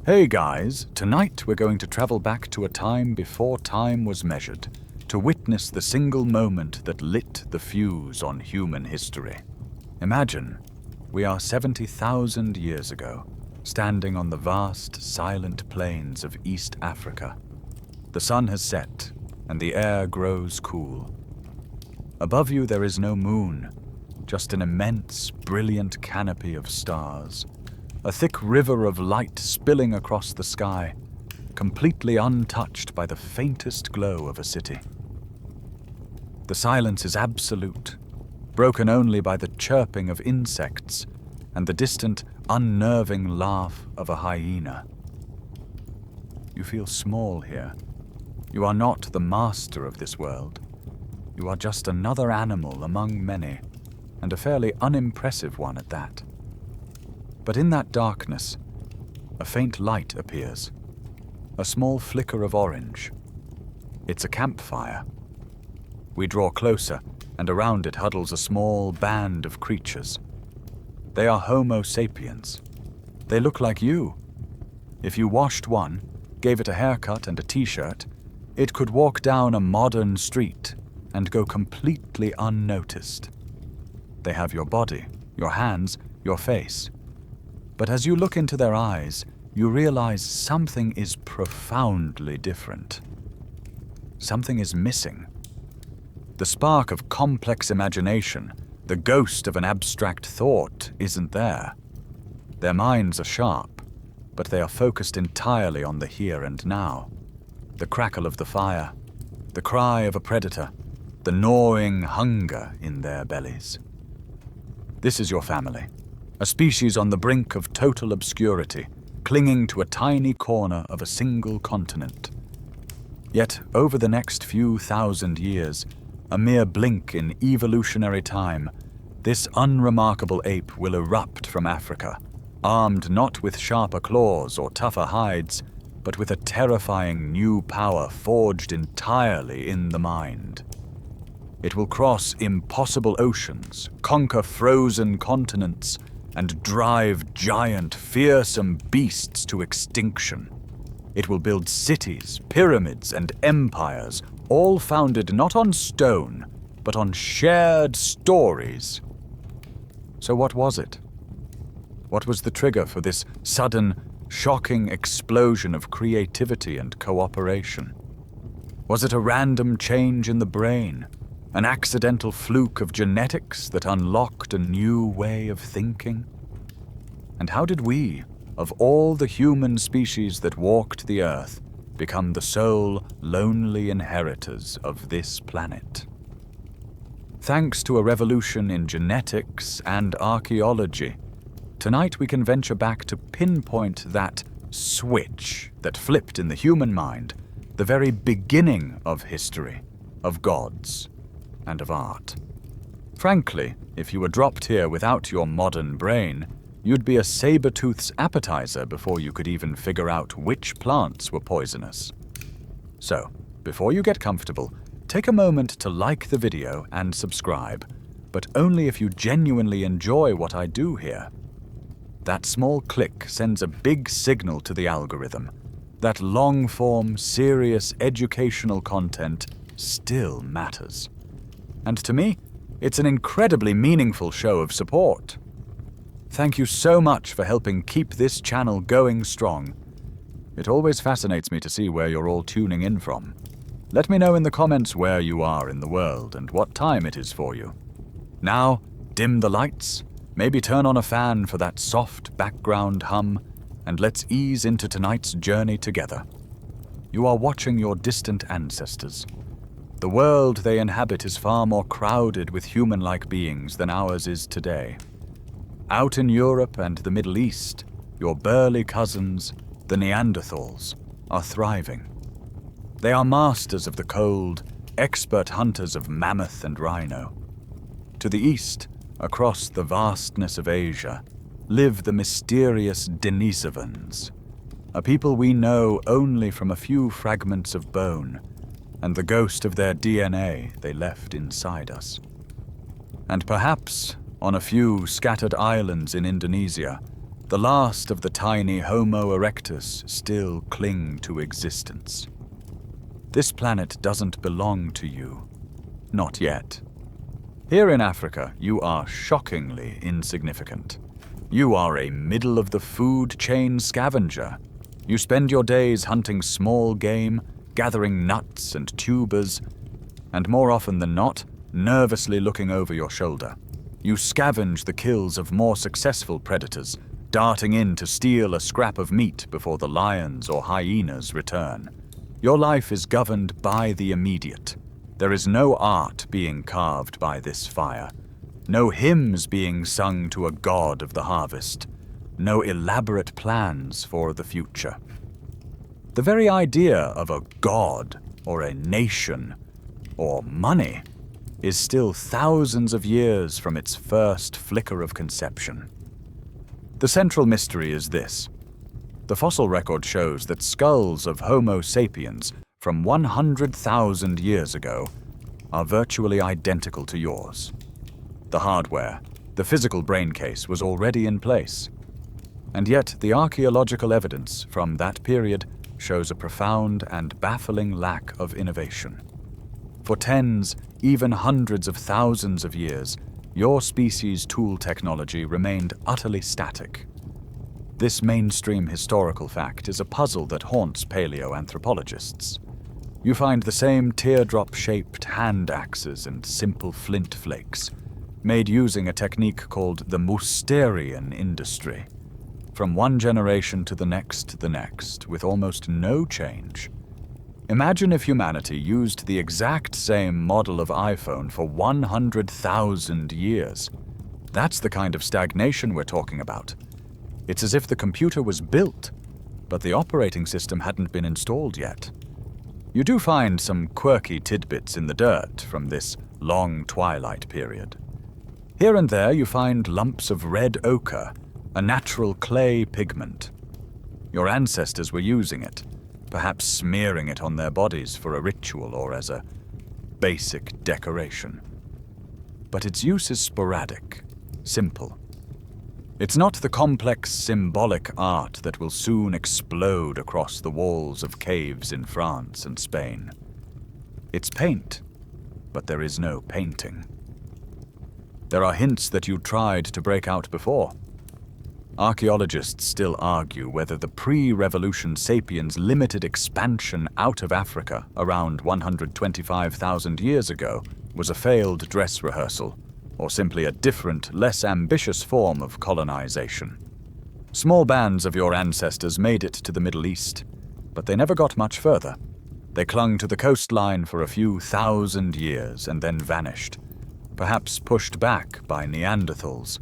Hey guys, tonight we're going to travel back to a time before time was measured, to witness the single moment that lit the fuse on human history. Imagine, we are 70,000 years ago, standing on the vast, silent plains of East Africa. The sun has set, and the air grows cool. Above you there is no moon, just an immense, brilliant canopy of stars. A thick river of light spilling across the sky, completely untouched by the faintest glow of a city. The silence is absolute, broken only by the chirping of insects and the distant, unnerving laugh of a hyena. You feel small here. You are not the master of this world. You are just another animal among many, and a fairly unimpressive one at that. But in that darkness, a faint light appears, a small flicker of orange. It's a campfire. We draw closer, and around it huddles a small band of creatures. They are Homo sapiens. They look like you. If you washed one, gave it a haircut and a t-shirt, it could walk down a modern street and go completely unnoticed. They have your body, your hands, your face. But as you look into their eyes, you realize something is profoundly different. Something is missing. The spark of complex imagination, the ghost of an abstract thought, isn't there. Their minds are sharp, but they are focused entirely on the here and now. The crackle of the fire, the cry of a predator, the gnawing hunger in their bellies. This is your family. A species on the brink of total obscurity, clinging to a tiny corner of a single continent. Yet, over the next few thousand years, a mere blink in evolutionary time, this unremarkable ape will erupt from Africa, armed not with sharper claws or tougher hides, but with a terrifying new power forged entirely in the mind. It will cross impossible oceans, conquer frozen continents, and drive giant, fearsome beasts to extinction. It will build cities, pyramids, and empires, all founded not on stone, but on shared stories. So what was it? What was the trigger for this sudden, shocking explosion of creativity and cooperation? Was it a random change in the brain? An accidental fluke of genetics that unlocked a new way of thinking? And how did we, of all the human species that walked the earth, become the sole, lonely inheritors of this planet? Thanks to a revolution in genetics and archaeology, tonight we can venture back to pinpoint that switch that flipped in the human mind, the very beginning of history, of gods, and of art. Frankly, if you were dropped here without your modern brain, you'd be a saber-tooth's appetizer before you could even figure out which plants were poisonous. So, before you get comfortable, take a moment to like the video and subscribe, but only if you genuinely enjoy what I do here. That small click sends a big signal to the algorithm. That long-form, serious educational content still matters. And to me, it's an incredibly meaningful show of support. Thank you so much for helping keep this channel going strong. It always fascinates me to see where you're all tuning in from. Let me know in the comments where you are in the world and what time it is for you. Now, dim the lights, maybe turn on a fan for that soft background hum, and let's ease into tonight's journey together. You are watching your distant ancestors. The world they inhabit is far more crowded with human-like beings than ours is today. Out in Europe and the Middle East, your burly cousins, the Neanderthals, are thriving. They are masters of the cold, expert hunters of mammoth and rhino. To the east, across the vastness of Asia, live the mysterious Denisovans, a people we know only from a few fragments of bone, and the ghost of their DNA they left inside us. And perhaps, on a few scattered islands in Indonesia, The last of the tiny Homo erectus still cling to existence. This planet doesn't belong to you. Not yet. Here in Africa, you are shockingly insignificant. You are a middle-of-the-food chain scavenger. You spend your days hunting small game, gathering nuts and tubers, and more often than not, nervously looking over your shoulder. You scavenge the kills of more successful predators, darting in to steal a scrap of meat before the lions or hyenas return. Your life is governed by the immediate. There is no art being carved by this fire, no hymns being sung to a god of the harvest, no elaborate plans for the future. The very idea of a god, or a nation, or money, is still thousands of years from its first flicker of conception. The central mystery is this. The fossil record shows that skulls of Homo sapiens from 100,000 years ago are virtually identical to yours. The hardware, the physical brain case, was already in place. And yet the archaeological evidence from that period shows a profound and baffling lack of innovation. For tens, even hundreds of thousands of years, your species' tool technology remained utterly static. This mainstream historical fact is a puzzle that haunts paleoanthropologists. You find the same teardrop-shaped hand axes and simple flint flakes, made using a technique called the Mousterian industry. From one generation to the next, with almost no change. Imagine if humanity used the exact same model of iPhone for 100,000 years. That's the kind of stagnation we're talking about. It's as if the computer was built, but the operating system hadn't been installed yet. You do find some quirky tidbits in the dirt from this long twilight period. Here and there you find lumps of red ochre, a natural clay pigment. Your ancestors were using it, perhaps smearing it on their bodies for a ritual or as a basic decoration. But its use is sporadic, simple. It's not the complex symbolic art that will soon explode across the walls of caves in France and Spain. It's paint, but there is no painting. There are hints that you tried to break out before. Archaeologists still argue whether the pre-revolution sapiens' limited expansion out of Africa around 125,000 years ago was a failed dress rehearsal, or simply a different, less ambitious form of colonization. Small bands of your ancestors made it to the Middle East, but they never got much further. They clung to the coastline for a few thousand years and then vanished, perhaps pushed back by Neanderthals,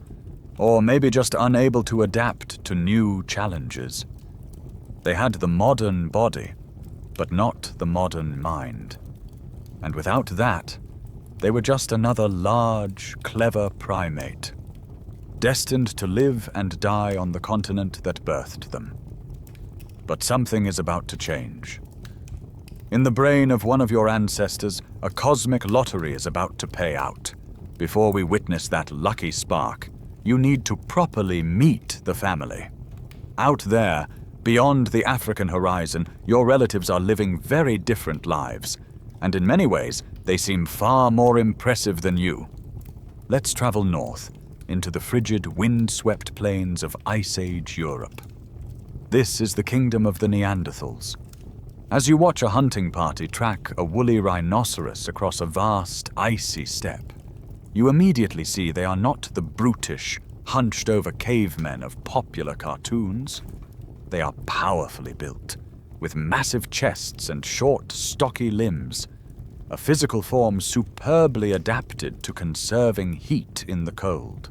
or maybe just unable to adapt to new challenges. They had the modern body, but not the modern mind. And without that, they were just another large, clever primate, destined to live and die on the continent that birthed them. But something is about to change. In the brain of one of your ancestors, a cosmic lottery is about to pay out. Before we witness that lucky spark, you need to properly meet the family. Out there, beyond the African horizon, your relatives are living very different lives, and in many ways, they seem far more impressive than you. Let's travel north, into the frigid, wind-swept plains of Ice Age Europe. This is the kingdom of the Neanderthals. As you watch a hunting party track a woolly rhinoceros across a vast, icy steppe, you immediately see they are not the brutish, hunched-over cavemen of popular cartoons. They are powerfully built, with massive chests and short, stocky limbs, a physical form superbly adapted to conserving heat in the cold.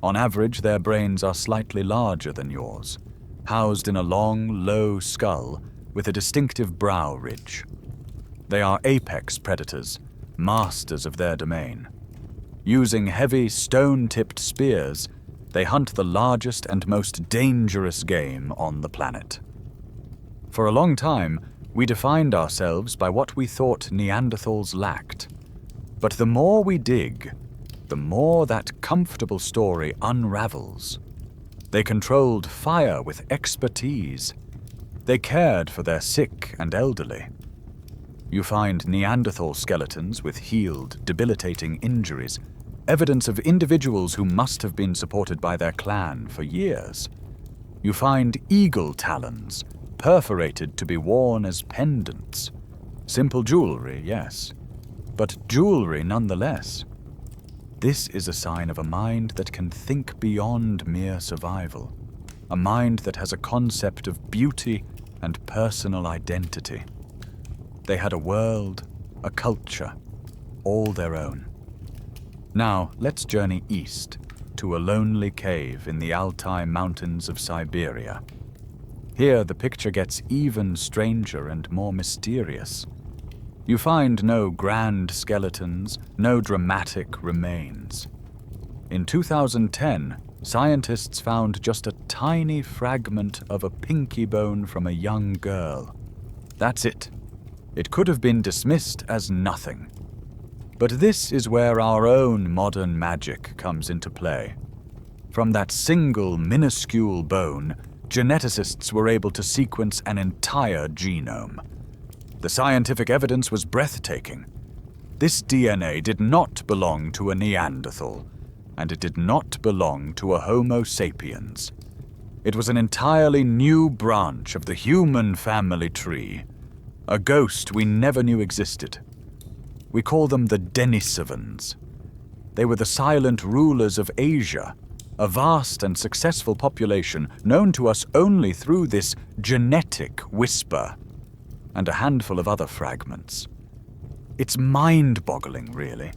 On average, their brains are slightly larger than yours, housed in a long, low skull with a distinctive brow ridge. They are apex predators, masters of their domain. Using heavy, stone-tipped spears, they hunt the largest and most dangerous game on the planet. For a long time, we defined ourselves by what we thought Neanderthals lacked. But the more we dig, the more that comfortable story unravels. They controlled fire with expertise. They cared for their sick and elderly. You find Neanderthal skeletons with healed, debilitating injuries, evidence of individuals who must have been supported by their clan for years. You find eagle talons, perforated to be worn as pendants. Simple jewelry, yes, but jewelry nonetheless. This is a sign of a mind that can think beyond mere survival, a mind that has a concept of beauty and personal identity. They had a world, a culture, all their own. Now, let's journey east to a lonely cave in the Altai Mountains of Siberia. Here, the picture gets even stranger and more mysterious. You find no grand skeletons, no dramatic remains. In 2010, scientists found just a tiny fragment of a pinky bone from a young girl. That's it. It could have been dismissed as nothing. But this is where our own modern magic comes into play. From that single minuscule bone, geneticists were able to sequence an entire genome. The scientific evidence was breathtaking. This DNA did not belong to a Neanderthal, and it did not belong to a Homo sapiens. It was an entirely new branch of the human family tree, a ghost we never knew existed. We call them the Denisovans. They were the silent rulers of Asia, a vast and successful population known to us only through this genetic whisper, and a handful of other fragments. It's mind-boggling, really.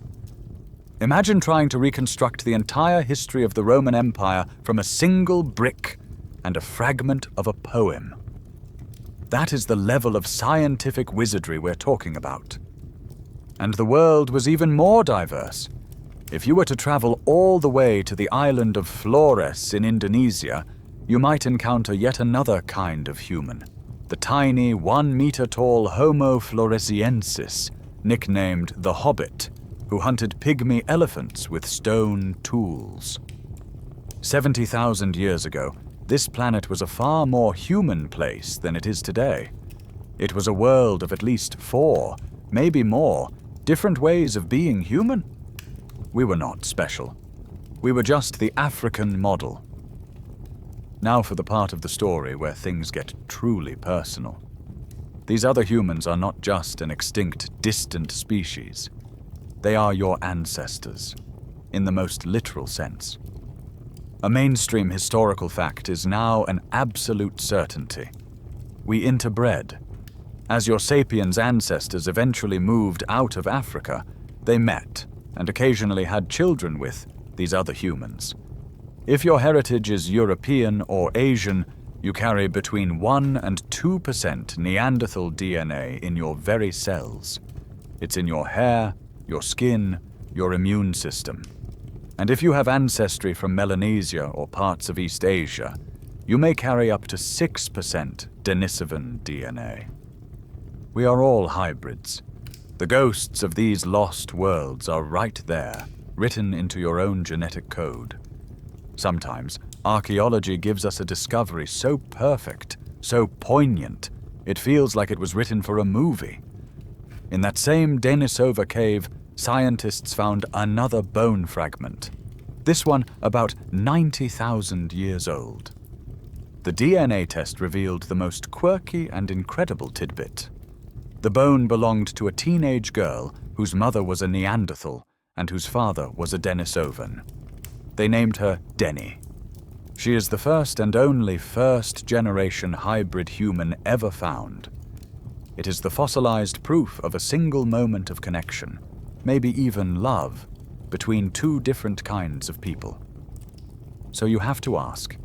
Imagine trying to reconstruct the entire history of the Roman Empire from a single brick and a fragment of a poem. That is the level of scientific wizardry we're talking about. And the world was even more diverse. If you were to travel all the way to the island of Flores in Indonesia, you might encounter yet another kind of human, the tiny 1-meter-tall Homo floresiensis, nicknamed the Hobbit, who hunted pygmy elephants with stone tools. 70,000 years ago, this planet was a far more human place than it is today. It was a world of at least 4, maybe more, different ways of being human. We were not special. We were just the African model. Now for the part of the story where things get truly personal. These other humans are not just an extinct, distant species. They are your ancestors, in the most literal sense. A mainstream historical fact is now an absolute certainty. We interbred. As your sapiens ancestors eventually moved out of Africa, they met and occasionally had children with these other humans. If your heritage is European or Asian, you carry between 1 and 2% Neanderthal DNA in your very cells. It's in your hair, your skin, your immune system. And if you have ancestry from Melanesia or parts of East Asia, you may carry up to 6% Denisovan DNA. We are all hybrids. The ghosts of these lost worlds are right there, written into your own genetic code. Sometimes, archaeology gives us a discovery so perfect, so poignant, it feels like it was written for a movie. In that same Denisova cave, scientists found another bone fragment, this one about 90,000 years old. The DNA test revealed the most quirky and incredible tidbit. The bone belonged to a teenage girl whose mother was a Neanderthal and whose father was a Denisovan. They named her Denny. She is the first and only first-generation hybrid human ever found. It is the fossilized proof of a single moment of connection, maybe even love, between two different kinds of people. So you have to ask,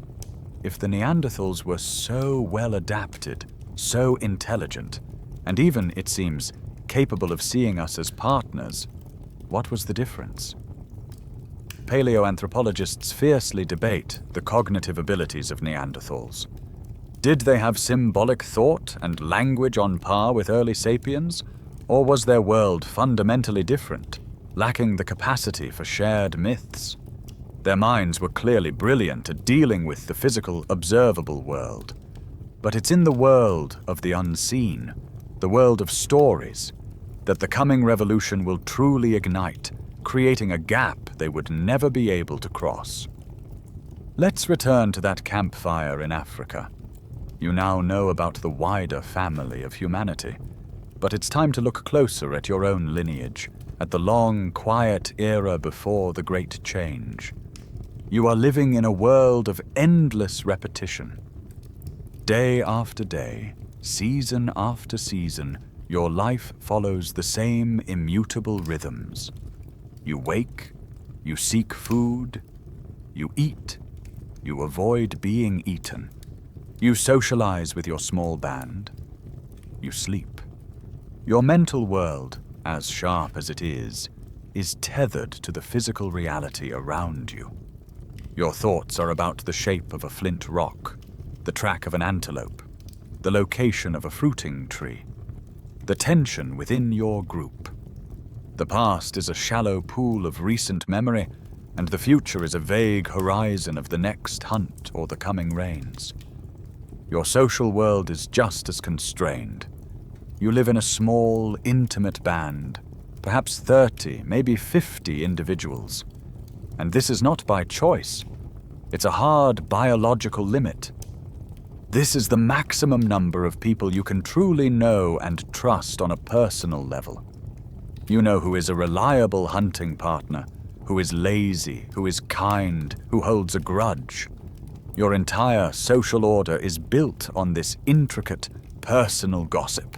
if the Neanderthals were so well adapted, so intelligent, and even, it seems, capable of seeing us as partners, what was the difference? Paleoanthropologists fiercely debate the cognitive abilities of Neanderthals. Did they have symbolic thought and language on par with early sapiens, or was their world fundamentally different, lacking the capacity for shared myths? Their minds were clearly brilliant at dealing with the physical, observable world. But it's in the world of the unseen, the world of stories, that the coming revolution will truly ignite, creating a gap they would never be able to cross. Let's return to that campfire in Africa. You now know about the wider family of humanity, but it's time to look closer at your own lineage, at the long, quiet era before the Great Change. You are living in a world of endless repetition. Day after day, season after season, your life follows the same immutable rhythms. You wake, you seek food, you eat, you avoid being eaten. You socialize with your small band, you sleep. Your mental world, as sharp as it is tethered to the physical reality around you. Your thoughts are about the shape of a flint rock, the track of an antelope, the location of a fruiting tree, the tension within your group. The past is a shallow pool of recent memory, and the future is a vague horizon of the next hunt or the coming rains. Your social world is just as constrained. You live in a small, intimate band, perhaps 30, maybe 50 individuals. And this is not by choice. It's a hard biological limit. This is the maximum number of people you can truly know and trust on a personal level. You know who is a reliable hunting partner, who is lazy, who is kind, who holds a grudge. Your entire social order is built on this intricate, personal gossip.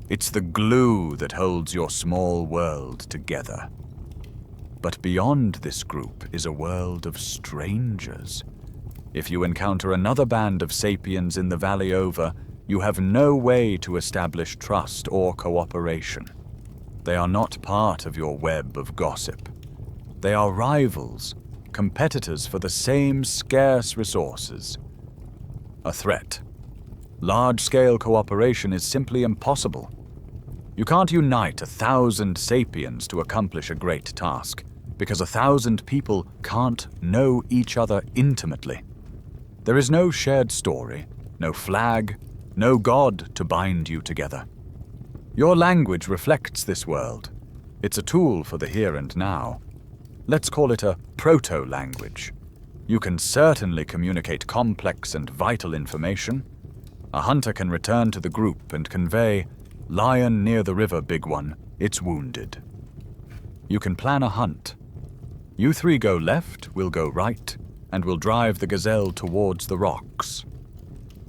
It's the glue that holds your small world together. But beyond this group is a world of strangers. If you encounter another band of sapiens in the valley over, you have no way to establish trust or cooperation. They are not part of your web of gossip. They are rivals, competitors for the same scarce resources. A threat. Large-scale cooperation is simply impossible. You can't unite 1,000 sapiens to accomplish a great task, because 1,000 people can't know each other intimately. There is no shared story, no flag, no god to bind you together. Your language reflects this world. It's a tool for the here and now. Let's call it a proto-language. You can certainly communicate complex and vital information. A hunter can return to the group and convey, "Lion near the river, big one, it's wounded." You can plan a hunt. You three go left, we'll go right, and we'll drive the gazelle towards the rocks.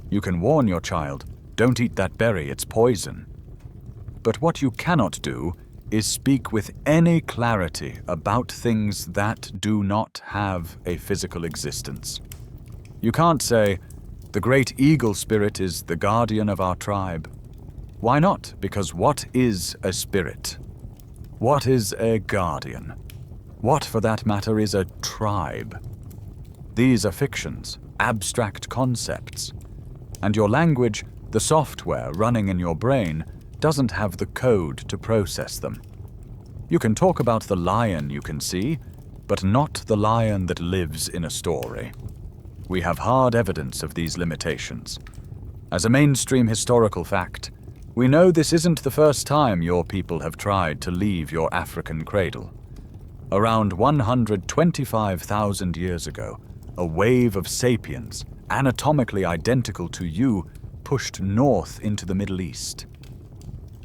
You can warn your child, "Don't eat that berry, it's poison." But what you cannot do is speak with any clarity about things that do not have a physical existence. You can't say, "The great eagle spirit is the guardian of our tribe." Why not? Because what is a spirit? What is a guardian? What, for that matter, is a tribe? These are fictions, abstract concepts. And your language, the software running in your brain, doesn't have the code to process them. You can talk about the lion you can see, but not the lion that lives in a story. We have hard evidence of these limitations. As a mainstream historical fact, we know this isn't the first time your people have tried to leave your African cradle. Around 125,000 years ago, a wave of sapiens, anatomically identical to you, pushed north into the Middle East.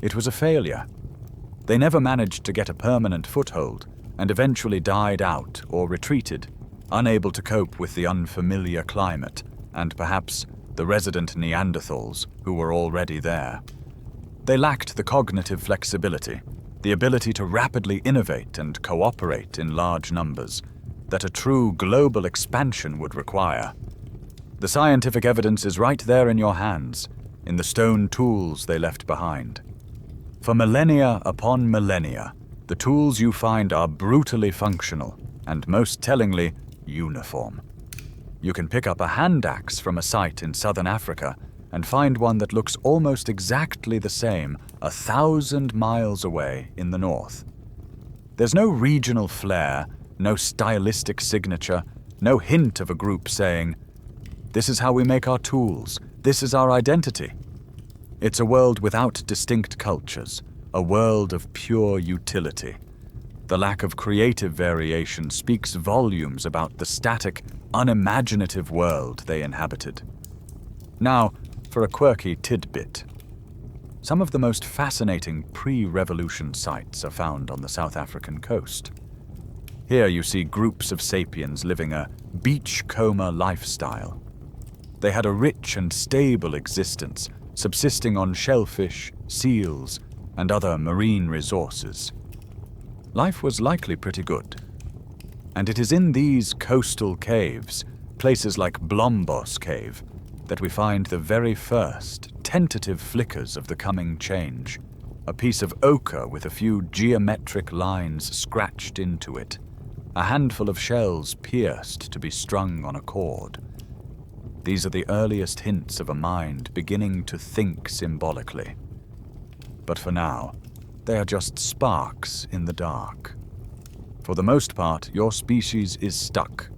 It was a failure. They never managed to get a permanent foothold and eventually died out or retreated, unable to cope with the unfamiliar climate and perhaps the resident Neanderthals who were already there. They lacked the cognitive flexibility, the ability to rapidly innovate and cooperate in large numbers that a true global expansion would require. The scientific evidence is right there in your hands, in the stone tools they left behind. For millennia upon millennia, the tools you find are brutally functional and, most tellingly, uniform. You can pick up a hand axe from a site in southern Africa and find one that looks almost exactly the same 1,000 miles away in the north. There's no regional flair, No stylistic signature, no hint of a group saying, "This is how we make our tools, this is our identity." It's a world without distinct cultures, a world of pure utility. The lack of creative variation speaks volumes about the static, unimaginative world they inhabited. Now, for a quirky tidbit. Some of the most fascinating pre-revolution sites are found on the South African coast. Here you see groups of sapiens living a beachcomber lifestyle. They had a rich and stable existence, subsisting on shellfish, seals, and other marine resources. Life was likely pretty good. And it is in these coastal caves, places like Blombos Cave, that we find the very first tentative flickers of the coming change, a piece of ochre with a few geometric lines scratched into it, a handful of shells pierced to be strung on a cord. These are the earliest hints of a mind beginning to think symbolically. But for now, they are just sparks in the dark. For the most part, your species is stuck,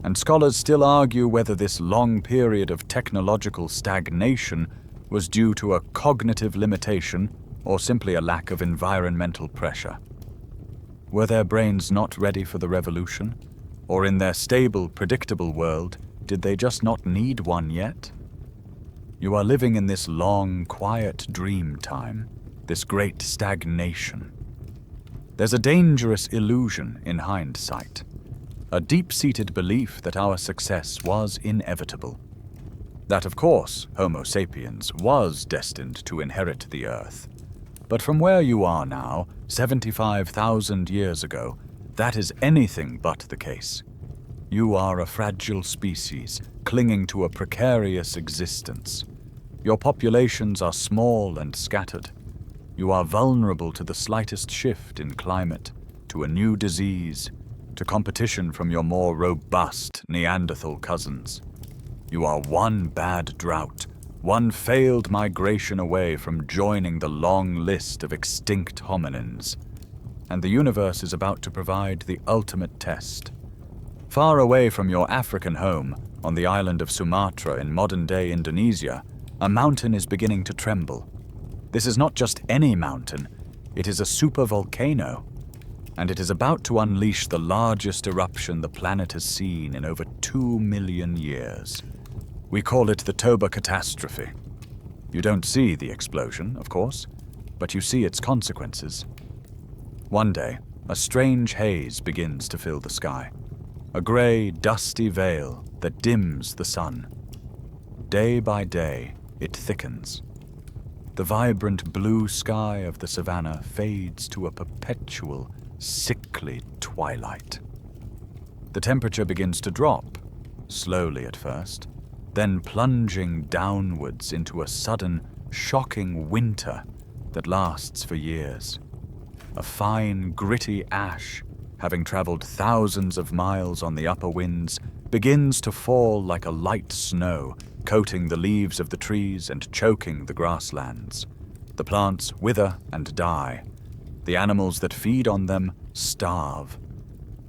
and scholars still argue whether this long period of technological stagnation was due to a cognitive limitation or simply a lack of environmental pressure. Were their brains not ready for the revolution? Or in their stable, predictable world, did they just not need one yet? You are living in this long, quiet dream time, this great stagnation. There's a dangerous illusion in hindsight, a deep-seated belief that our success was inevitable. That, of course, Homo sapiens was destined to inherit the Earth. But from where you are now, 75,000 years ago, that is anything but the case. You are a fragile species, clinging to a precarious existence. Your populations are small and scattered. You are vulnerable to the slightest shift in climate, to a new disease, to competition from your more robust Neanderthal cousins. You are one bad drought, one failed migration away from joining the long list of extinct hominins. And the universe is about to provide the ultimate test. Far away from your African home, on the island of Sumatra in modern-day Indonesia, a mountain is beginning to tremble. This is not just any mountain, it is a supervolcano, and it is about to unleash the largest eruption the planet has seen in over 2 million years. We call it the Toba Catastrophe. You don't see the explosion, of course, but you see its consequences. One day, a strange haze begins to fill the sky, a grey, dusty veil that dims the sun. Day by day, it thickens. The vibrant blue sky of the savannah fades to a perpetual, sickly twilight. The temperature begins to drop, slowly at first, then plunging downwards into a sudden, shocking winter that lasts for years. A fine, gritty ash, having traveled thousands of miles on the upper winds, begins to fall like a light snow, coating the leaves of the trees and choking the grasslands. The plants wither and die. The animals that feed on them starve.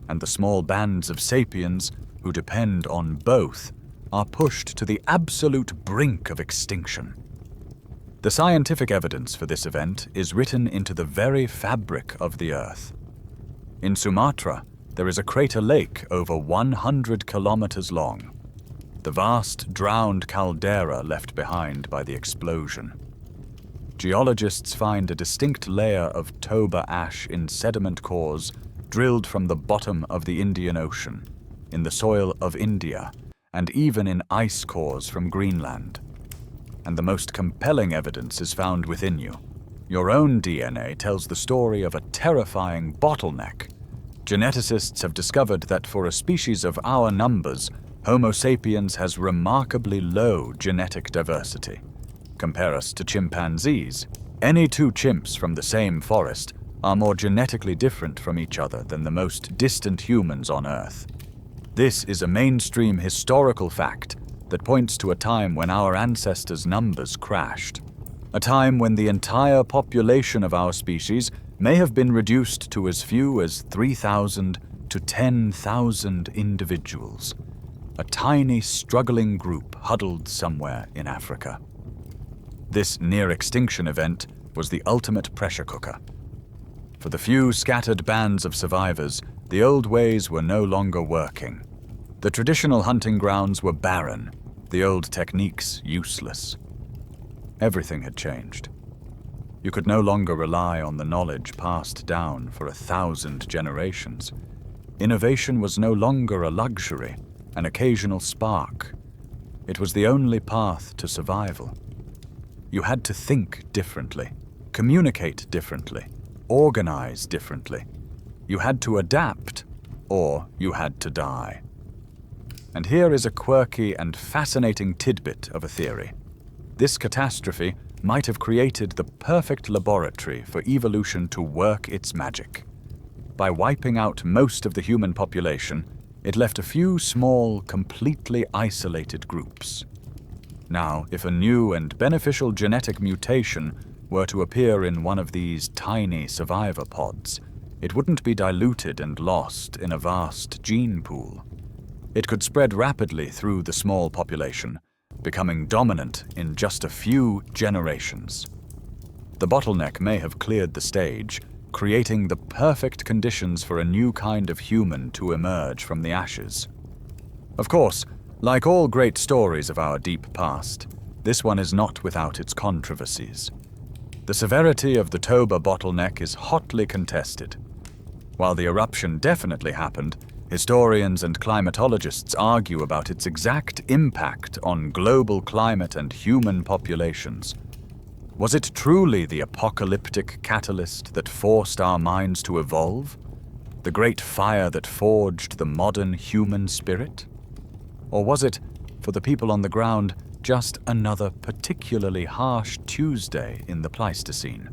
And the small bands of sapiens, who depend on both, are pushed to the absolute brink of extinction. The scientific evidence for this event is written into the very fabric of the Earth. In Sumatra, there is a crater lake over 100 kilometers long, the vast drowned caldera left behind by the explosion. Geologists find a distinct layer of Toba ash in sediment cores drilled from the bottom of the Indian Ocean, in the soil of India, and even in ice cores from Greenland. And the most compelling evidence is found within you. Your own DNA tells the story of a terrifying bottleneck. Geneticists have discovered that for a species of our numbers, Homo sapiens has remarkably low genetic diversity. Compare us to chimpanzees. Any two chimps from the same forest are more genetically different from each other than the most distant humans on Earth. This is a mainstream historical fact that points to a time when our ancestors' numbers crashed. A time when the entire population of our species may have been reduced to as few as 3,000 to 10,000 individuals, a tiny, struggling group huddled somewhere in Africa. This near-extinction event was the ultimate pressure cooker. For the few scattered bands of survivors, the old ways were no longer working. The traditional hunting grounds were barren, the old techniques useless. Everything had changed. You could no longer rely on the knowledge passed down for 1,000 generations. Innovation was no longer a luxury, an occasional spark. It was the only path to survival. You had to think differently, communicate differently, organize differently. You had to adapt, or you had to die. And here is a quirky and fascinating tidbit of a theory. This catastrophe might have created the perfect laboratory for evolution to work its magic. By wiping out most of the human population, it left a few small, completely isolated groups. Now, if a new and beneficial genetic mutation were to appear in one of these tiny survivor pods, it wouldn't be diluted and lost in a vast gene pool. It could spread rapidly through the small population, becoming dominant in just a few generations. The bottleneck may have cleared the stage, creating the perfect conditions for a new kind of human to emerge from the ashes. Of course, like all great stories of our deep past, this one is not without its controversies. The severity of the Toba bottleneck is hotly contested. While the eruption definitely happened, historians and climatologists argue about its exact impact on global climate and human populations. Was it truly the apocalyptic catalyst that forced our minds to evolve? The great fire that forged the modern human spirit? Or was it, for the people on the ground, just another particularly harsh Tuesday in the Pleistocene?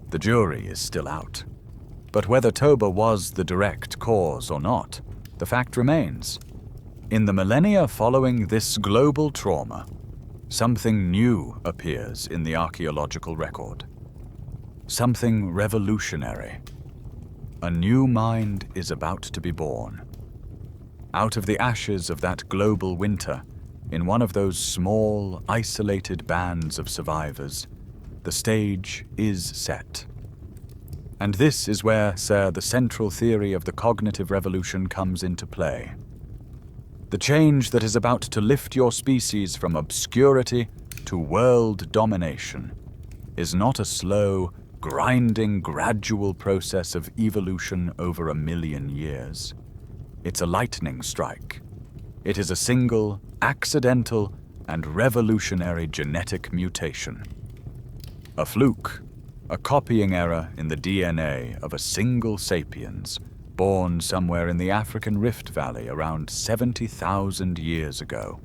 The jury is still out. But whether Toba was the direct cause or not, the fact remains. In the millennia following this global trauma, something new appears in the archaeological record. Something revolutionary. A new mind is about to be born. Out of the ashes of that global winter, in one of those small, isolated bands of survivors, the stage is set. And this is where, sir, the central theory of the cognitive revolution comes into play. The change that is about to lift your species from obscurity to world domination is not a slow, grinding, gradual process of evolution over 1,000,000 years. It's a lightning strike. It is a single, accidental, and revolutionary genetic mutation. A fluke, a copying error in the DNA of a single sapiens, born somewhere in the African Rift Valley around 70,000 years ago.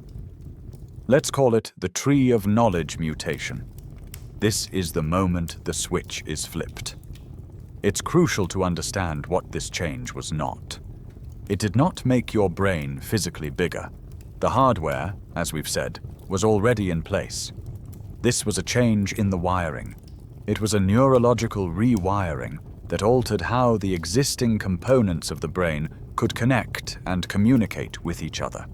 Let's call it the Tree of Knowledge mutation. This is the moment the switch is flipped. It's crucial to understand what this change was not. It did not make your brain physically bigger. The hardware, as we've said, was already in place. This was a change in the wiring. It was a neurological rewiring that altered how the existing components of the brain could connect and communicate with each other.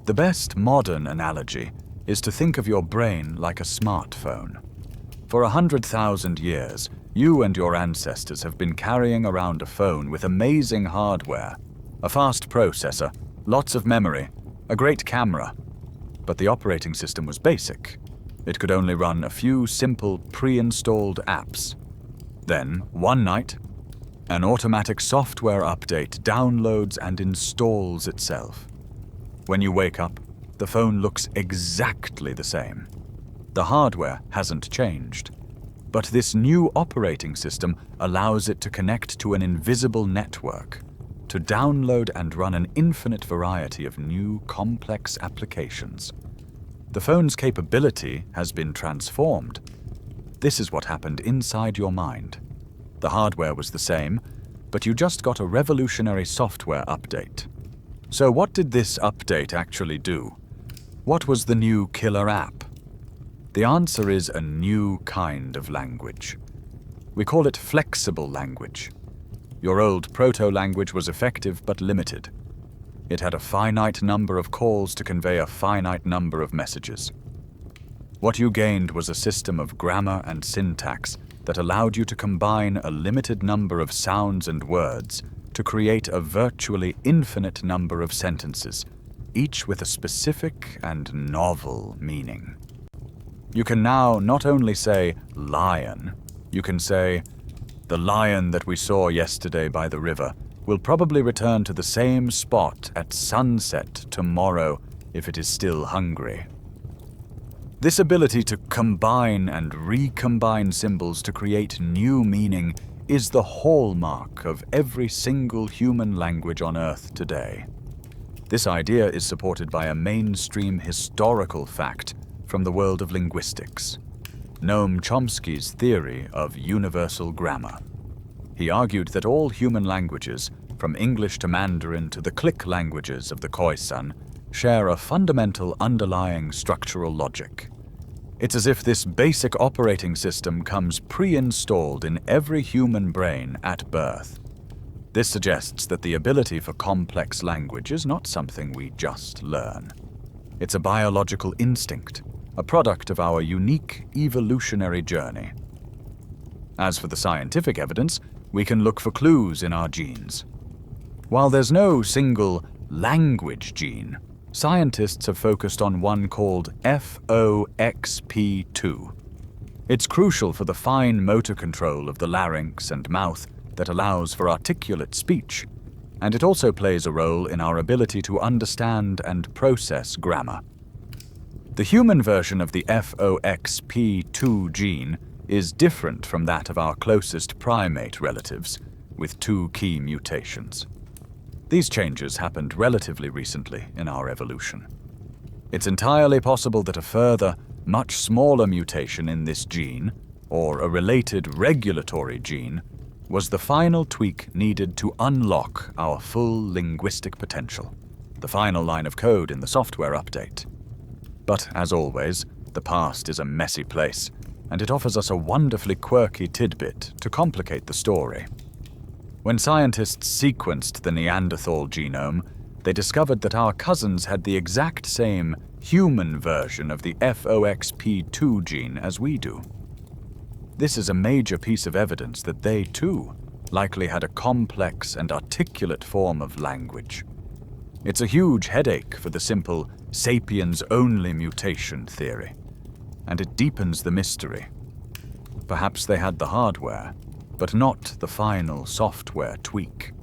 The best modern analogy is to think of your brain like a smartphone. For 100,000 years, you and your ancestors have been carrying around a phone with amazing hardware, a fast processor, lots of memory, a great camera. But the operating system was basic. It could only run a few simple pre-installed apps. Then, one night, an automatic software update downloads and installs itself. When you wake up, the phone looks exactly the same. The hardware hasn't changed, but this new operating system allows it to connect to an invisible network, to download and run an infinite variety of new, complex applications. The phone's capability has been transformed. This is what happened inside your mind. The hardware was the same, but you just got a revolutionary software update. So what did this update actually do? What was the new killer app? The answer is a new kind of language. We call it flexible language. Your old proto-language was effective but limited. It had a finite number of calls to convey a finite number of messages. What you gained was a system of grammar and syntax that allowed you to combine a limited number of sounds and words to create a virtually infinite number of sentences, each with a specific and novel meaning. You can now not only say lion, you can say, "The lion that we saw yesterday by the river will probably return to the same spot at sunset tomorrow if it is still hungry." This ability to combine and recombine symbols to create new meaning is the hallmark of every single human language on Earth today. This idea is supported by a mainstream historical fact from the world of linguistics, Noam Chomsky's theory of universal grammar. He argued that all human languages, from English to Mandarin to the click languages of the Khoisan, share a fundamental underlying structural logic. It's as if this basic operating system comes pre-installed in every human brain at birth. This suggests that the ability for complex language is not something we just learn. It's a biological instinct, a product of our unique evolutionary journey. As for the scientific evidence, we can look for clues in our genes. While there's no single language gene, scientists have focused on one called FOXP2. It's crucial for the fine motor control of the larynx and mouth that allows for articulate speech, and it also plays a role in our ability to understand and process grammar. The human version of the FOXP2 gene is different from that of our closest primate relatives, with 2 key mutations. These changes happened relatively recently in our evolution. It's entirely possible that a further, much smaller mutation in this gene, or a related regulatory gene, was the final tweak needed to unlock our full linguistic potential, the final line of code in the software update. But as always, the past is a messy place, and it offers us a wonderfully quirky tidbit to complicate the story. When scientists sequenced the Neanderthal genome, they discovered that our cousins had the exact same human version of the FOXP2 gene as we do. This is a major piece of evidence that they, too, likely had a complex and articulate form of language. It's a huge headache for the simple sapiens-only mutation theory, and it deepens the mystery. Perhaps they had the hardware, but not the final software tweak.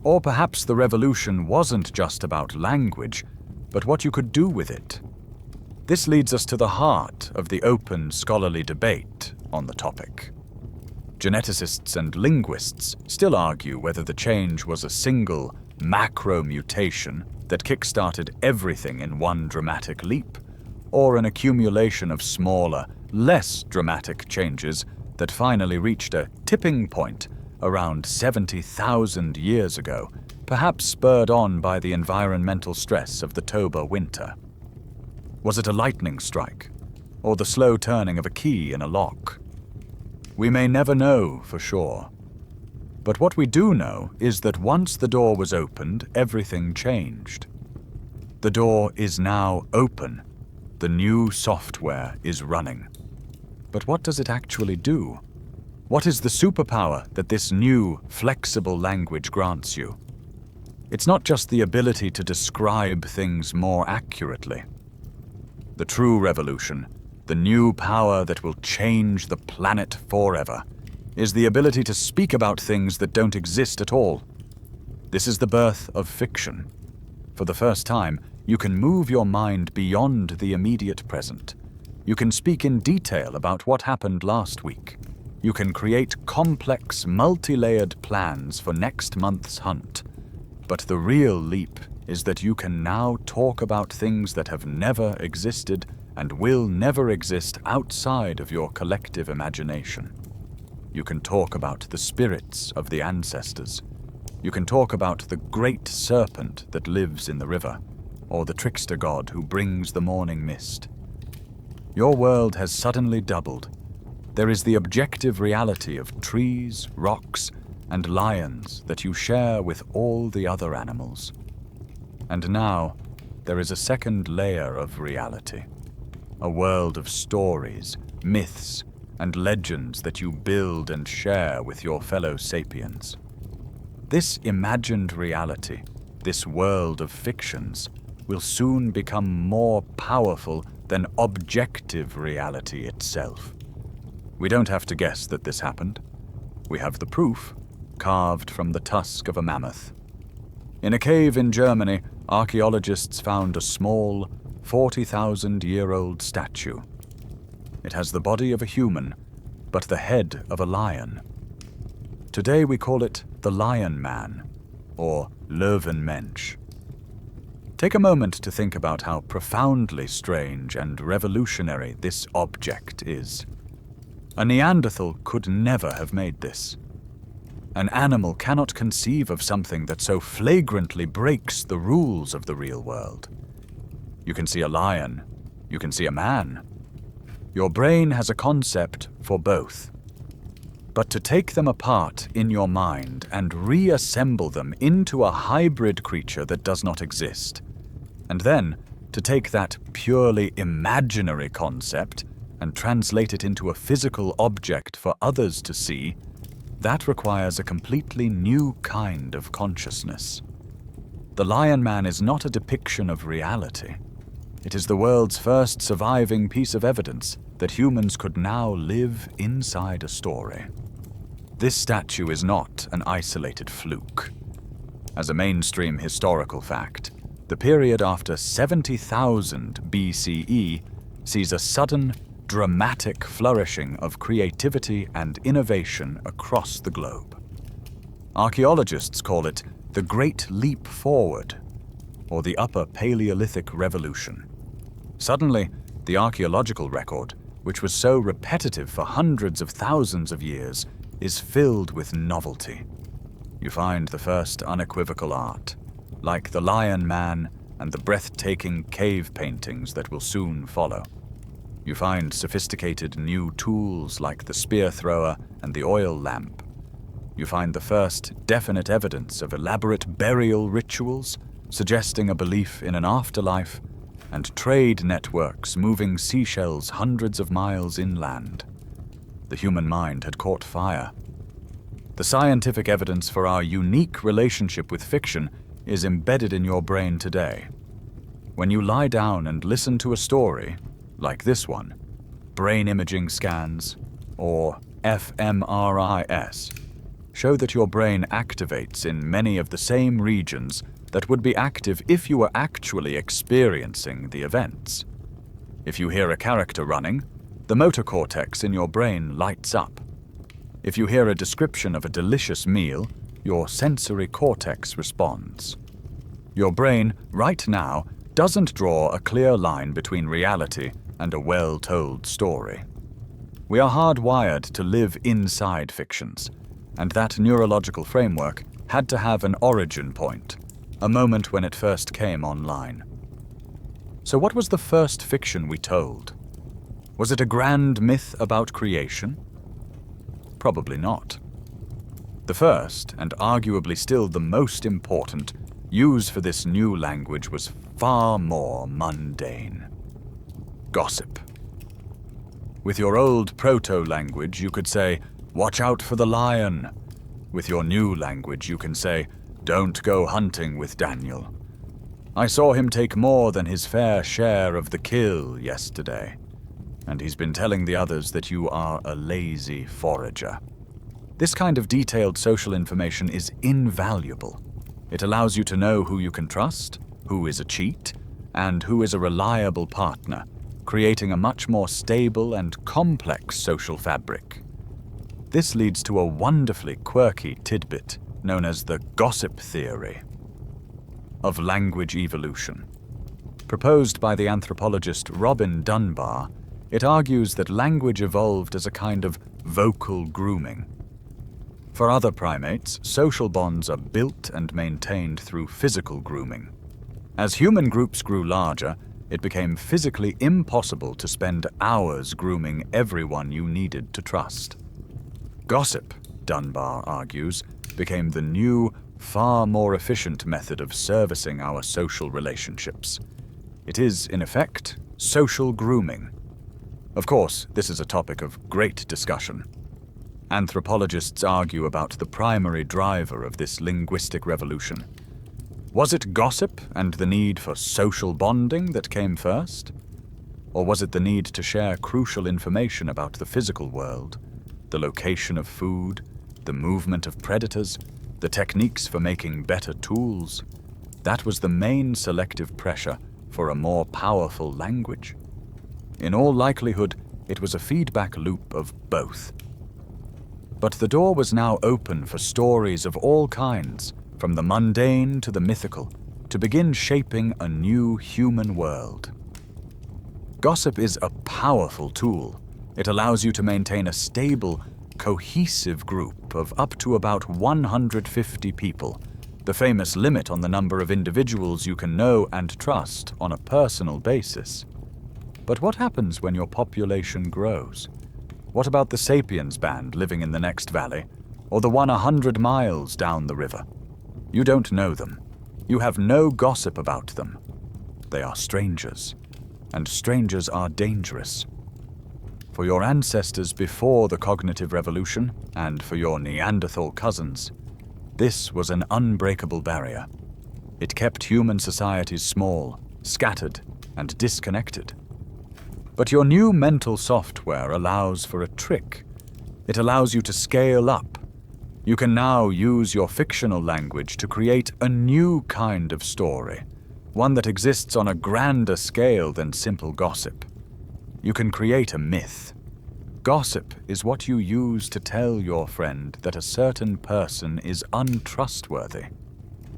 Or perhaps the revolution wasn't just about language, but what you could do with it. This leads us to the heart of the open scholarly debate on the topic. Geneticists and linguists still argue whether the change was a single macro mutation that kick-started everything in one dramatic leap, or an accumulation of smaller, less dramatic changes that finally reached a tipping point around 70,000 years ago, perhaps spurred on by the environmental stress of the Toba winter. Was it a lightning strike, or the slow turning of a key in a lock? We may never know for sure. But what we do know is that once the door was opened, everything changed. The door is now open. The new software is running. But what does it actually do? What is the superpower that this new, flexible language grants you? It's not just the ability to describe things more accurately. The true revolution, the new power that will change the planet forever, is the ability to speak about things that don't exist at all. This is the birth of fiction. For the first time, you can move your mind beyond the immediate present. You can speak in detail about what happened last week. You can create complex, multi-layered plans for next month's hunt. But the real leap is that you can now talk about things that have never existed and will never exist outside of your collective imagination. You can talk about the spirits of the ancestors. You can talk about the great serpent that lives in the river, or the trickster god who brings the morning mist. Your world has suddenly doubled. There is the objective reality of trees, rocks, and lions that you share with all the other animals. And now, there is a second layer of reality. A world of stories, myths, and legends that you build and share with your fellow sapiens. This imagined reality, this world of fictions, will soon become more powerful than objective reality itself. We don't have to guess that this happened. We have the proof, carved from the tusk of a mammoth. In a cave in Germany, archaeologists found a small, 40,000-year-old statue. It has the body of a human, but the head of a lion. Today we call it the Lion Man, or Löwenmensch. Take a moment to think about how profoundly strange and revolutionary this object is. A Neanderthal could never have made this. An animal cannot conceive of something that so flagrantly breaks the rules of the real world. You can see a lion, you can see a man. Your brain has a concept for both. But to take them apart in your mind and reassemble them into a hybrid creature that does not exist, and then to take that purely imaginary concept and translate it into a physical object for others to see, that requires a completely new kind of consciousness. The Lion Man is not a depiction of reality. It is the world's first surviving piece of evidence that humans could now live inside a story. This statue is not an isolated fluke. As a mainstream historical fact, the period after 70,000 BCE sees a sudden, dramatic flourishing of creativity and innovation across the globe. Archaeologists call it the Great Leap Forward, or the Upper Paleolithic Revolution. Suddenly, the archaeological record, which was so repetitive for hundreds of thousands of years, is filled with novelty. You find the first unequivocal art, like the Lion Man and the breathtaking cave paintings that will soon follow. You find sophisticated new tools like the spear thrower and the oil lamp. You find the first definite evidence of elaborate burial rituals, suggesting a belief in an afterlife, and trade networks moving seashells hundreds of miles inland. The human mind had caught fire. The scientific evidence for our unique relationship with fiction is embedded in your brain today. When you lie down and listen to a story, like this one, brain imaging scans, or fMRIs, show that your brain activates in many of the same regions that would be active if you were actually experiencing the events. If you hear a character running, the motor cortex in your brain lights up. If you hear a description of a delicious meal, your sensory cortex responds. Your brain, right now, doesn't draw a clear line between reality and a well-told story. We are hardwired to live inside fictions, and that neurological framework had to have an origin point, a moment when it first came online. So what was the first fiction we told? Was it a grand myth about creation? Probably not. The first, and arguably still the most important, use for this new language was far more mundane. Gossip. With your old proto-language, you could say, "Watch out for the lion." With your new language, you can say, "Don't go hunting with Daniel. I saw him take more than his fair share of the kill yesterday, and he's been telling the others that you are a lazy forager." This kind of detailed social information is invaluable. It allows you to know who you can trust, who is a cheat, and who is a reliable partner, creating a much more stable and complex social fabric. This leads to a wonderfully quirky tidbit known as the gossip theory of language evolution. Proposed by the anthropologist Robin Dunbar, it argues that language evolved as a kind of vocal grooming. For other primates, social bonds are built and maintained through physical grooming. As human groups grew larger, it became physically impossible to spend hours grooming everyone you needed to trust. Gossip, Dunbar argues, became the new, far more efficient method of servicing our social relationships. It is, in effect, social grooming. Of course, this is a topic of great discussion. Anthropologists argue about the primary driver of this linguistic revolution. Was it gossip and the need for social bonding that came first? Or was it the need to share crucial information about the physical world, the location of food, the movement of predators, the techniques for making better tools? That was the main selective pressure for a more powerful language. In all likelihood, it was a feedback loop of both. But the door was now open for stories of all kinds, from the mundane to the mythical, to begin shaping a new human world. Gossip is a powerful tool. It allows you to maintain a stable, cohesive group of up to about 150 people, the famous limit on the number of individuals you can know and trust on a personal basis. But what happens when your population grows? What about the Sapiens band living in the next valley, or the one 100 miles down the river? You don't know them. You have no gossip about them. They are strangers, and strangers are dangerous. For your ancestors before the cognitive revolution, and for your Neanderthal cousins, this was an unbreakable barrier. It kept human societies small, scattered, and disconnected. But your new mental software allows for a trick. It allows you to scale up. You can now use your fictional language to create a new kind of story, one that exists on a grander scale than simple gossip. You can create a myth. Gossip is what you use to tell your friend that a certain person is untrustworthy.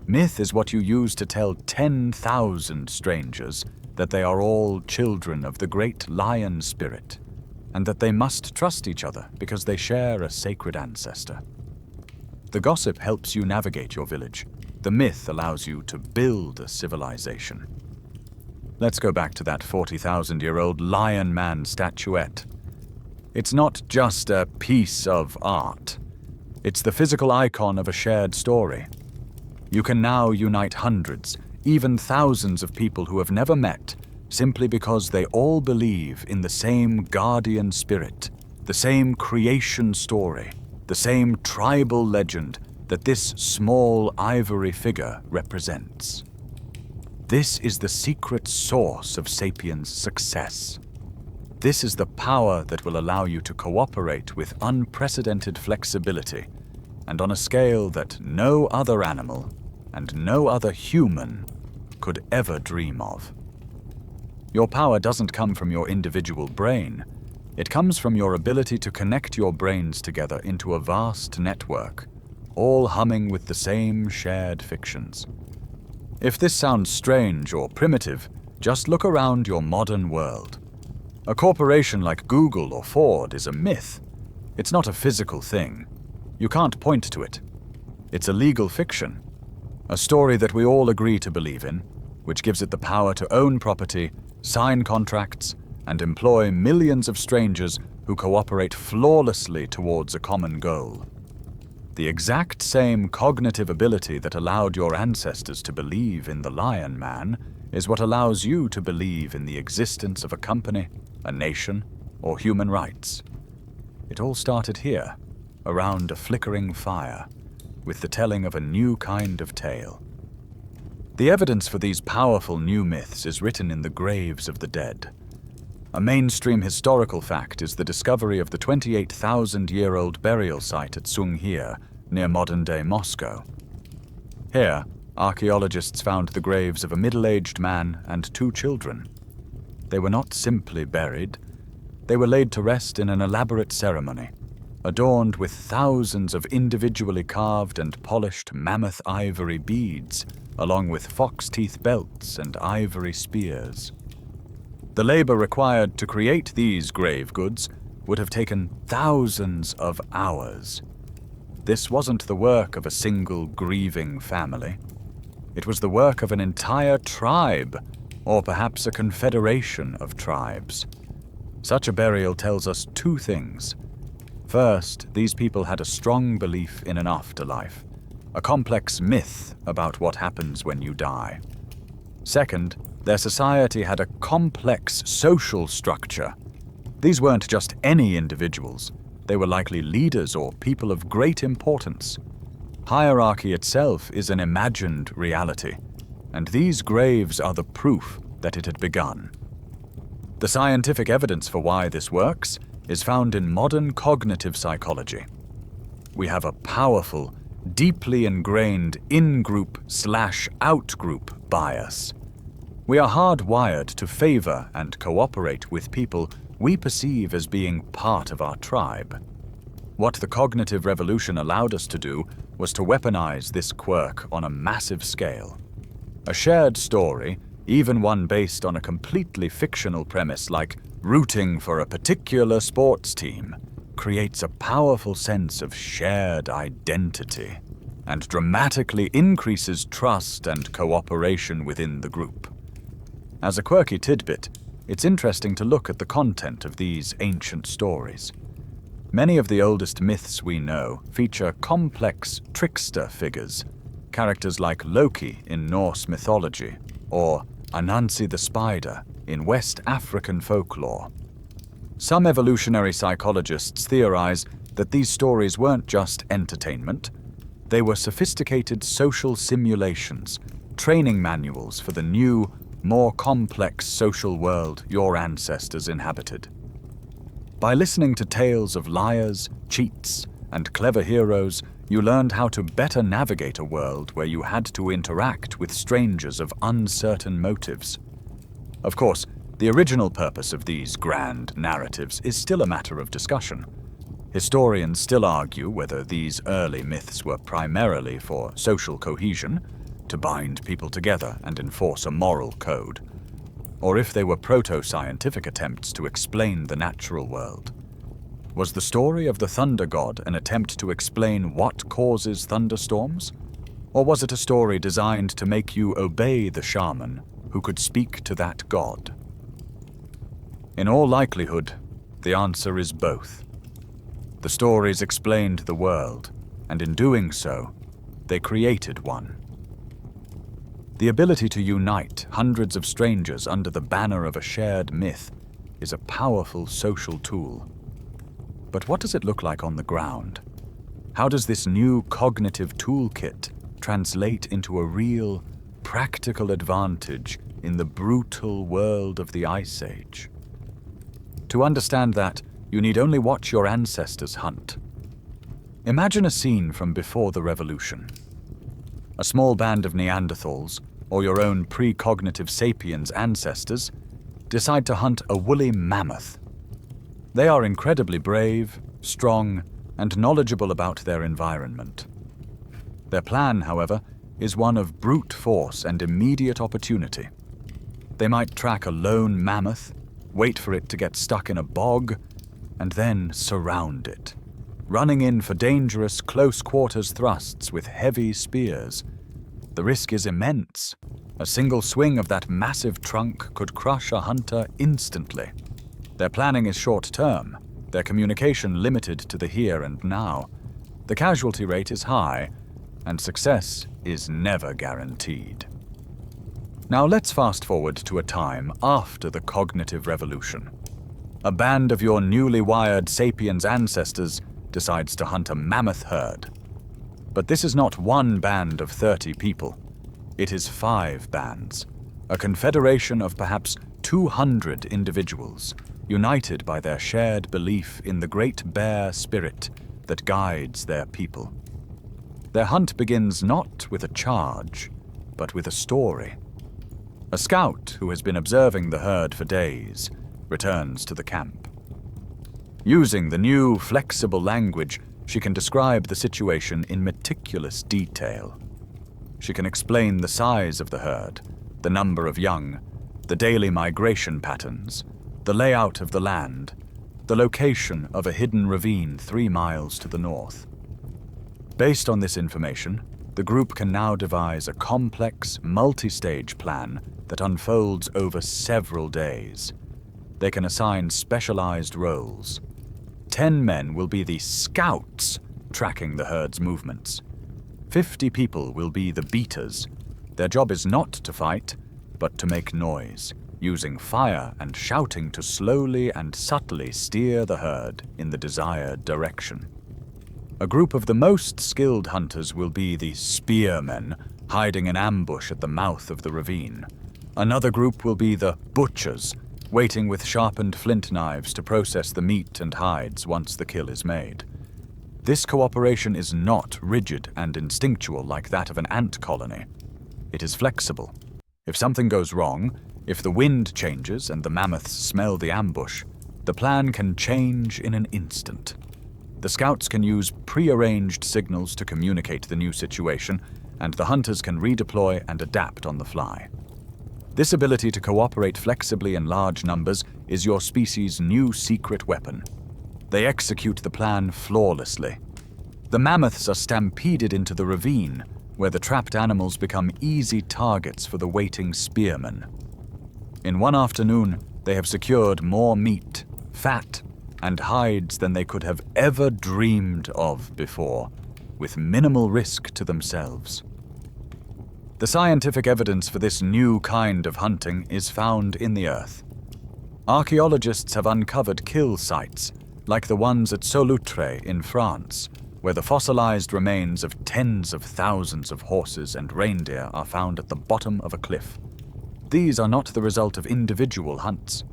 Myth is what you use to tell 10,000 strangers that they are all children of the great lion spirit, and that they must trust each other because they share a sacred ancestor. The gossip helps you navigate your village. The myth allows you to build a civilization. Let's go back to that 40,000-year-old lion man statuette. It's not just a piece of art. It's the physical icon of a shared story. You can now unite hundreds, even thousands of people who have never met, simply because they all believe in the same guardian spirit, the same creation story, the same tribal legend that this small ivory figure represents. This is the secret source of Sapiens' success. This is the power that will allow you to cooperate with unprecedented flexibility and on a scale that no other animal and no other human could ever dream of. Your power doesn't come from your individual brain. It comes from your ability to connect your brains together into a vast network, all humming with the same shared fictions. If this sounds strange or primitive, just look around your modern world. A corporation like Google or Ford is a myth. It's not a physical thing. You can't point to it. It's a legal fiction, a story that we all agree to believe in, which gives it the power to own property, sign contracts, and employ millions of strangers who cooperate flawlessly towards a common goal. The exact same cognitive ability that allowed your ancestors to believe in the Lion Man is what allows you to believe in the existence of a company, a nation, or human rights. It all started here, around a flickering fire, with the telling of a new kind of tale. The evidence for these powerful new myths is written in the graves of the dead. A mainstream historical fact is the discovery of the 28,000-year-old burial site at Sunghir, near modern-day Moscow. Here, archaeologists found the graves of a middle-aged man and 2 children. They were not simply buried. They were laid to rest in an elaborate ceremony, adorned with thousands of individually carved and polished mammoth ivory beads, along with fox-teeth belts and ivory spears. The labor required to create these grave goods would have taken thousands of hours. This wasn't the work of a single grieving family. It was the work of an entire tribe, or perhaps a confederation of tribes. Such a burial tells us 2 things. First, these people had a strong belief in an afterlife. a complex myth about what happens when you die. Second, their society had a complex social structure. These weren't just any individuals. They were likely leaders or people of great importance. Hierarchy itself is an imagined reality, and these graves are the proof that it had begun. The scientific evidence for why this works is found in modern cognitive psychology. We have a powerful, deeply ingrained in-group/out-group bias. We are hardwired to favor and cooperate with people we perceive as being part of our tribe. What the cognitive revolution allowed us to do was to weaponize this quirk on a massive scale. A shared story, even one based on a completely fictional premise like rooting for a particular sports team, creates a powerful sense of shared identity and dramatically increases trust and cooperation within the group. As a quirky tidbit, it's interesting to look at the content of these ancient stories. Many of the oldest myths we know feature complex trickster figures, characters like Loki in Norse mythology or Anansi the spider in West African folklore. Some evolutionary psychologists theorize that these stories weren't just entertainment. They were sophisticated social simulations, training manuals for the new, more complex social world your ancestors inhabited. By listening to tales of liars, cheats, and clever heroes, you learned how to better navigate a world where you had to interact with strangers of uncertain motives. Of course, the original purpose of these grand narratives is still a matter of discussion. Historians still argue whether these early myths were primarily for social cohesion, to bind people together and enforce a moral code, or if they were proto-scientific attempts to explain the natural world. Was the story of the thunder god an attempt to explain what causes thunderstorms? Or was it a story designed to make you obey the shaman who could speak to that god? In all likelihood, the answer is both. The stories explained the world, and in doing so, they created one. The ability to unite hundreds of strangers under the banner of a shared myth is a powerful social tool. But what does it look like on the ground? How does this new cognitive toolkit translate into a real, practical advantage in the brutal world of the Ice Age? To understand that, you need only watch your ancestors hunt. Imagine a scene from before the revolution. A small band of Neanderthals, or your own precognitive sapiens ancestors, decide to hunt a woolly mammoth. They are incredibly brave, strong, and knowledgeable about their environment. Their plan, however, is one of brute force and immediate opportunity. They might track a lone mammoth, wait for it to get stuck in a bog, and then surround it, running in for dangerous close-quarters thrusts with heavy spears. The risk is immense. A single swing of that massive trunk could crush a hunter instantly. Their planning is short-term, their communication limited to the here and now. The casualty rate is high, and success is never guaranteed. Now let's fast-forward to a time after the cognitive revolution. A band of your newly wired sapiens ancestors decides to hunt a mammoth herd. But this is not one band of 30 people. It is 5 bands, a confederation of perhaps 200 individuals, united by their shared belief in the great bear spirit that guides their people. Their hunt begins not with a charge, but with a story. A scout who has been observing the herd for days returns to the camp. Using the new, flexible language, she can describe the situation in meticulous detail. She can explain the size of the herd, the number of young, the daily migration patterns, the layout of the land, the location of a hidden ravine 3 miles to the north. Based on this information, the group can now devise a complex, multi-stage plan that unfolds over several days. They can assign specialized roles. 10 men will be the scouts tracking the herd's movements. 50 people will be the beaters. Their job is not to fight, but to make noise, using fire and shouting to slowly and subtly steer the herd in the desired direction. A group of the most skilled hunters will be the spearmen, hiding in ambush at the mouth of the ravine. Another group will be the butchers, waiting with sharpened flint knives to process the meat and hides once the kill is made. This cooperation is not rigid and instinctual like that of an ant colony. It is flexible. If something goes wrong, if the wind changes and the mammoths smell the ambush, the plan can change in an instant. The scouts can use pre-arranged signals to communicate the new situation, and the hunters can redeploy and adapt on the fly. This ability to cooperate flexibly in large numbers is your species' new secret weapon. They execute the plan flawlessly. The mammoths are stampeded into the ravine, where the trapped animals become easy targets for the waiting spearmen. In one afternoon, they have secured more meat, fat, and hides than they could have ever dreamed of before, with minimal risk to themselves. The scientific evidence for this new kind of hunting is found in the earth. Archaeologists have uncovered kill sites, like the ones at Solutre in France, where the fossilized remains of tens of thousands of horses and reindeer are found at the bottom of a cliff. These are not the result of individual hunts.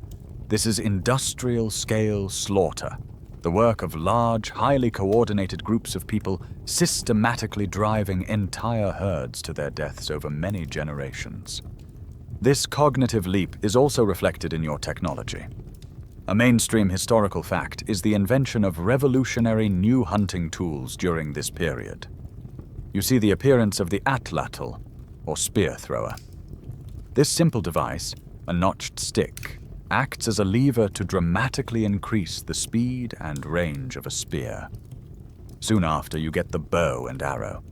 This is industrial-scale slaughter, the work of large, highly coordinated groups of people systematically driving entire herds to their deaths over many generations. This cognitive leap is also reflected in your technology. A mainstream historical fact is the invention of revolutionary new hunting tools during this period. You see the appearance of the atlatl, or spear thrower. This simple device, a notched stick, acts as a lever to dramatically increase the speed and range of a spear. Soon after, you get the bow and arrow.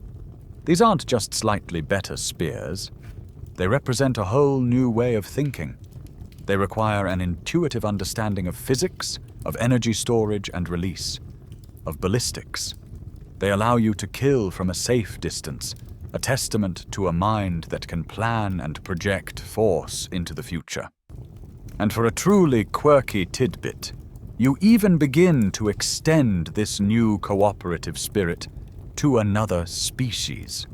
These aren't just slightly better spears. They represent a whole new way of thinking. They require an intuitive understanding of physics, of energy storage and release, of ballistics. They allow you to kill from a safe distance, a testament to a mind that can plan and project force into the future. And for a truly quirky tidbit, you even begin to extend this new cooperative spirit to another species.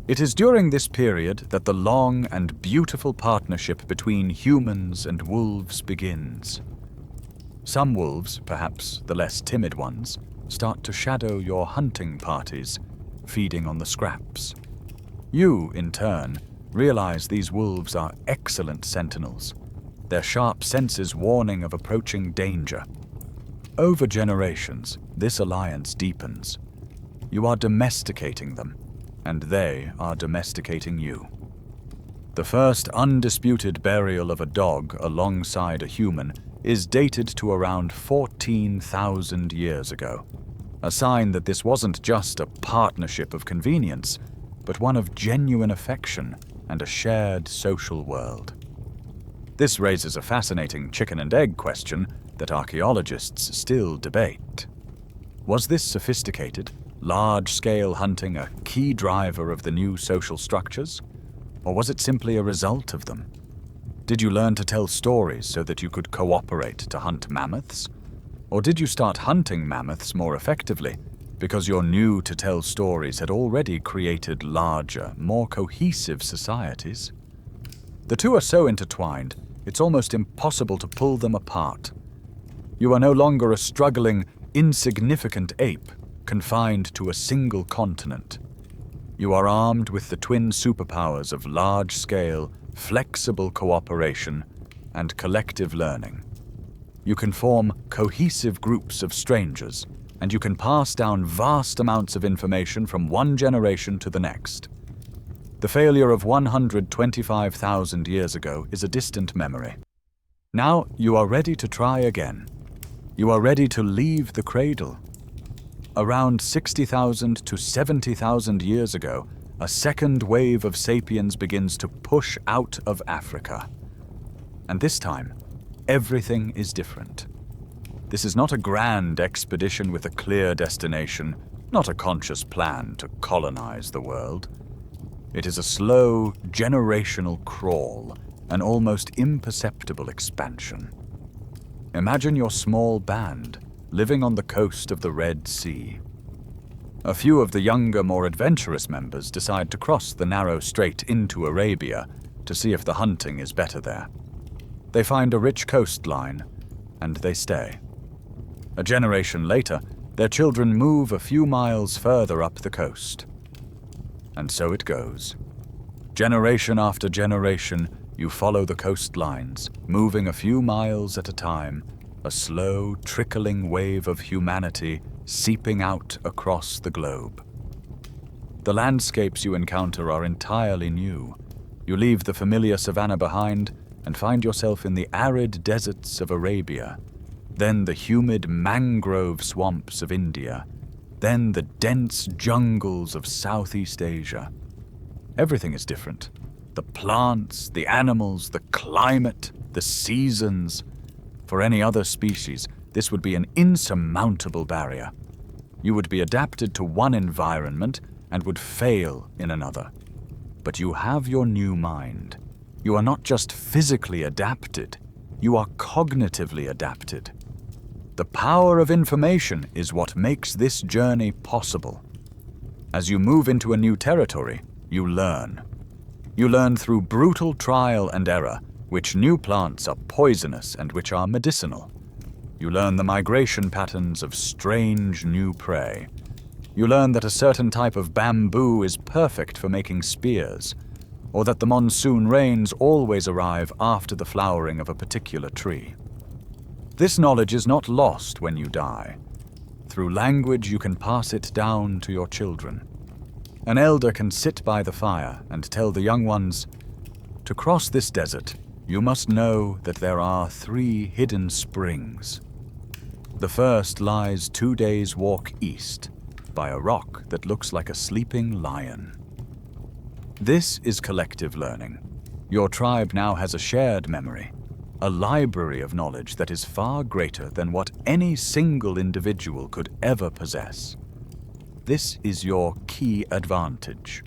It is during this period that the long and beautiful partnership between humans and wolves begins. Some wolves, perhaps the less timid ones, start to shadow your hunting parties, feeding on the scraps. You, in turn, realize these wolves are excellent sentinels, their sharp senses warning of approaching danger. Over generations, this alliance deepens. You are domesticating them, and they are domesticating you. The first undisputed burial of a dog alongside a human is dated to around 14,000 years ago, a sign that this wasn't just a partnership of convenience, but one of genuine affection and a shared social world. This raises a fascinating chicken and egg question that archaeologists still debate. Was this sophisticated, large-scale hunting a key driver of the new social structures? Or was it simply a result of them? Did you learn to tell stories so that you could cooperate to hunt mammoths? Or did you start hunting mammoths more effectively because your new-to-tell stories had already created larger, more cohesive societies? The two are so intertwined, it's almost impossible to pull them apart. You are no longer a struggling, insignificant ape confined to a single continent. You are armed with the twin superpowers of large-scale, flexible cooperation and collective learning. You can form cohesive groups of strangers, and you can pass down vast amounts of information from one generation to the next. The failure of 125,000 years ago is a distant memory. Now you are ready to try again. You are ready to leave the cradle. Around 60,000 to 70,000 years ago, a second wave of sapiens begins to push out of Africa. And this time, everything is different. This is not a grand expedition with a clear destination, not a conscious plan to colonize the world. It is a slow, generational crawl, an almost imperceptible expansion. Imagine your small band living on the coast of the Red Sea. A few of the younger, more adventurous members decide to cross the narrow strait into Arabia to see if the hunting is better there. They find a rich coastline, and they stay. A generation later, their children move a few miles further up the coast. And so it goes. Generation after generation, you follow the coastlines, moving a few miles at a time, a slow, trickling wave of humanity seeping out across the globe. The landscapes you encounter are entirely new. You leave the familiar savanna behind and find yourself in the arid deserts of Arabia, then the humid mangrove swamps of India, then the dense jungles of Southeast Asia. Everything is different. The plants, the animals, the climate, the seasons. For any other species, this would be an insurmountable barrier. You would be adapted to one environment and would fail in another. But you have your new mind. You are not just physically adapted, you are cognitively adapted. The power of information is what makes this journey possible. As you move into a new territory, you learn. You learn through brutal trial and error which new plants are poisonous and which are medicinal. You learn the migration patterns of strange new prey. You learn that a certain type of bamboo is perfect for making spears, or that the monsoon rains always arrive after the flowering of a particular tree. This knowledge is not lost when you die. Through language you can pass it down to your children. An elder can sit by the fire and tell the young ones, "To cross this desert, you must know that there are 3 hidden springs. The first lies 2 days' walk east, by a rock that looks like a sleeping lion." This is collective learning. Your tribe now has a shared memory, a library of knowledge that is far greater than what any single individual could ever possess. This is your key advantage.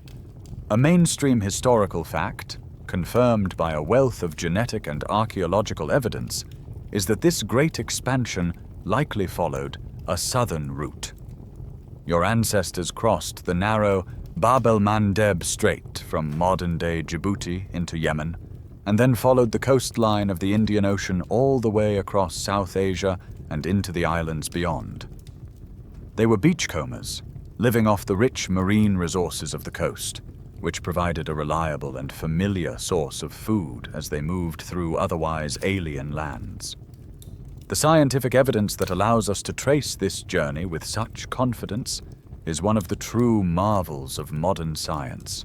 A mainstream historical fact, confirmed by a wealth of genetic and archaeological evidence, is that this great expansion likely followed a southern route. Your ancestors crossed the narrow Bab el-Mandeb Strait from modern-day Djibouti into Yemen, and then followed the coastline of the Indian Ocean all the way across South Asia and into the islands beyond. They were beachcombers, living off the rich marine resources of the coast, which provided a reliable and familiar source of food as they moved through otherwise alien lands. The scientific evidence that allows us to trace this journey with such confidence is one of the true marvels of modern science.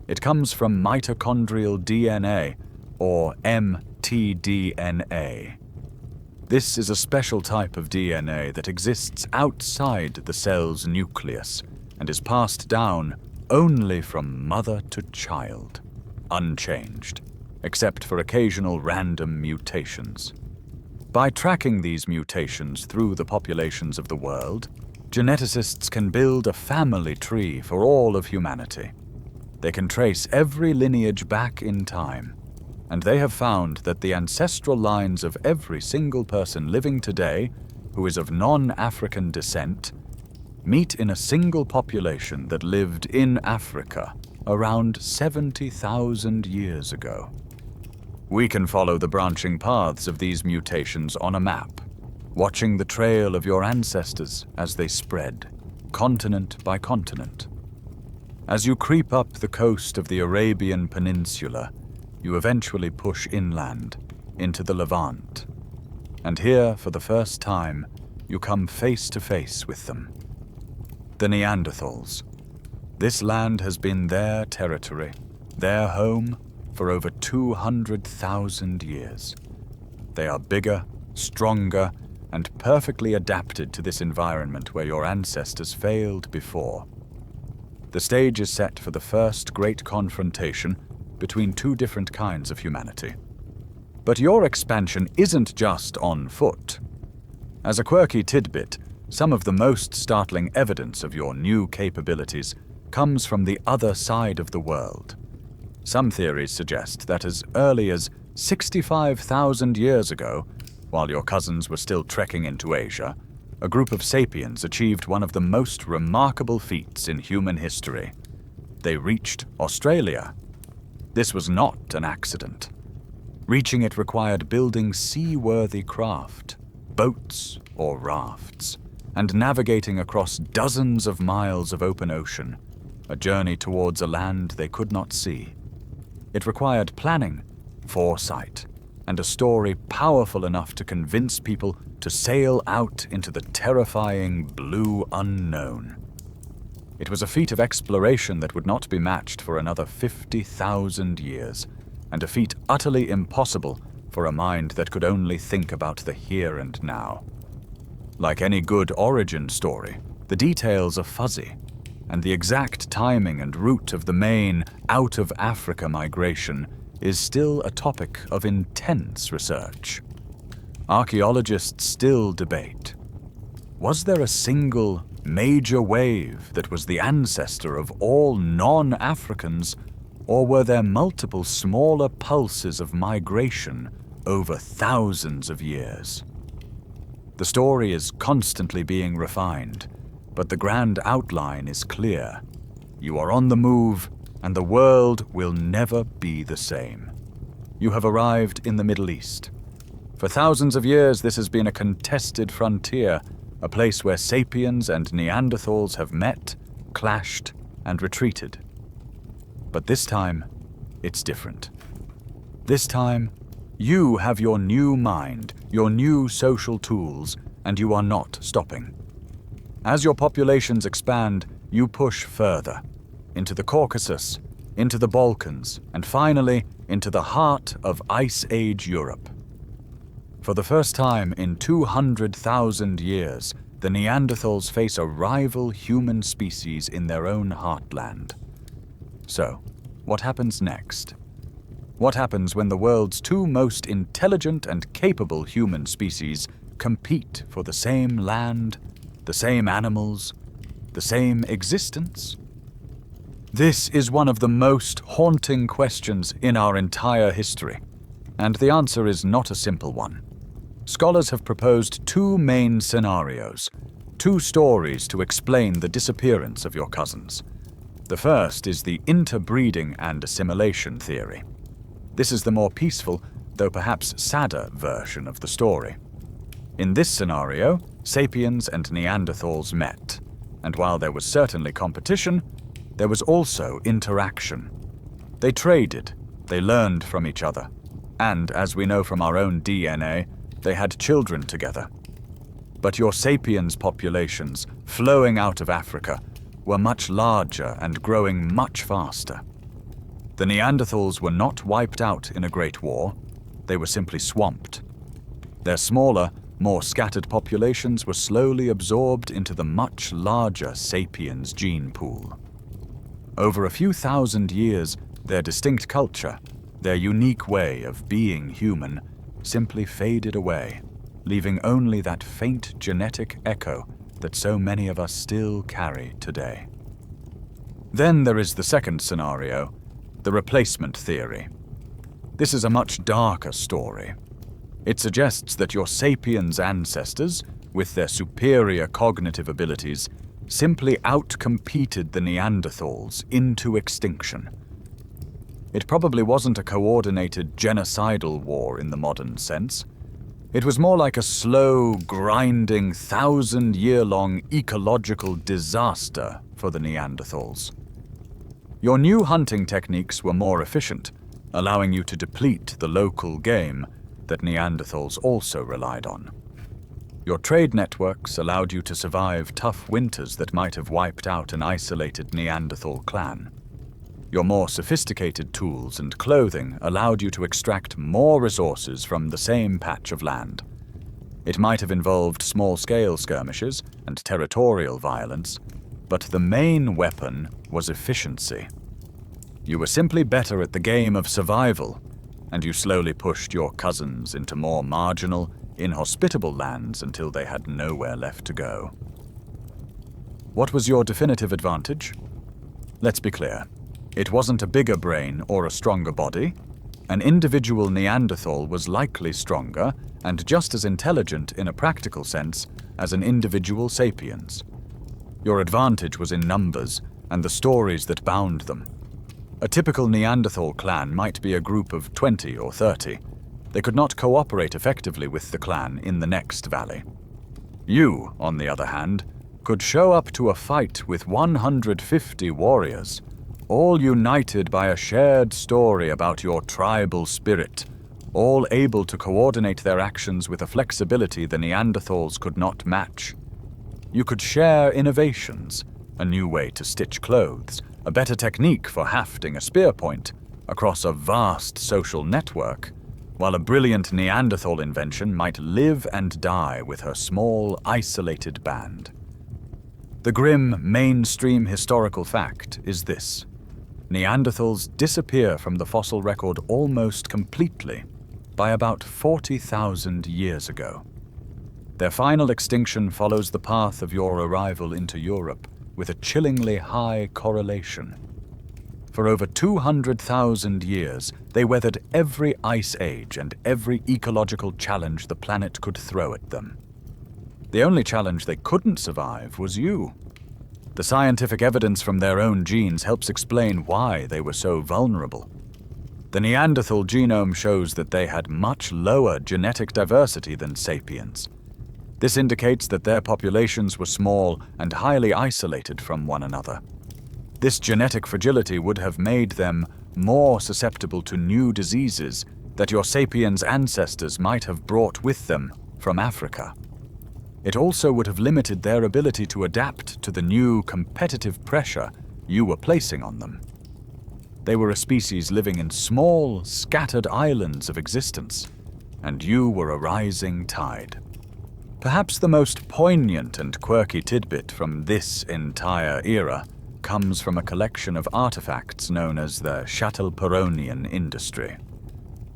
It comes from mitochondrial DNA, or mtDNA. This is a special type of DNA that exists outside the cell's nucleus and is passed down only from mother to child, unchanged, except for occasional random mutations. By tracking these mutations through the populations of the world, geneticists can build a family tree for all of humanity. They can trace every lineage back in time, and they have found that the ancestral lines of every single person living today who is of non-African descent meet in a single population that lived in Africa around 70,000 years ago. We can follow the branching paths of these mutations on a map, watching the trail of your ancestors as they spread, continent by continent. As you creep up the coast of the Arabian Peninsula, you eventually push inland into the Levant. And here, for the first time, you come face to face with them. The Neanderthals. This land has been their territory, their home, for over 200,000 years. They are bigger, stronger, and perfectly adapted to this environment where your ancestors failed before. The stage is set for the first great confrontation between 2 different kinds of humanity. But your expansion isn't just on foot. As a quirky tidbit, Some of the most startling evidence of your new capabilities comes from the other side of the world. Some theories suggest that as early as 65,000 years ago, while your cousins were still trekking into Asia, a group of sapiens achieved one of the most remarkable feats in human history. They reached Australia. This was not an accident. Reaching it required building seaworthy craft, boats or rafts, and navigating across dozens of miles of open ocean, a journey towards a land they could not see. It required planning, foresight, and a story powerful enough to convince people to sail out into the terrifying blue unknown. It was a feat of exploration that would not be matched for another 50,000 years, and a feat utterly impossible for a mind that could only think about the here and now. Like any good origin story, the details are fuzzy, and the exact timing and route of the main out-of-Africa migration is still a topic of intense research. Archaeologists still debate. Was there a single major wave that was the ancestor of all non-Africans, or were there multiple smaller pulses of migration over thousands of years? The story is constantly being refined, but the grand outline is clear. You are on the move, and the world will never be the same. You have arrived in the Middle East. For thousands of years, this has been a contested frontier, a place where sapiens and Neanderthals have met, clashed, and retreated. But this time, it's different. This time, you have your new mind, your new social tools, and you are not stopping. As your populations expand, you push further, into the Caucasus, into the Balkans, and finally, into the heart of Ice Age Europe. For the first time in 200,000 years, the Neanderthals face a rival human species in their own heartland. So, what happens next? What happens when the world's two most intelligent and capable human species compete for the same land, the same animals, the same existence? This is one of the most haunting questions in our entire history, and the answer is not a simple one. Scholars have proposed two main scenarios, two stories to explain the disappearance of your cousins. The first is the interbreeding and assimilation theory. This is the more peaceful, though perhaps sadder version of the story. In this scenario, sapiens and Neanderthals met, and while there was certainly competition, there was also interaction. They traded, they learned from each other, and, as we know from our own DNA, they had children together. But your sapiens populations, flowing out of Africa, were much larger and growing much faster. The Neanderthals were not wiped out in a great war, they were simply swamped. Their smaller, more scattered populations were slowly absorbed into the much larger sapiens gene pool. Over a few thousand years, their distinct culture, their unique way of being human, simply faded away, leaving only that faint genetic echo that so many of us still carry today. Then there is the second scenario, the replacement theory. This is a much darker story. It suggests that your sapiens ancestors, with their superior cognitive abilities, simply outcompeted the Neanderthals into extinction. It probably wasn't a coordinated genocidal war in the modern sense. It was more like a slow, grinding, 1,000-year-long ecological disaster for the Neanderthals. Your new hunting techniques were more efficient, allowing you to deplete the local game that Neanderthals also relied on. Your trade networks allowed you to survive tough winters that might have wiped out an isolated Neanderthal clan. Your more sophisticated tools and clothing allowed you to extract more resources from the same patch of land. It might have involved small-scale skirmishes and territorial violence, but the main weapon was efficiency. You were simply better at the game of survival, and you slowly pushed your cousins into more marginal, inhospitable lands until they had nowhere left to go. What was your definitive advantage? Let's be clear. It wasn't a bigger brain or a stronger body. An individual Neanderthal was likely stronger and just as intelligent in a practical sense as an individual Sapiens. Your advantage was in numbers and the stories that bound them. A typical Neanderthal clan might be a group of 20 or 30. They could not cooperate effectively with the clan in the next valley. You, on the other hand, could show up to a fight with 150 warriors, all united by a shared story about your tribal spirit, all able to coordinate their actions with a flexibility the Neanderthals could not match. You could share innovations, a new way to stitch clothes, a better technique for hafting a spear point, across a vast social network, while a brilliant Neanderthal invention might live and die with her small, isolated band. The grim, mainstream historical fact is this. Neanderthals disappear from the fossil record almost completely by about 40,000 years ago. Their final extinction follows the path of your arrival into Europe with a chillingly high correlation. For over 200,000 years, they weathered every ice age and every ecological challenge the planet could throw at them. The only challenge they couldn't survive was you. The scientific evidence from their own genes helps explain why they were so vulnerable. The Neanderthal genome shows that they had much lower genetic diversity than sapiens. This indicates that their populations were small and highly isolated from one another. This genetic fragility would have made them more susceptible to new diseases that your sapiens ancestors might have brought with them from Africa. It also would have limited their ability to adapt to the new competitive pressure you were placing on them. They were a species living in small, scattered islands of existence, and you were a rising tide. Perhaps the most poignant and quirky tidbit from this entire era comes from a collection of artifacts known as the Châtelperronian industry.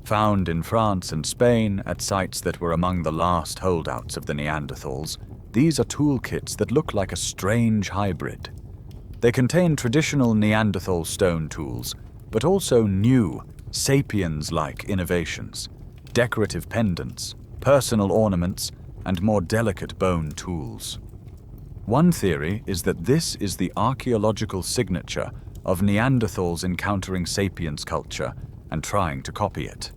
Found in France and Spain at sites that were among the last holdouts of the Neanderthals, these are toolkits that look like a strange hybrid. They contain traditional Neanderthal stone tools, but also new, sapiens-like innovations, decorative pendants, personal ornaments, and more delicate bone tools. One theory is that this is the archaeological signature of Neanderthals encountering sapiens culture and trying to copy it.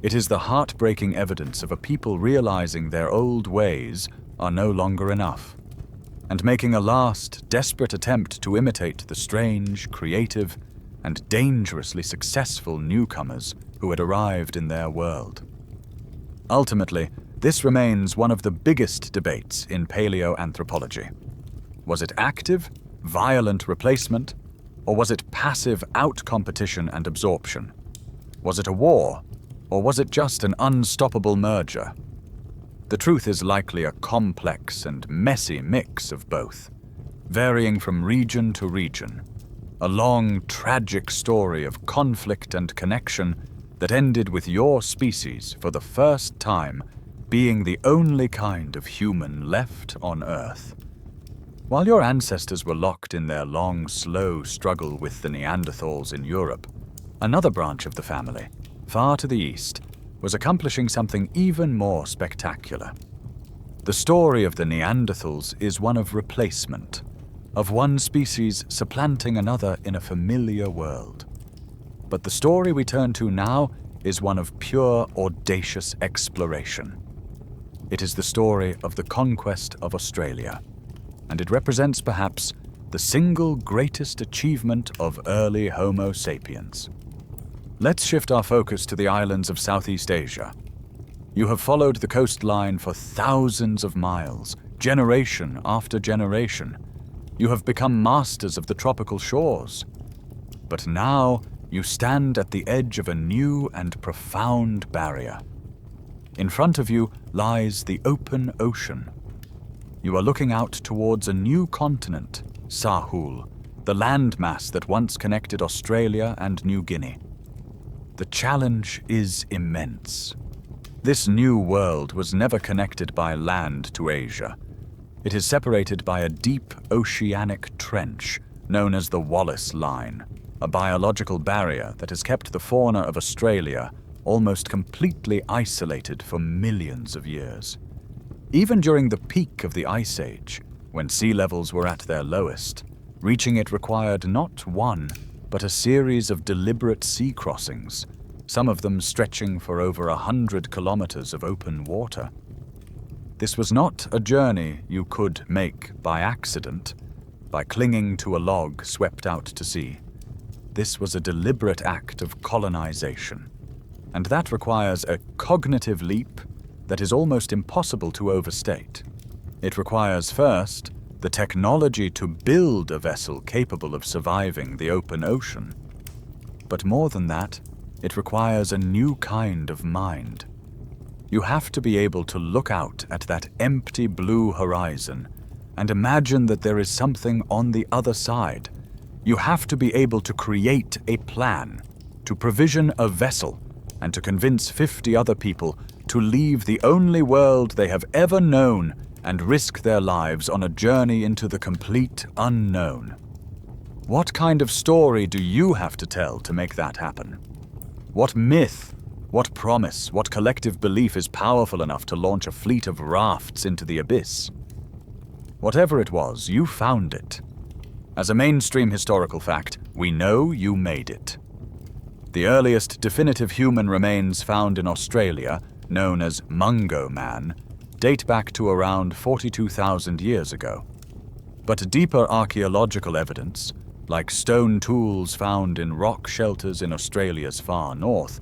It is the heartbreaking evidence of a people realizing their old ways are no longer enough, and making a last, desperate attempt to imitate the strange, creative, and dangerously successful newcomers who had arrived in their world. Ultimately, this remains one of the biggest debates in paleoanthropology. Was it active, violent replacement, or was it passive out-competition and absorption? Was it a war, or was it just an unstoppable merger? The truth is likely a complex and messy mix of both, varying from region to region. A long, tragic story of conflict and connection that ended with your species, for the first time, being the only kind of human left on Earth. While your ancestors were locked in their long, slow struggle with the Neanderthals in Europe, another branch of the family, far to the east, was accomplishing something even more spectacular. The story of the Neanderthals is one of replacement, of one species supplanting another in a familiar world. But the story we turn to now is one of pure, audacious exploration. It is the story of the conquest of Australia, and it represents perhaps the single greatest achievement of early Homo sapiens. Let's shift our focus to the islands of Southeast Asia. You have followed the coastline for thousands of miles, generation after generation. You have become masters of the tropical shores. But now you stand at the edge of a new and profound barrier. In front of you lies the open ocean. You are looking out towards a new continent, Sahul, the landmass that once connected Australia and New Guinea. The challenge is immense. This new world was never connected by land to Asia. It is separated by a deep oceanic trench known as the Wallace Line, a biological barrier that has kept the fauna of Australia almost completely isolated for millions of years. Even during the peak of the Ice Age, when sea levels were at their lowest, reaching it required not one, but a series of deliberate sea crossings, some of them stretching for over 100 kilometers of open water. This was not a journey you could make by accident, by clinging to a log swept out to sea. This was a deliberate act of colonization, and that requires a cognitive leap that is almost impossible to overstate. It requires, first, the technology to build a vessel capable of surviving the open ocean. But more than that, it requires a new kind of mind. You have to be able to look out at that empty blue horizon and imagine that there is something on the other side. You have to be able to create a plan, to provision a vessel, and to convince 50 other people to leave the only world they have ever known and risk their lives on a journey into the complete unknown. What kind of story do you have to tell to make that happen? What myth, what promise, what collective belief is powerful enough to launch a fleet of rafts into the abyss? Whatever it was, you found it. As a mainstream historical fact, we know you made it. The earliest definitive human remains found in Australia, known as Mungo Man, date back to around 42,000 years ago. But deeper archaeological evidence, like stone tools found in rock shelters in Australia's far north,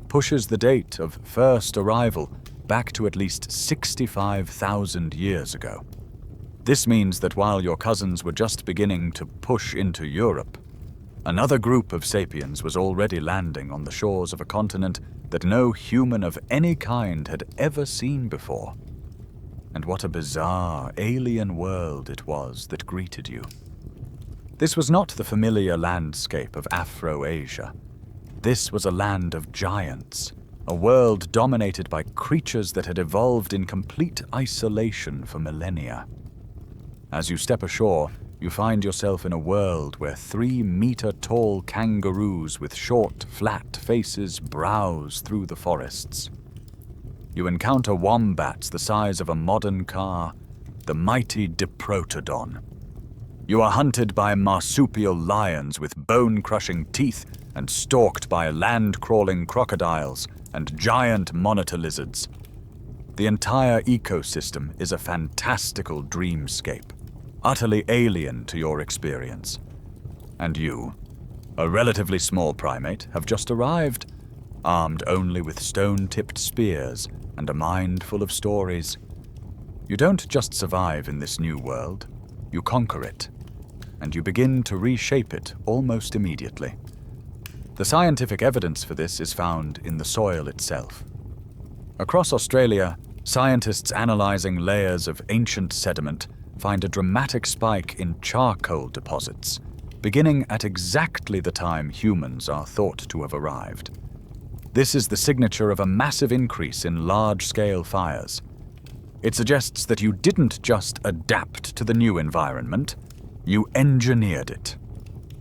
pushes the date of first arrival back to at least 65,000 years ago. This means that while your cousins were just beginning to push into Europe, another group of sapiens was already landing on the shores of a continent that no human of any kind had ever seen before. And what a bizarre, alien world it was that greeted you. This was not the familiar landscape of Afro-Asia. This was a land of giants, a world dominated by creatures that had evolved in complete isolation for millennia. As you step ashore, you find yourself in a world where 3-meter-tall kangaroos with short, flat faces browse through the forests. You encounter wombats the size of a modern car, the mighty Diprotodon. You are hunted by marsupial lions with bone-crushing teeth and stalked by land-crawling crocodiles and giant monitor lizards. The entire ecosystem is a fantastical dreamscape, utterly alien to your experience. And you, a relatively small primate, have just arrived, armed only with stone-tipped spears and a mind full of stories. You don't just survive in this new world, you conquer it, and you begin to reshape it almost immediately. The scientific evidence for this is found in the soil itself. Across Australia, scientists analyzing layers of ancient sediment find a dramatic spike in charcoal deposits, beginning at exactly the time humans are thought to have arrived. This is the signature of a massive increase in large-scale fires. It suggests that you didn't just adapt to the new environment, you engineered it.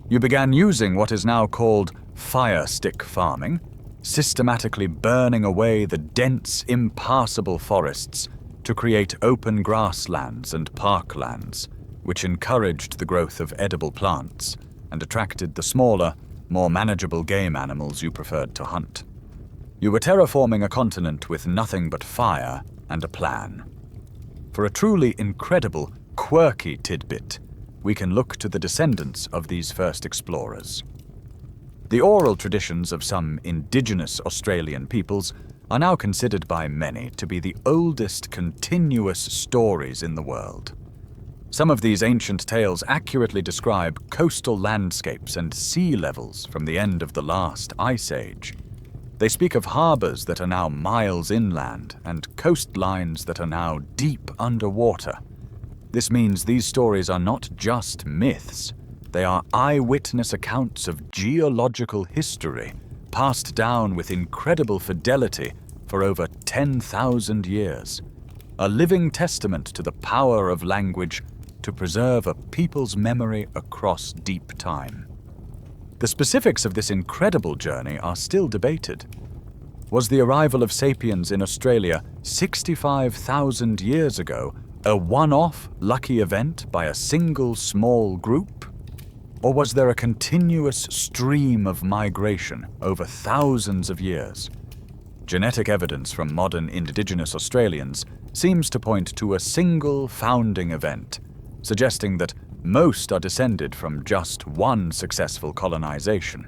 You began using what is now called fire stick farming, systematically burning away the dense, impassable forests to create open grasslands and parklands, which encouraged the growth of edible plants and attracted the smaller, more manageable game animals you preferred to hunt. You were terraforming a continent with nothing but fire and a plan. For a truly incredible, quirky tidbit, we can look to the descendants of these first explorers. The oral traditions of some indigenous Australian peoples are now considered by many to be the oldest continuous stories in the world. Some of these ancient tales accurately describe coastal landscapes and sea levels from the end of the last ice age. They speak of harbors that are now miles inland and coastlines that are now deep underwater. This means these stories are not just myths. They are eyewitness accounts of geological history, passed down with incredible fidelity for over 10,000 years, a living testament to the power of language to preserve a people's memory across deep time. The specifics of this incredible journey are still debated. Was the arrival of sapiens in Australia 65,000 years ago a one-off lucky event by a single small group? Or was there a continuous stream of migration over thousands of years? Genetic evidence from modern indigenous Australians seems to point to a single founding event, suggesting that most are descended from just one successful colonization.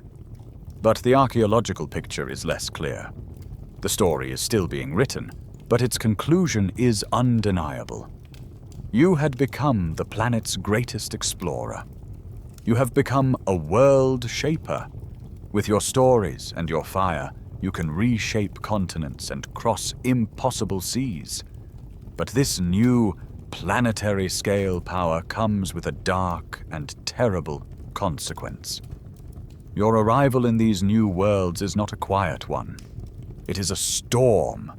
But the archaeological picture is less clear. The story is still being written, but its conclusion is undeniable. You had become the planet's greatest explorer. You have become a world shaper. With your stories and your fire, you can reshape continents and cross impossible seas. But this new, planetary scale power comes with a dark and terrible consequence. Your arrival in these new worlds is not a quiet one. It is a storm.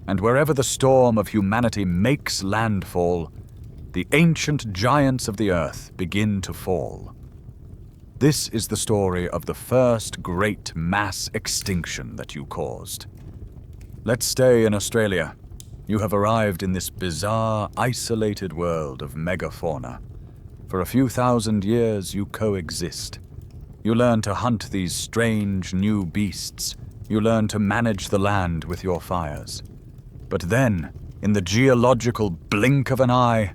And wherever the storm of humanity makes landfall, the ancient giants of the earth begin to fall. This is the story of the first great mass extinction that you caused. Let's stay in Australia. You have arrived in this bizarre, isolated world of megafauna. For a few thousand years, you coexist. You learn to hunt these strange new beasts. You learn to manage the land with your fires. But then, in the geological blink of an eye,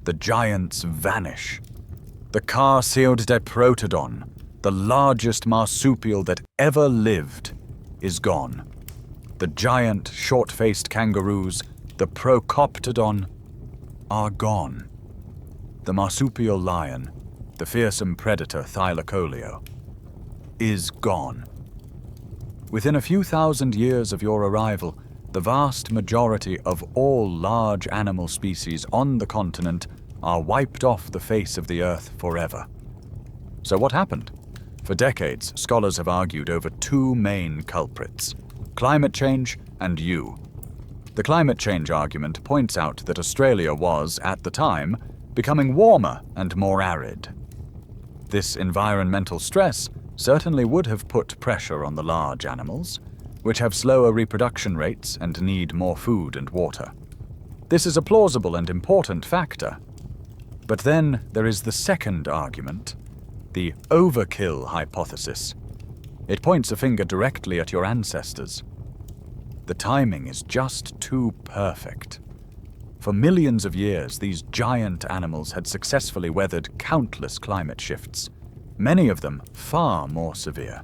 the giants vanish. The car-sealed Diprotodon, the largest marsupial that ever lived, is gone. The giant, short-faced kangaroos, the Procoptodon, are gone. The marsupial lion, the fearsome predator Thylacoleo, is gone. Within a few thousand years of your arrival, the vast majority of all large animal species on the continent are wiped off the face of the earth forever. So what happened? For decades, scholars have argued over two main culprits: climate change and you. The climate change argument points out that Australia was, at the time, becoming warmer and more arid. This environmental stress certainly would have put pressure on the large animals, which have slower reproduction rates and need more food and water. This is a plausible and important factor. But then there is the second argument, the overkill hypothesis. It points a finger directly at your ancestors. The timing is just too perfect. For millions of years, these giant animals had successfully weathered countless climate shifts, many of them far more severe.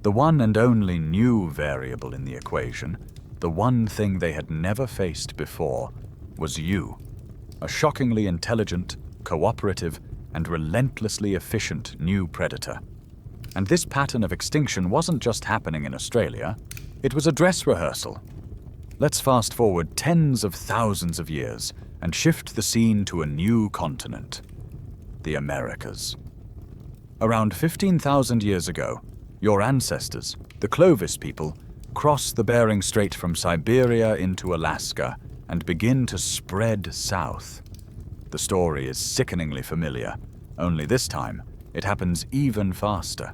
The one and only new variable in the equation, the one thing they had never faced before, was you, a shockingly intelligent, cooperative, and relentlessly efficient new predator. And this pattern of extinction wasn't just happening in Australia, it was a dress rehearsal. Let's fast forward tens of thousands of years and shift the scene to a new continent, the Americas. Around 15,000 years ago, your ancestors, the Clovis people, cross the Bering Strait from Siberia into Alaska and begin to spread south. The story is sickeningly familiar, only this time it happens even faster.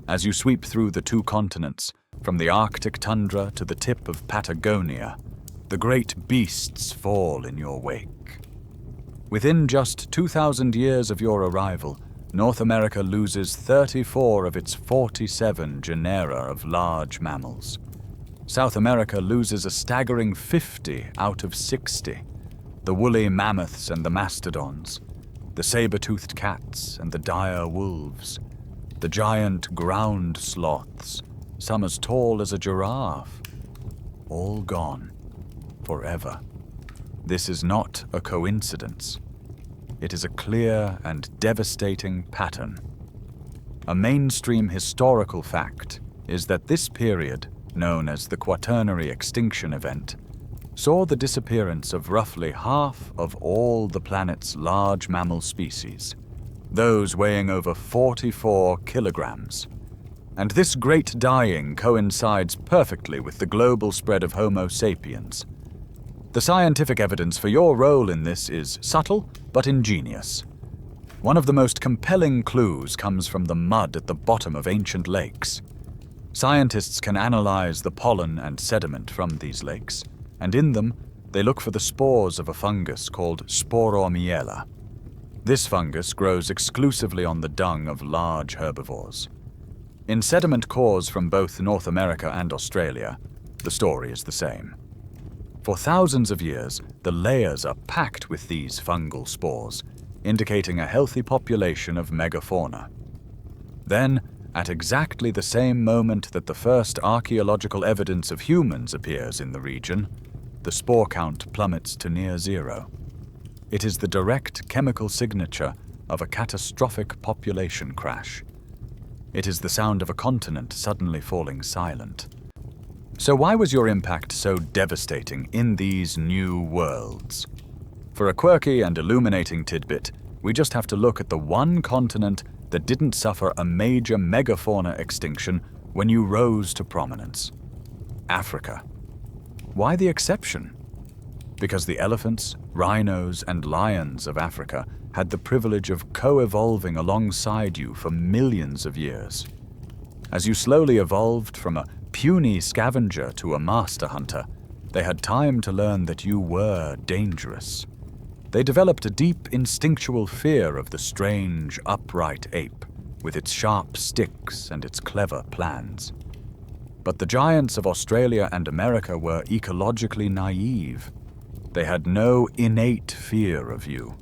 As you sweep through the two continents, from the Arctic tundra to the tip of Patagonia, the great beasts fall in your wake. Within just 2,000 years of your arrival, North America loses 34 of its 47 genera of large mammals. South America loses a staggering 50 out of 60. The woolly mammoths and the mastodons, the saber-toothed cats and the dire wolves, the giant ground sloths, some as tall as a giraffe, all gone, forever. This is not a coincidence. It is a clear and devastating pattern. A mainstream historical fact is that this period, known as the Quaternary Extinction event, saw the disappearance of roughly half of all the planet's large mammal species, those weighing over 44 kilograms. And this great dying coincides perfectly with the global spread of Homo sapiens. The scientific evidence for your role in this is subtle but ingenious. One of the most compelling clues comes from the mud at the bottom of ancient lakes. Scientists can analyze the pollen and sediment from these lakes, and in them, they look for the spores of a fungus called Sporormiella. This fungus grows exclusively on the dung of large herbivores. In sediment cores from both North America and Australia, the story is the same. For thousands of years, the layers are packed with these fungal spores, indicating a healthy population of megafauna. Then, at exactly the same moment that the first archaeological evidence of humans appears in the region, the spore count plummets to near zero. It is the direct chemical signature of a catastrophic population crash. It is the sound of a continent suddenly falling silent. So why was your impact so devastating in these new worlds? For a quirky and illuminating tidbit, we just have to look at the one continent that didn't suffer a major megafauna extinction when you rose to prominence: Africa. Why the exception? Because the elephants, rhinos, and lions of Africa had the privilege of co-evolving alongside you for millions of years. As you slowly evolved from a puny scavenger to a master hunter, they had time to learn that you were dangerous. They developed a deep instinctual fear of the strange, upright ape, with its sharp sticks and its clever plans. But the giants of Australia and America were ecologically naive. They had no innate fear of you.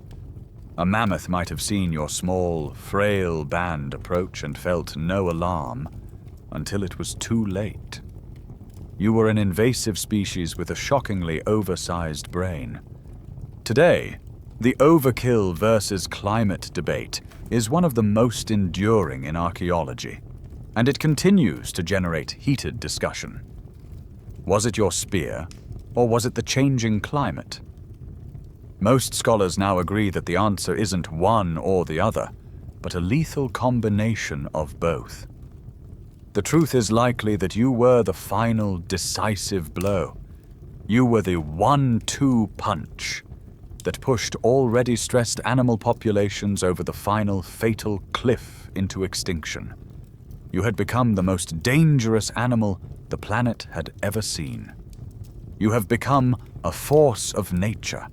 A mammoth might have seen your small, frail band approach and felt no alarm until it was too late. You were an invasive species with a shockingly oversized brain. Today, the overkill versus climate debate is one of the most enduring in archaeology, and it continues to generate heated discussion. Was it your spear, or was it the changing climate? Most scholars now agree that the answer isn't one or the other, but a lethal combination of both. The truth is likely that you were the final decisive blow. You were the 1-2 punch that pushed already stressed animal populations over the final fatal cliff into extinction. You had become the most dangerous animal the planet had ever seen. You have become a force of nature,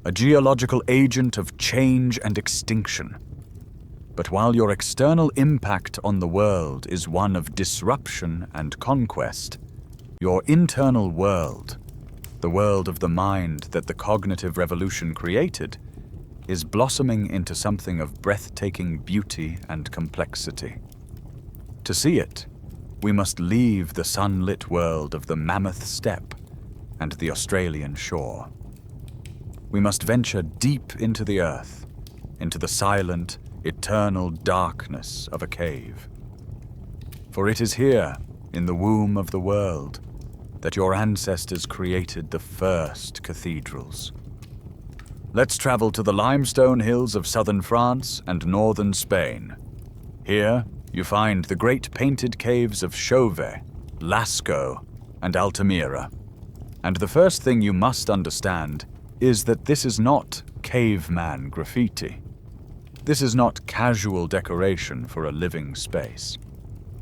a geological agent of change and extinction. But while your external impact on the world is one of disruption and conquest, your internal world, the world of the mind that the cognitive revolution created, is blossoming into something of breathtaking beauty and complexity. To see it, we must leave the sunlit world of the Mammoth Steppe and the Australian shore. We must venture deep into the earth, into the silent, eternal darkness of a cave. For it is here, in the womb of the world, that your ancestors created the first cathedrals. Let's travel to the limestone hills of southern France and northern Spain. Here, you find the great painted caves of Chauvet, Lascaux, and Altamira. And the first thing you must understand is that this is not caveman graffiti. This is not casual decoration for a living space.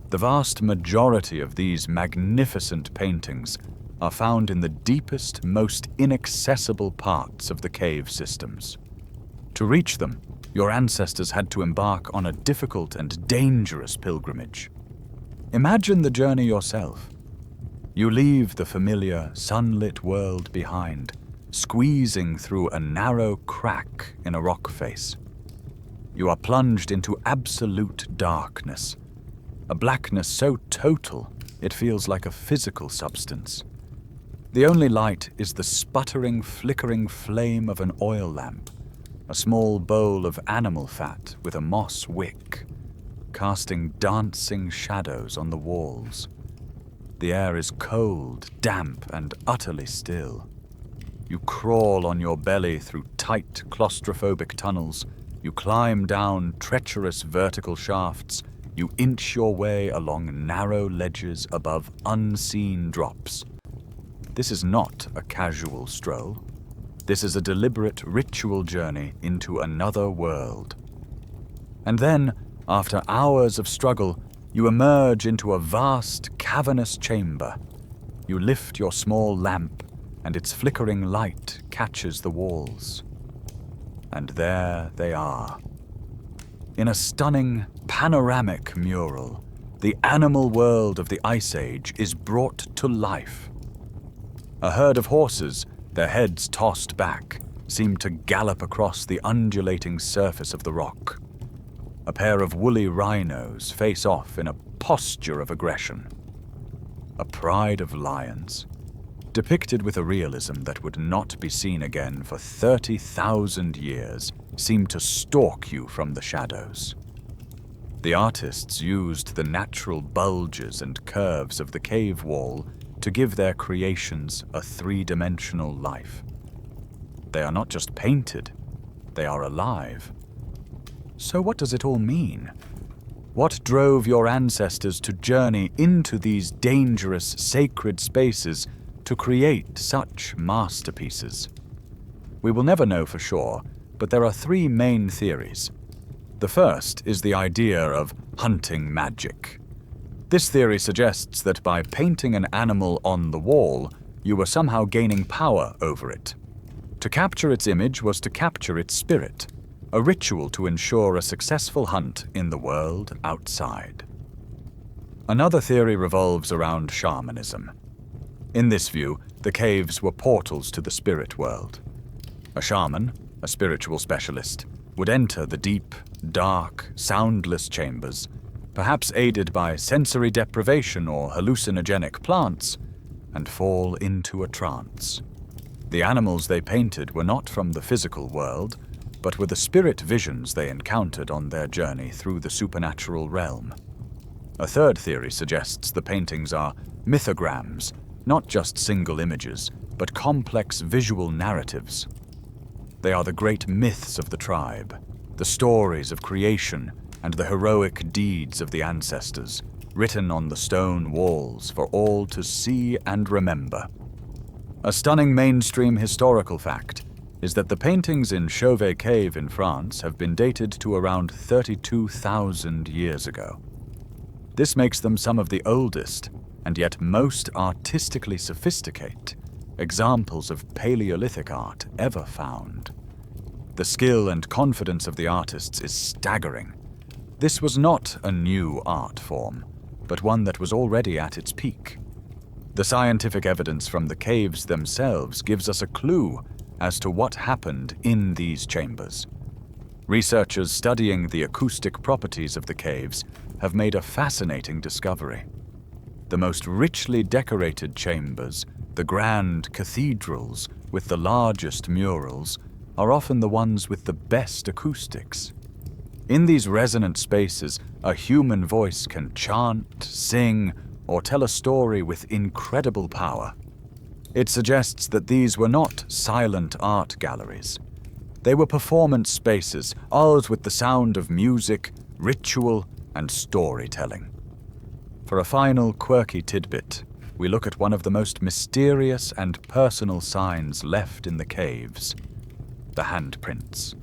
The vast majority of these magnificent paintings are found in the deepest, most inaccessible parts of the cave systems. To reach them, your ancestors had to embark on a difficult and dangerous pilgrimage. Imagine the journey yourself. You leave the familiar, sunlit world behind, squeezing through a narrow crack in a rock face. You are plunged into absolute darkness, a blackness so total it feels like a physical substance. The only light is the sputtering, flickering flame of an oil lamp, a small bowl of animal fat with a moss wick, casting dancing shadows on the walls. The air is cold, damp, and utterly still. You crawl on your belly through tight, claustrophobic tunnels. You climb down treacherous vertical shafts you inch your way along narrow ledges above unseen drops. This is not a casual stroll. This is a deliberate ritual journey into another world. And then, after hours of struggle, you emerge into a vast, cavernous chamber. You lift your small lamp, and its flickering light catches the walls. And there they are. In a stunning, panoramic mural, the animal world of the Ice Age is brought to life. A herd of horses, their heads tossed back, seem to gallop across the undulating surface of the rock. A pair of woolly rhinos face off in a posture of aggression. A pride of lions, depicted with a realism that would not be seen again for 30,000 years, seem to stalk you from the shadows. The artists used the natural bulges and curves of the cave wall to give their creations a three-dimensional life. They are not just painted, they are alive. So what does it all mean? What drove your ancestors to journey into these dangerous, sacred spaces to create such masterpieces? We will never know for sure, but there are three main theories. The first is the idea of hunting magic. This theory suggests that by painting an animal on the wall, you were somehow gaining power over it. To capture its image was to capture its spirit, a ritual to ensure a successful hunt in the world outside. Another theory revolves around shamanism. In this view, the caves were portals to the spirit world. A shaman, a spiritual specialist, would enter the deep, dark, soundless chambers, perhaps aided by sensory deprivation or hallucinogenic plants, and fall into a trance. The animals they painted were not from the physical world, but were the spirit visions they encountered on their journey through the supernatural realm. A third theory suggests the paintings are mythograms, not just single images, but complex visual narratives. They are the great myths of the tribe, the stories of creation and the heroic deeds of the ancestors, written on the stone walls for all to see and remember. A stunning mainstream historical fact is that the paintings in Chauvet Cave in France have been dated to around 32,000 years ago. This makes them some of the oldest and yet most artistically sophisticated examples of Paleolithic art ever found. The skill and confidence of the artists is staggering. This was not a new art form, but one that was already at its peak. The scientific evidence from the caves themselves gives us a clue as to what happened in these chambers. Researchers studying the acoustic properties of the caves have made a fascinating discovery. The most richly decorated chambers, the grand cathedrals with the largest murals, are often the ones with the best acoustics. In these resonant spaces, a human voice can chant, sing, or tell a story with incredible power. It suggests that these were not silent art galleries. They were performance spaces, ours with the sound of music, ritual, and storytelling. For a final quirky tidbit, we look at one of the most mysterious and personal signs left in the caves: the handprints.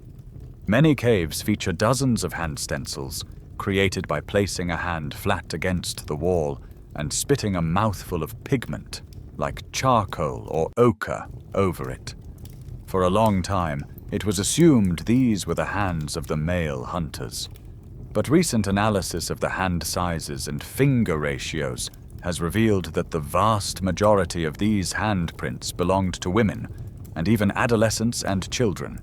Many caves feature dozens of hand stencils, created by placing a hand flat against the wall and spitting a mouthful of pigment, like charcoal or ochre, over it. For a long time, it was assumed these were the hands of the male hunters. But recent analysis of the hand sizes and finger ratios has revealed that the vast majority of these handprints belonged to women, and even adolescents and children.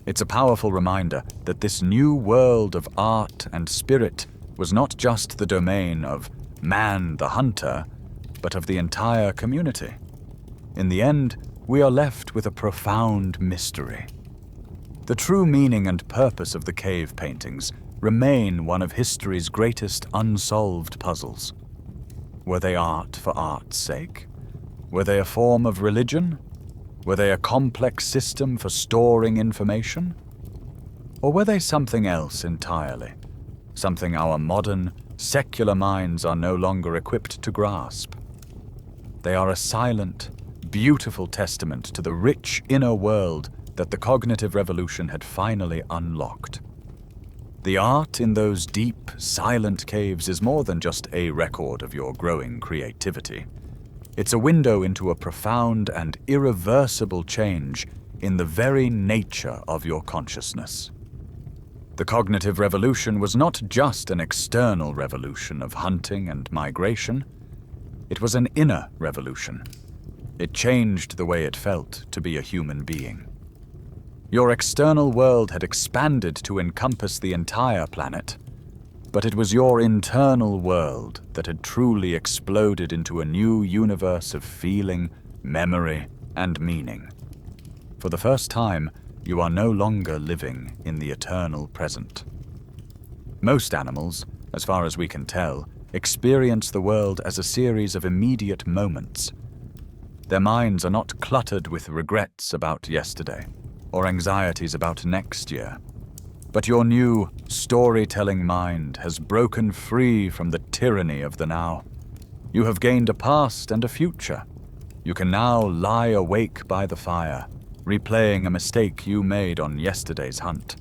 It's a powerful reminder that this new world of art and spirit was not just the domain of man the hunter, but of the entire community. In the end, we are left with a profound mystery. The true meaning and purpose of the cave paintings remain one of history's greatest unsolved puzzles. Were they art for art's sake? Were they a form of religion? Were they a complex system for storing information? Or were they something else entirely? something our modern, secular minds are no longer equipped to grasp. They are a silent, beautiful testament to the rich inner world that the cognitive revolution had finally unlocked. The art in those deep, silent caves is more than just a record of your growing creativity. It's a window into a profound and irreversible change in the very nature of your consciousness. The cognitive revolution was not just an external revolution of hunting and migration. It was an inner revolution. It changed the way it felt to be a human being. Your external world had expanded to encompass the entire planet, but it was your internal world that had truly exploded into a new universe of feeling, memory, and meaning. For the first time, you are no longer living in the eternal present. Most animals, as far as we can tell, experience the world as a series of immediate moments. Their minds are not cluttered with regrets about yesterday or anxieties about next year. But your new, storytelling mind has broken free from the tyranny of the now. You have gained a past and a future. You can now lie awake by the fire, replaying a mistake you made on yesterday's hunt,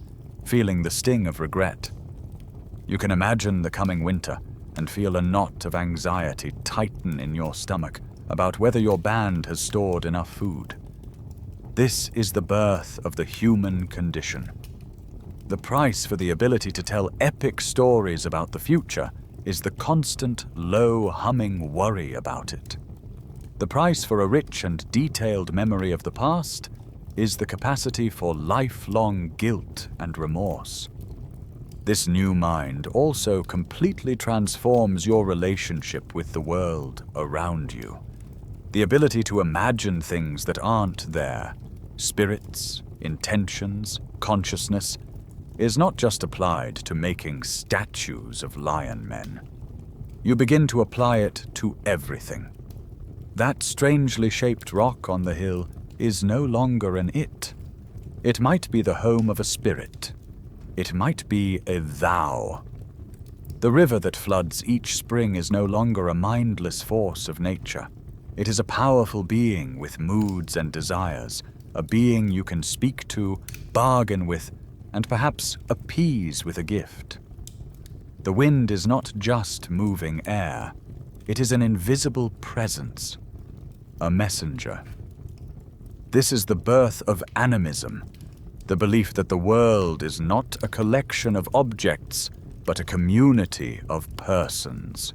feeling the sting of regret. You can imagine the coming winter and feel a knot of anxiety tighten in your stomach about whether your band has stored enough food. This is the birth of the human condition. The price for the ability to tell epic stories about the future is the constant, low, humming worry about it. The price for a rich and detailed memory of the past is the capacity for lifelong guilt and remorse. This new mind also completely transforms your relationship with the world around you. The ability to imagine things that aren't there, spirits, intentions, consciousness, is not just applied to making statues of lion men. You begin to apply it to everything. That strangely shaped rock on the hill is no longer an it. It might be the home of a spirit. It might be a thou. The river that floods each spring is no longer a mindless force of nature. It is a powerful being with moods and desires, a being you can speak to, bargain with, and perhaps appease with a gift. The wind is not just moving air. It is an invisible presence, a messenger. This is the birth of animism, the belief that the world is not a collection of objects, but a community of persons.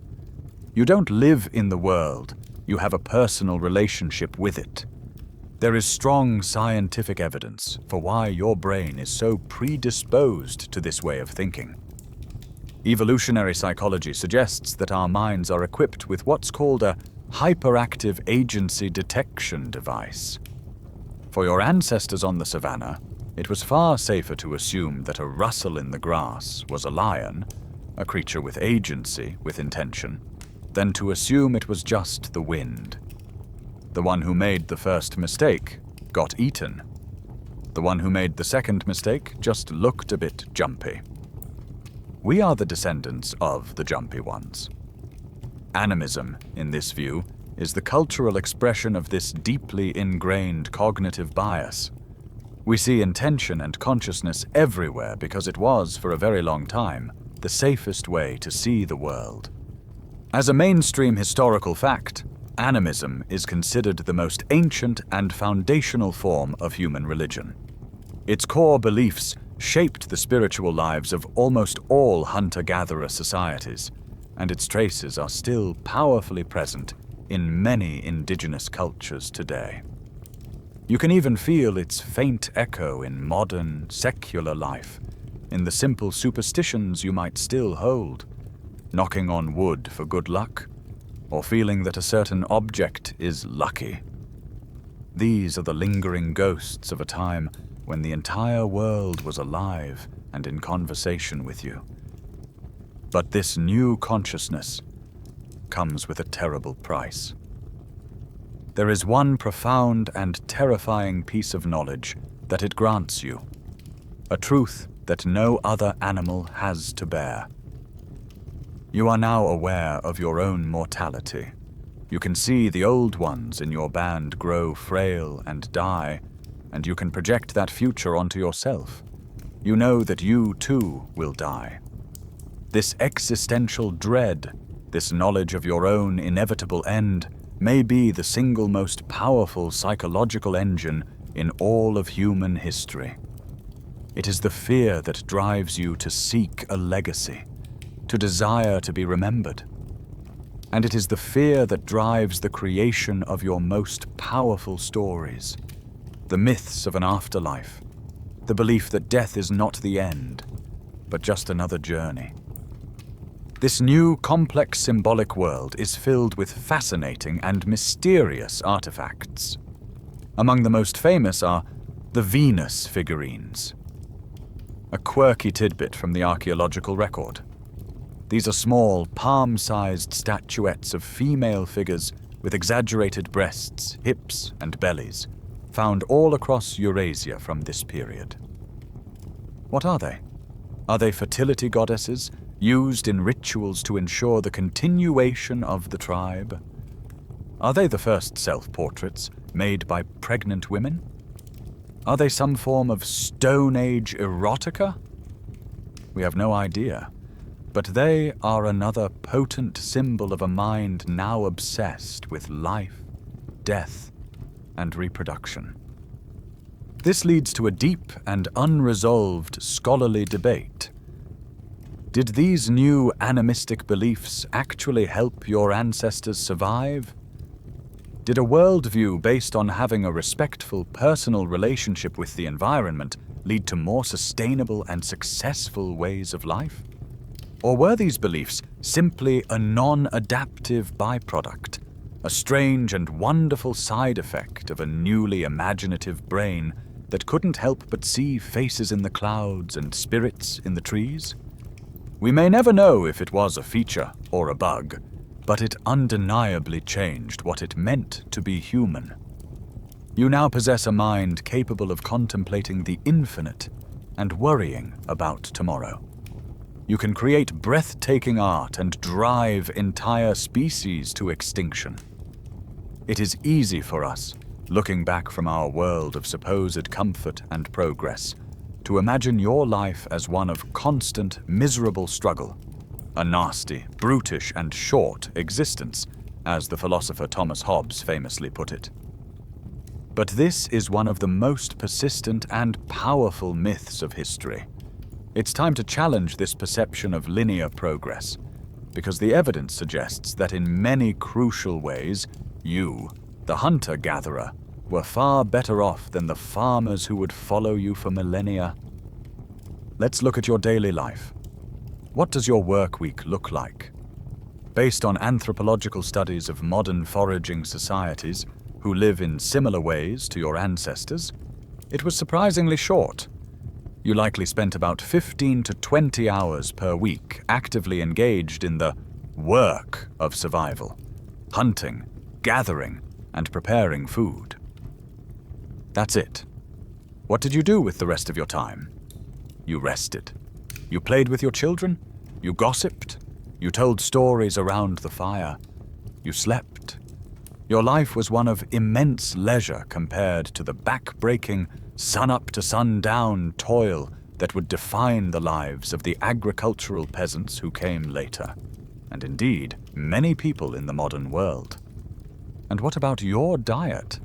You don't live in the world, you have a personal relationship with it. There is strong scientific evidence for why your brain is so predisposed to this way of thinking. Evolutionary psychology suggests that our minds are equipped with what's called a hyperactive agency detection device. For your ancestors on the savannah, it was far safer to assume that a rustle in the grass was a lion, a creature with agency, with intention, than to assume it was just the wind. The one who made the first mistake got eaten. The one who made the second mistake just looked a bit jumpy. We are the descendants of the jumpy ones. Animism, in this view, is the cultural expression of this deeply ingrained cognitive bias. We see intention and consciousness everywhere because it was, for a very long time, the safest way to see the world. As a mainstream historical fact, animism is considered the most ancient and foundational form of human religion. Its core beliefs shaped the spiritual lives of almost all hunter-gatherer societies, and its traces are still powerfully present in many indigenous cultures today. You can even feel its faint echo in modern, secular life, in the simple superstitions you might still hold, knocking on wood for good luck, or feeling that a certain object is lucky. These are the lingering ghosts of a time when the entire world was alive and in conversation with you. But this new consciousness comes with a terrible price. There is one profound and terrifying piece of knowledge that it grants you, a truth that no other animal has to bear. You are now aware of your own mortality. You can see the old ones in your band grow frail and die, and you can project that future onto yourself. You know that you, too, will die. This existential dread, this knowledge of your own inevitable end, may be the single most powerful psychological engine in all of human history. It is the fear that drives you to seek a legacy, to desire to be remembered. And it is the fear that drives the creation of your most powerful stories, the myths of an afterlife, the belief that death is not the end, but just another journey. This new, complex symbolic world is filled with fascinating and mysterious artifacts. Among the most famous are the Venus figurines, a quirky tidbit from the archaeological record. These are small, palm-sized statuettes of female figures with exaggerated breasts, hips, and bellies, found all across Eurasia from this period. What are they? Are they fertility goddesses, used in rituals to ensure the continuation of the tribe? Are they the first self-portraits made by pregnant women? Are they some form of Stone Age erotica? We have no idea, but they are another potent symbol of a mind now obsessed with life, death, and reproduction. This leads to a deep and unresolved scholarly debate. Did these new animistic beliefs actually help your ancestors survive? Did a worldview based on having a respectful personal relationship with the environment lead to more sustainable and successful ways of life? Or were these beliefs simply a non-adaptive byproduct, a strange and wonderful side effect of a newly imaginative brain that couldn't help but see faces in the clouds and spirits in the trees? We may never know if it was a feature or a bug, but it undeniably changed what it meant to be human. You now possess a mind capable of contemplating the infinite and worrying about tomorrow. You can create breathtaking art and drive entire species to extinction. It is easy for us, looking back from our world of supposed comfort and progress, to imagine your life as one of constant, miserable struggle, a nasty, brutish, and short existence, as the philosopher Thomas Hobbes famously put it. But this is one of the most persistent and powerful myths of history. It's time to challenge this perception of linear progress, because the evidence suggests that in many crucial ways, you, the hunter-gatherer, were far better off than the farmers who would follow you for millennia. Let's look at your daily life. What does your work week look like? Based on anthropological studies of modern foraging societies who live in similar ways to your ancestors, it was surprisingly short. You likely spent about 15 to 20 hours per week actively engaged in the work of survival, hunting, gathering, and preparing food. That's it. What did you do with the rest of your time? You rested. You played with your children. You gossiped. You told stories around the fire. You slept. Your life was one of immense leisure compared to the back-breaking, sun-up-to-sun-down toil that would define the lives of the agricultural peasants who came later, and indeed, many people in the modern world. And what about your diet?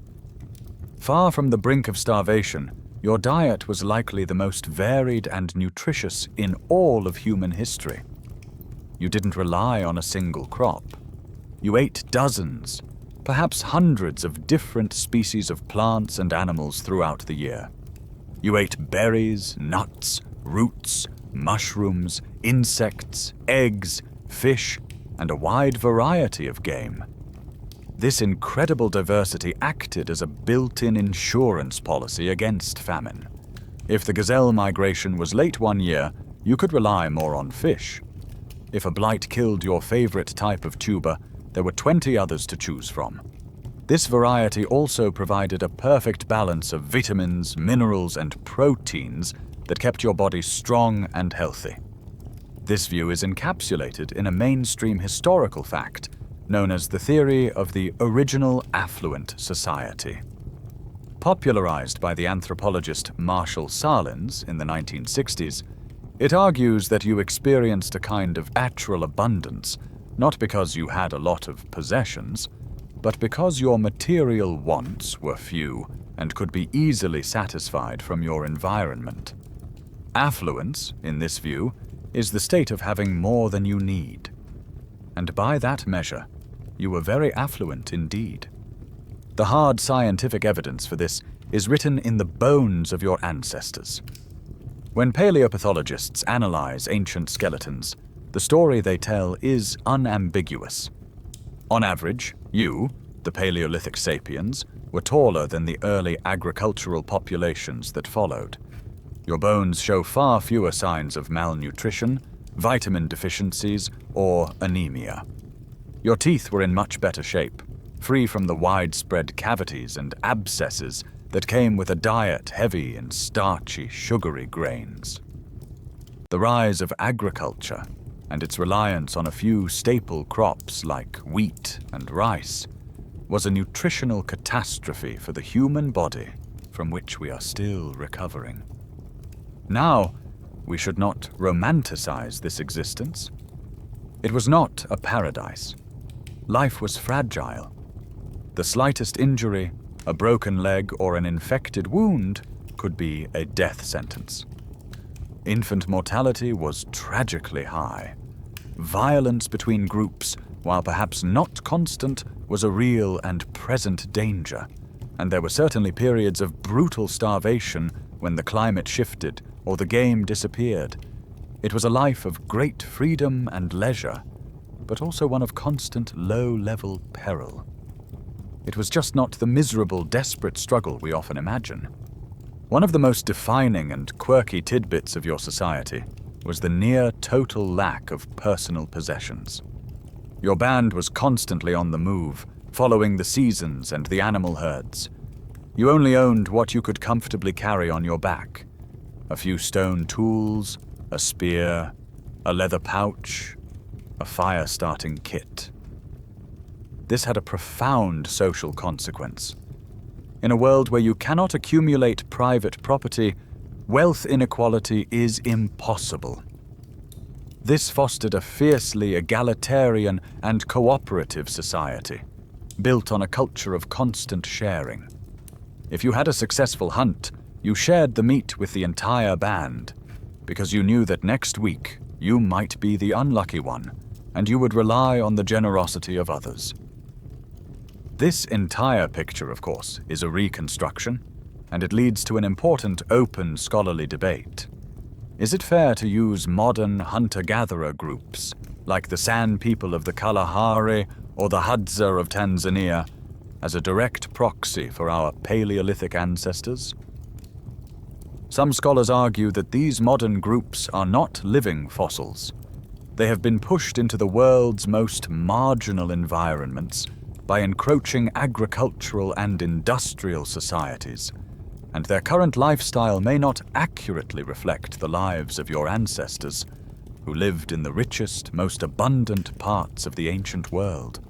Far from the brink of starvation, your diet was likely the most varied and nutritious in all of human history. You didn't rely on a single crop. You ate dozens, perhaps hundreds of different species of plants and animals throughout the year. You ate berries, nuts, roots, mushrooms, insects, eggs, fish, and a wide variety of game. This incredible diversity acted as a built-in insurance policy against famine. If the gazelle migration was late one year, you could rely more on fish. If a blight killed your favorite type of tuber, there were 20 others to choose from. This variety also provided a perfect balance of vitamins, minerals, and proteins that kept your body strong and healthy. This view is encapsulated in a mainstream historical fact known as the theory of the original affluent society. Popularized by the anthropologist Marshall Sahlins in the 1960s, it argues that you experienced a kind of natural abundance, not because you had a lot of possessions, but because your material wants were few and could be easily satisfied from your environment. Affluence, in this view, is the state of having more than you need. And by that measure, you were very affluent indeed. The hard scientific evidence for this is written in the bones of your ancestors. When paleopathologists analyze ancient skeletons, the story they tell is unambiguous. On average, you, the Paleolithic sapiens, were taller than the early agricultural populations that followed. Your bones show far fewer signs of malnutrition, vitamin deficiencies, or anemia. Your teeth were in much better shape, free from the widespread cavities and abscesses that came with a diet heavy in starchy, sugary grains. The rise of agriculture and its reliance on a few staple crops like wheat and rice was a nutritional catastrophe for the human body from which we are still recovering. Now, we should not romanticize this existence. It was not a paradise. Life was fragile. The slightest injury, a broken leg, or an infected wound could be a death sentence. Infant mortality was tragically high. Violence between groups, while perhaps not constant, was a real and present danger, and there were certainly periods of brutal starvation when the climate shifted or the game disappeared. It was a life of great freedom and leisure, but also one of constant low-level peril. It was just not the miserable, desperate struggle we often imagine. One of the most defining and quirky tidbits of your society was the near-total lack of personal possessions. Your band was constantly on the move, following the seasons and the animal herds. You only owned what you could comfortably carry on your back: a few stone tools, a spear, a leather pouch, a fire-starting kit. This had a profound social consequence. In a world where you cannot accumulate private property, wealth inequality is impossible. This fostered a fiercely egalitarian and cooperative society, built on a culture of constant sharing. If you had a successful hunt, you shared the meat with the entire band, because you knew that next week you might be the unlucky one, and you would rely on the generosity of others. This entire picture, of course, is a reconstruction, and it leads to an important open scholarly debate. Is it fair to use modern hunter-gatherer groups, like the San people of the Kalahari or the Hadza of Tanzania, as a direct proxy for our Paleolithic ancestors? Some scholars argue that these modern groups are not living fossils. They have been pushed into the world's most marginal environments by encroaching agricultural and industrial societies, and their current lifestyle may not accurately reflect the lives of your ancestors, who lived in the richest, most abundant parts of the ancient world.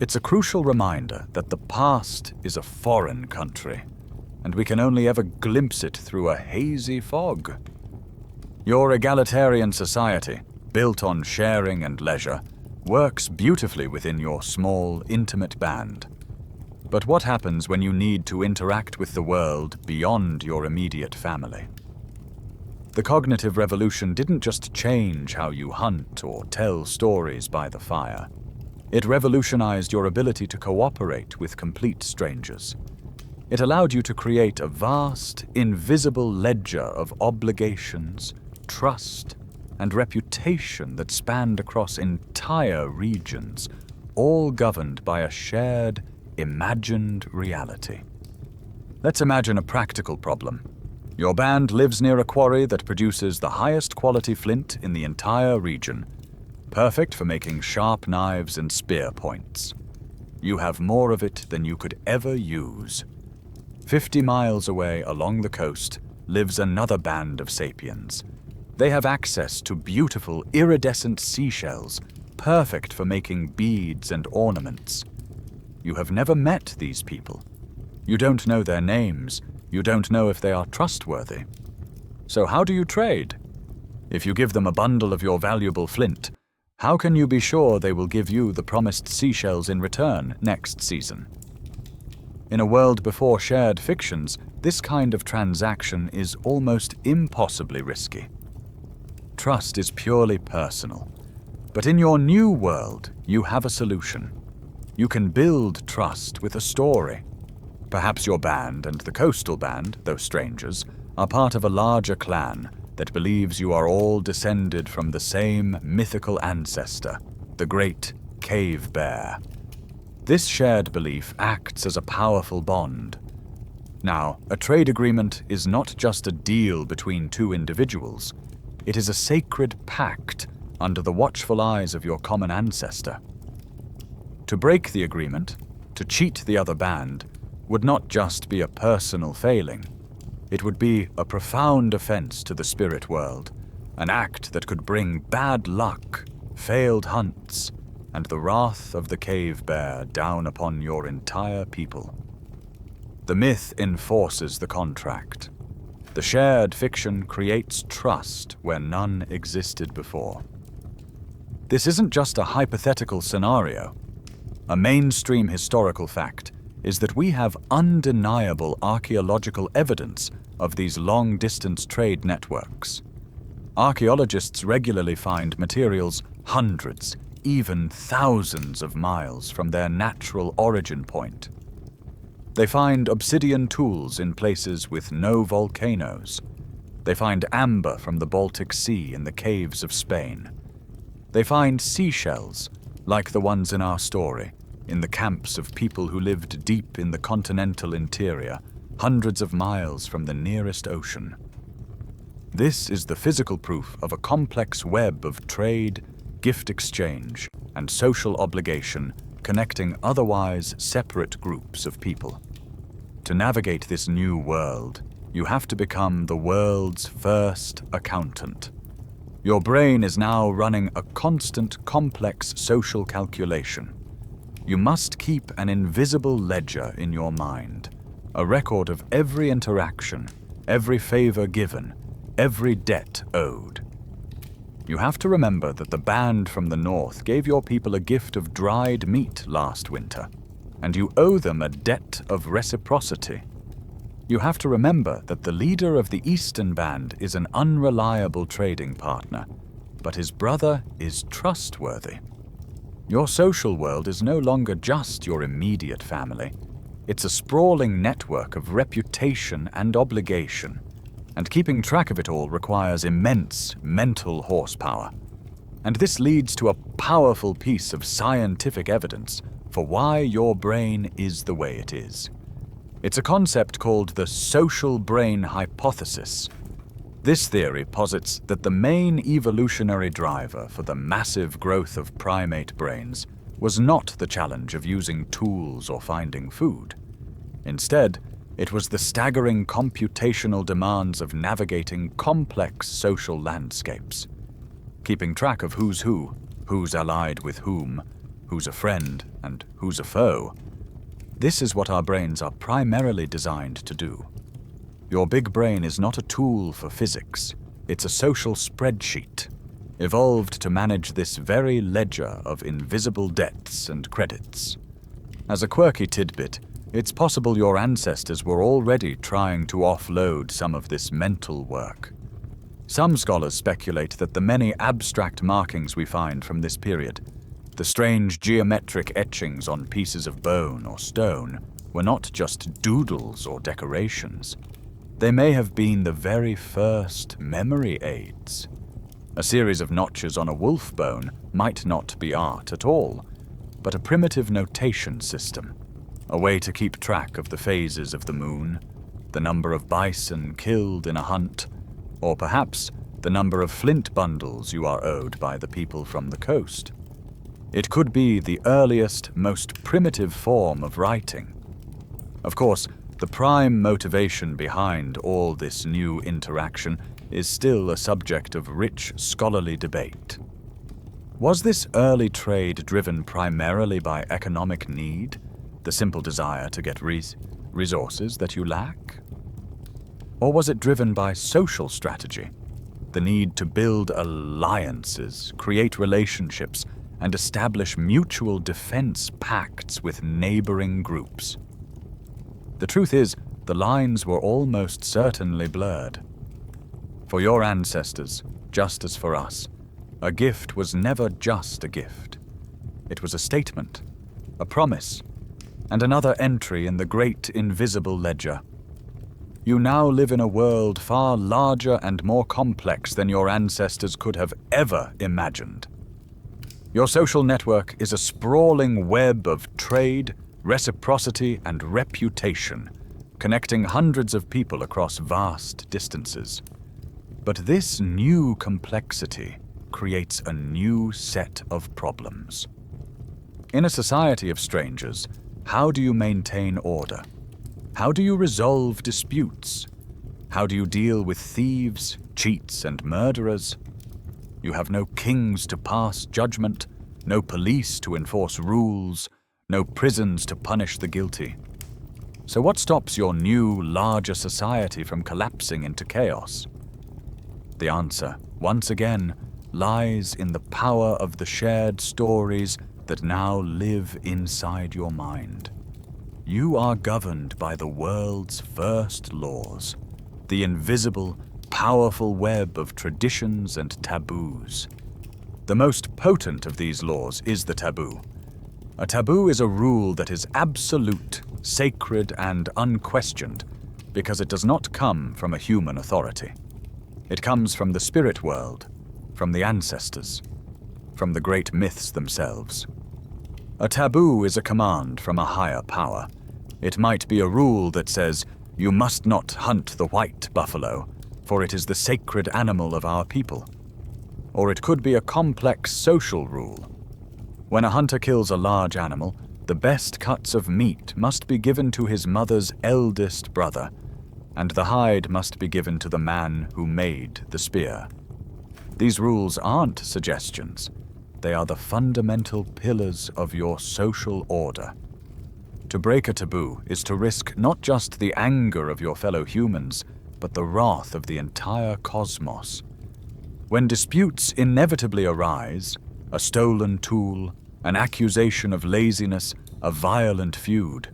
It's a crucial reminder that the past is a foreign country, and we can only ever glimpse it through a hazy fog. Your egalitarian society, built on sharing and leisure, works beautifully within your small, intimate band. But what happens when you need to interact with the world beyond your immediate family? The cognitive revolution didn't just change how you hunt or tell stories by the fire. It revolutionized your ability to cooperate with complete strangers. It allowed you to create a vast, invisible ledger of obligations, trust, and reputation that spanned across entire regions, all governed by a shared, imagined reality. Let's imagine a practical problem. Your band lives near a quarry that produces the highest quality flint in the entire region, perfect for making sharp knives and spear points. You have more of it than you could ever use. 50 miles away along the coast lives another band of sapiens. They have access to beautiful, iridescent seashells, perfect for making beads and ornaments. You have never met these people. You don't know their names. You don't know if they are trustworthy. So how do you trade? If you give them a bundle of your valuable flint, how can you be sure they will give you the promised seashells in return next season? In a world before shared fictions, this kind of transaction is almost impossibly risky. Trust is purely personal. But in your new world, you have a solution. You can build trust with a story. Perhaps your band and the coastal band, though strangers, are part of a larger clan that believes you are all descended from the same mythical ancestor, the Great Cave Bear. This shared belief acts as a powerful bond. Now, a trade agreement is not just a deal between two individuals. It is a sacred pact under the watchful eyes of your common ancestor. To break the agreement, to cheat the other band, would not just be a personal failing. It would be a profound offense to the spirit world, an act that could bring bad luck, failed hunts, and the wrath of the cave bear down upon your entire people. The myth enforces the contract. The shared fiction creates trust where none existed before. This isn't just a hypothetical scenario. A mainstream historical fact is that we have undeniable archaeological evidence of these long-distance trade networks. Archaeologists regularly find materials hundreds, even thousands of miles from their natural origin point. They find obsidian tools in places with no volcanoes. They find amber from the Baltic Sea in the caves of Spain. They find seashells, like the ones in our story, in the camps of people who lived deep in the continental interior, hundreds of miles from the nearest ocean. This is the physical proof of a complex web of trade, gift exchange, and social obligation connecting otherwise separate groups of people. To navigate this new world, you have to become the world's first accountant. Your brain is now running a constant, complex social calculation. You must keep an invisible ledger in your mind, a record of every interaction, every favor given, every debt owed. You have to remember that the band from the north gave your people a gift of dried meat last winter, and you owe them a debt of reciprocity. You have to remember that the leader of the eastern band is an unreliable trading partner, but his brother is trustworthy. Your social world is no longer just your immediate family. It's a sprawling network of reputation and obligation, and keeping track of it all requires immense mental horsepower. And this leads to a powerful piece of scientific evidence for why your brain is the way it is. It's a concept called the social brain hypothesis. This theory posits that the main evolutionary driver for the massive growth of primate brains was not the challenge of using tools or finding food. Instead, it was the staggering computational demands of navigating complex social landscapes. Keeping track of who's who, who's allied with whom, who's a friend and who's a foe. This is what our brains are primarily designed to do. Your big brain is not a tool for physics. It's a social spreadsheet, evolved to manage this very ledger of invisible debts and credits. As a quirky tidbit, it's possible your ancestors were already trying to offload some of this mental work. Some scholars speculate that the many abstract markings we find from this period, the strange geometric etchings on pieces of bone or stone, were not just doodles or decorations. They may have been the very first memory aids. A series of notches on a wolf bone might not be art at all, but a primitive notation system, a way to keep track of the phases of the moon, the number of bison killed in a hunt, or perhaps the number of flint bundles you are owed by the people from the coast. It could be the earliest, most primitive form of writing. Of course, the prime motivation behind all this new interaction is still a subject of rich scholarly debate. Was this early trade driven primarily by economic need, the simple desire to get resources that you lack? Or was it driven by social strategy, the need to build alliances, create relationships, and establish mutual defense pacts with neighboring groups? The truth is, the lines were almost certainly blurred. For your ancestors, just as for us, a gift was never just a gift. It was a statement, a promise, and another entry in the great invisible ledger. You now live in a world far larger and more complex than your ancestors could have ever imagined. Your social network is a sprawling web of trade, reciprocity, and reputation, connecting hundreds of people across vast distances. But this new complexity creates a new set of problems. In a society of strangers, how do you maintain order? How do you resolve disputes? How do you deal with thieves, cheats, and murderers? You have no kings to pass judgment, no police to enforce rules, no prisons to punish the guilty. So what stops your new, larger society from collapsing into chaos? The answer, once again, lies in the power of the shared stories that now live inside your mind. You are governed by the world's first laws, the invisible, powerful web of traditions and taboos. The most potent of these laws is the taboo. A taboo is a rule that is absolute, sacred, and unquestioned because it does not come from a human authority. It comes from the spirit world, from the ancestors, from the great myths themselves. A taboo is a command from a higher power. It might be a rule that says, "You must not hunt the white buffalo, for it is the sacred animal of our people." Or it could be a complex social rule. When a hunter kills a large animal, the best cuts of meat must be given to his mother's eldest brother, and the hide must be given to the man who made the spear. These rules aren't suggestions. They are the fundamental pillars of your social order. To break a taboo is to risk not just the anger of your fellow humans, but the wrath of the entire cosmos. When disputes inevitably arise, a stolen tool, an accusation of laziness, a violent feud,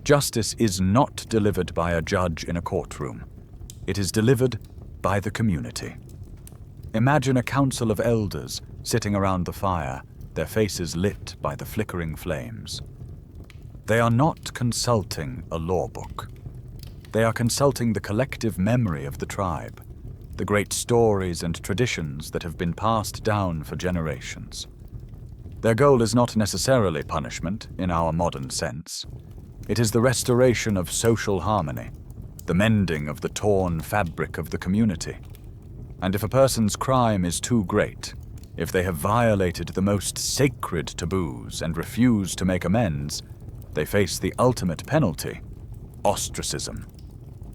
justice is not delivered by a judge in a courtroom. It is delivered by the community. Imagine a council of elders sitting around the fire, their faces lit by the flickering flames. They are not consulting a law book. They are consulting the collective memory of the tribe, the great stories and traditions that have been passed down for generations. Their goal is not necessarily punishment in our modern sense. It is the restoration of social harmony, the mending of the torn fabric of the community. And if a person's crime is too great, if they have violated the most sacred taboos and refuse to make amends, they face the ultimate penalty, ostracism.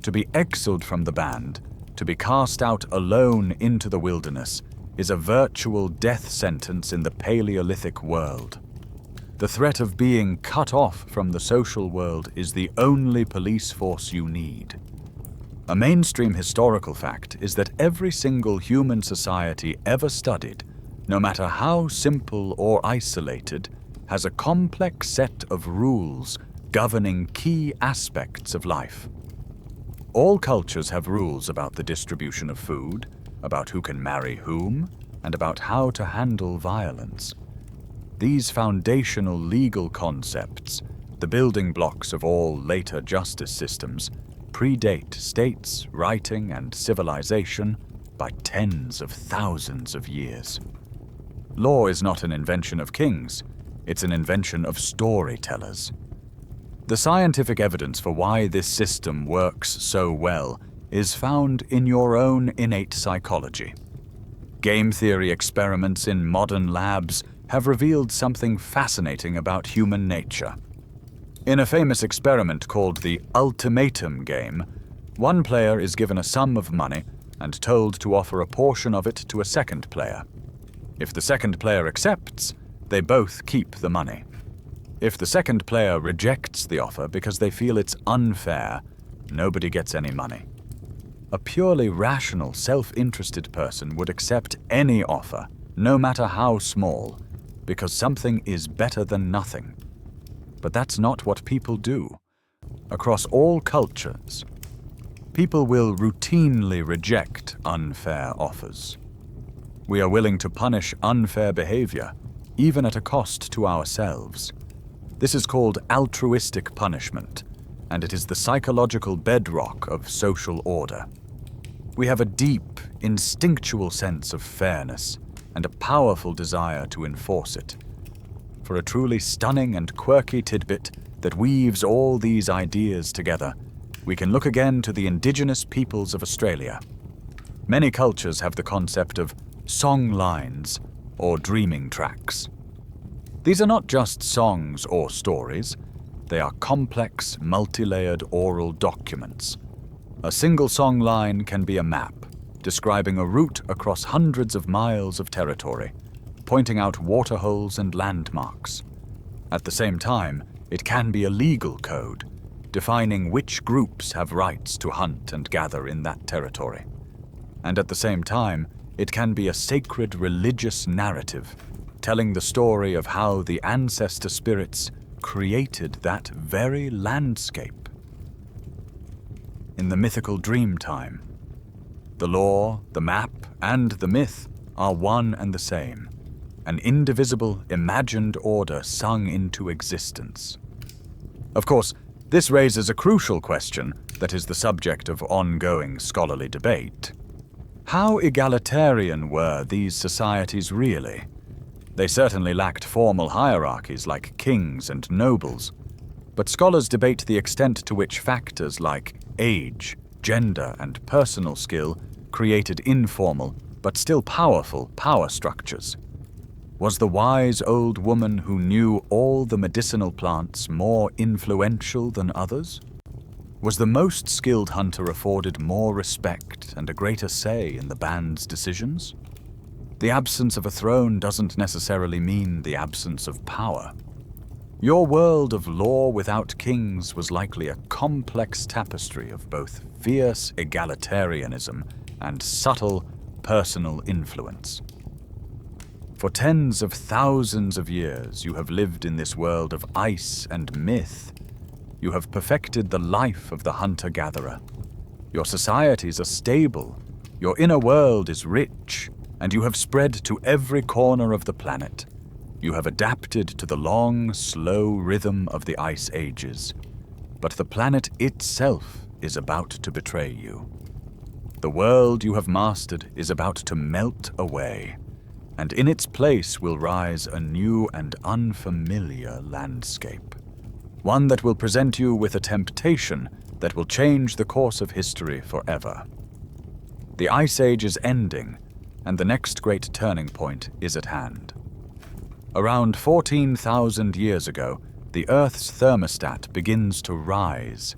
To be exiled from the band, to be cast out alone into the wilderness, is a virtual death sentence in the Paleolithic world. The threat of being cut off from the social world is the only police force you need. A mainstream historical fact is that every single human society ever studied, no matter how simple or isolated, has a complex set of rules governing key aspects of life. All cultures have rules about the distribution of food, about who can marry whom, and about how to handle violence. These foundational legal concepts, the building blocks of all later justice systems, predate states, writing, and civilization by tens of thousands of years. Law is not an invention of kings, it's an invention of storytellers. The scientific evidence for why this system works so well is found in your own innate psychology. Game theory experiments in modern labs have revealed something fascinating about human nature. In a famous experiment called the ultimatum game, one player is given a sum of money and told to offer a portion of it to a second player. If the second player accepts, they both keep the money. If the second player rejects the offer because they feel it's unfair, nobody gets any money. A purely rational, self-interested person would accept any offer, no matter how small, because something is better than nothing. But that's not what people do. Across all cultures, people will routinely reject unfair offers. We are willing to punish unfair behavior, even at a cost to ourselves. This is called altruistic punishment, and it is the psychological bedrock of social order. We have a deep, instinctual sense of fairness and a powerful desire to enforce it. For a truly stunning and quirky tidbit that weaves all these ideas together, we can look again to the indigenous peoples of Australia. Many cultures have the concept of song lines or dreaming tracks. These are not just songs or stories, they are complex, multi-layered oral documents. A single song line can be a map, describing a route across hundreds of miles of territory, pointing out waterholes and landmarks. At the same time, it can be a legal code, defining which groups have rights to hunt and gather in that territory. And at the same time, it can be a sacred religious narrative, telling the story of how the ancestor spirits created that very landscape. In the mythical dream time, the lore, the map, and the myth are one and the same, an indivisible, imagined order sung into existence. Of course, this raises a crucial question that is the subject of ongoing scholarly debate. How egalitarian were these societies really? They certainly lacked formal hierarchies like kings and nobles, but scholars debate the extent to which factors like age, gender, and personal skill created informal but still powerful power structures. Was the wise old woman who knew all the medicinal plants more influential than others? Was the most skilled hunter afforded more respect and a greater say in the band's decisions? The absence of a throne doesn't necessarily mean the absence of power. Your world of law without kings was likely a complex tapestry of both fierce egalitarianism and subtle personal influence. For tens of thousands of years, you have lived in this world of ice and myth. You have perfected the life of the hunter-gatherer. Your societies are stable, your inner world is rich, and you have spread to every corner of the planet. You have adapted to the long, slow rhythm of the ice ages. But the planet itself is about to betray you. The world you have mastered is about to melt away, and in its place will rise a new and unfamiliar landscape. One that will present you with a temptation that will change the course of history forever. The Ice Age is ending, and the next great turning point is at hand. Around 14,000 years ago, the Earth's thermostat begins to rise.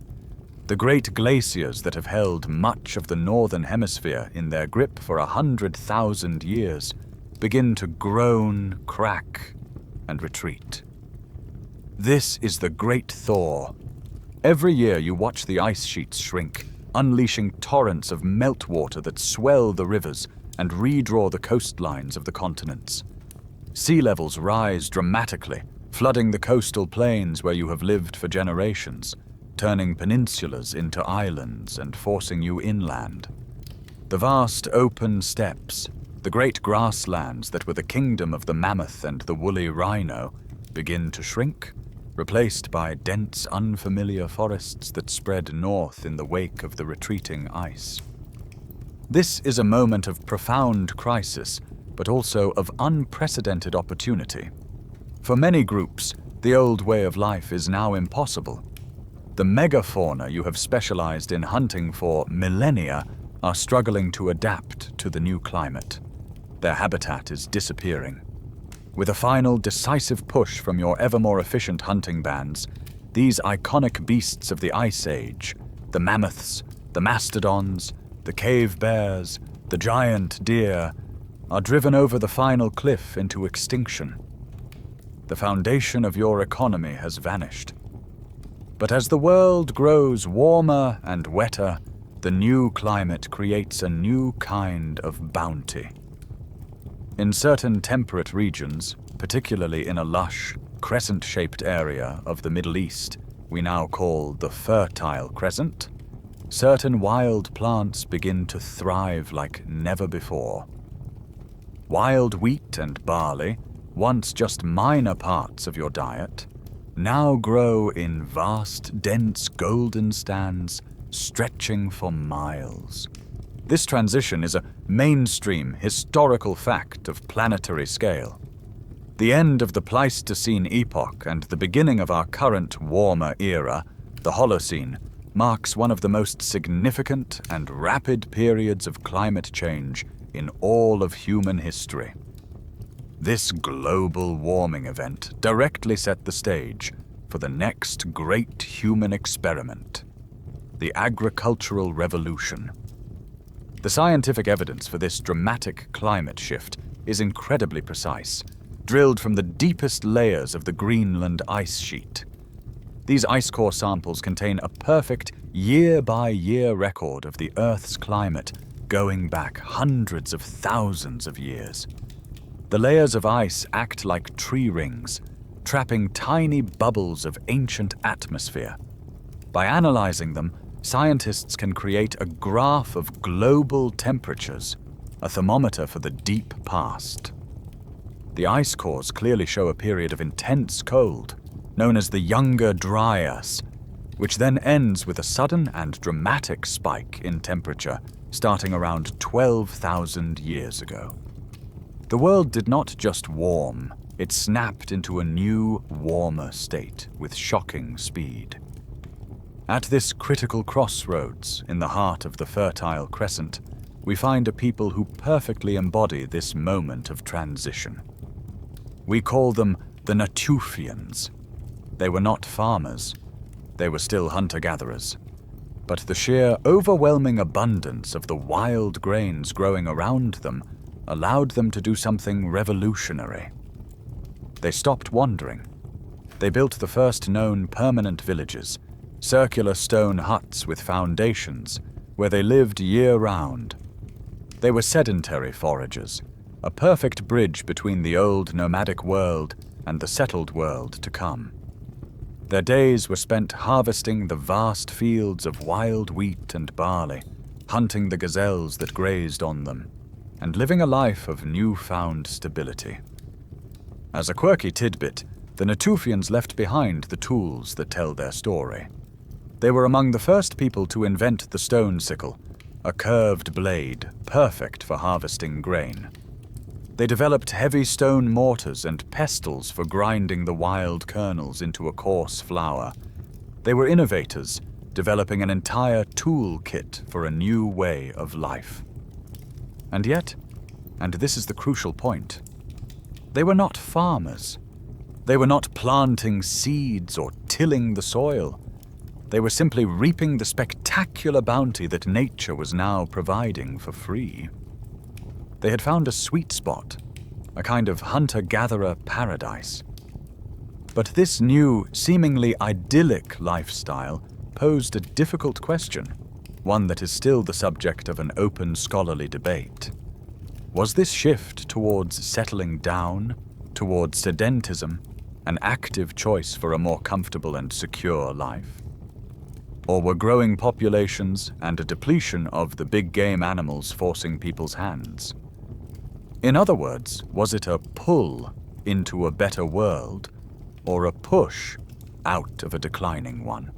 The great glaciers that have held much of the northern hemisphere in their grip for 100,000 years begin to groan, crack, and retreat. This is the Great Thaw. Every year you watch the ice sheets shrink, unleashing torrents of meltwater that swell the rivers and redraw the coastlines of the continents. Sea levels rise dramatically, flooding the coastal plains where you have lived for generations, turning peninsulas into islands and forcing you inland. The vast open steppes, the great grasslands that were the kingdom of the mammoth and the woolly rhino, begin to shrink, replaced by dense, unfamiliar forests that spread north in the wake of the retreating ice. This is a moment of profound crisis, but also of unprecedented opportunity. For many groups, the old way of life is now impossible. The megafauna you have specialized in hunting for millennia are struggling to adapt to the new climate. Their habitat is disappearing. With a final, decisive push from your ever more efficient hunting bands, these iconic beasts of the Ice Age, the mammoths, the mastodons, the cave bears, the giant deer, are driven over the final cliff into extinction. The foundation of your economy has vanished. But as the world grows warmer and wetter, the new climate creates a new kind of bounty. In certain temperate regions, particularly in a lush, crescent-shaped area of the Middle East we now call the Fertile Crescent, certain wild plants begin to thrive like never before. Wild wheat and barley, once just minor parts of your diet, now grow in vast, dense golden stands stretching for miles. This transition is a mainstream historical fact of planetary scale. The end of the Pleistocene epoch and the beginning of our current warmer era, the Holocene, marks one of the most significant and rapid periods of climate change in all of human history. This global warming event directly set the stage for the next great human experiment, the agricultural revolution. The scientific evidence for this dramatic climate shift is incredibly precise, drilled from the deepest layers of the Greenland ice sheet. These ice core samples contain a perfect year-by-year record of the Earth's climate going back hundreds of thousands of years. The layers of ice act like tree rings, trapping tiny bubbles of ancient atmosphere. By analyzing them, scientists can create a graph of global temperatures, a thermometer for the deep past. The ice cores clearly show a period of intense cold, known as the Younger Dryas, which then ends with a sudden and dramatic spike in temperature starting around 12,000 years ago. The world did not just warm, it snapped into a new, warmer state with shocking speed. At this critical crossroads in the heart of the Fertile Crescent, we find a people who perfectly embody this moment of transition. We call them the Natufians. They were not farmers. They were still hunter-gatherers. But the sheer, overwhelming abundance of the wild grains growing around them allowed them to do something revolutionary. They stopped wandering. They built the first known permanent villages, circular stone huts with foundations, where they lived year-round. They were sedentary foragers, a perfect bridge between the old nomadic world and the settled world to come. Their days were spent harvesting the vast fields of wild wheat and barley, hunting the gazelles that grazed on them, and living a life of newfound stability. As a quirky tidbit, the Natufians left behind the tools that tell their story. They were among the first people to invent the stone sickle, a curved blade perfect for harvesting grain. They developed heavy stone mortars and pestles for grinding the wild kernels into a coarse flour. They were innovators, developing an entire toolkit for a new way of life. And yet, and this is the crucial point, they were not farmers. They were not planting seeds or tilling the soil. They were simply reaping the spectacular bounty that nature was now providing for free. They had found a sweet spot, a kind of hunter-gatherer paradise. But this new, seemingly idyllic lifestyle posed a difficult question, one that is still the subject of an open scholarly debate. Was this shift towards settling down, towards sedentism, an active choice for a more comfortable and secure life? Or were growing populations and a depletion of the big game animals forcing people's hands? In other words, was it a pull into a better world, or a push out of a declining one?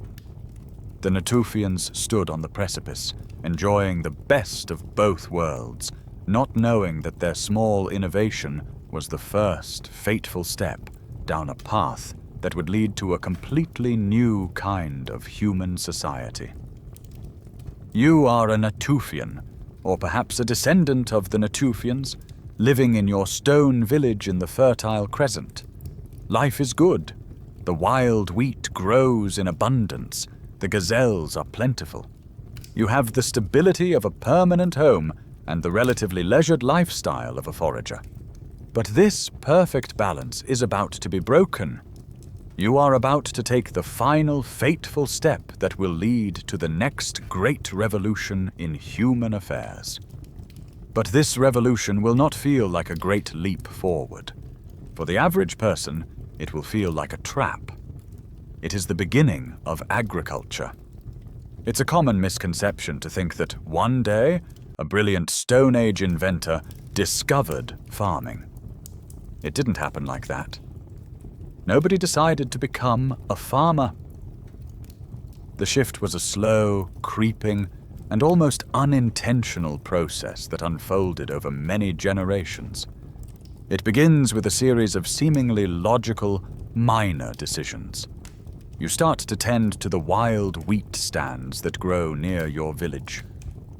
The Natufians stood on the precipice, enjoying the best of both worlds, not knowing that their small innovation was the first fateful step down a path that would lead to a completely new kind of human society. You are a Natufian, or perhaps a descendant of the Natufians, living in your stone village in the Fertile Crescent. Life is good. The wild wheat grows in abundance. The gazelles are plentiful. You have the stability of a permanent home and the relatively leisured lifestyle of a forager. But this perfect balance is about to be broken. You are about to take the final fateful step that will lead to the next great revolution in human affairs. But this revolution will not feel like a great leap forward. For the average person, it will feel like a trap. It is the beginning of agriculture. It's a common misconception to think that one day, a brilliant Stone Age inventor discovered farming. It didn't happen like that. Nobody decided to become a farmer. The shift was a slow, creeping, and almost unintentional process that unfolded over many generations. It begins with a series of seemingly logical, minor decisions. You start to tend to the wild wheat stands that grow near your village.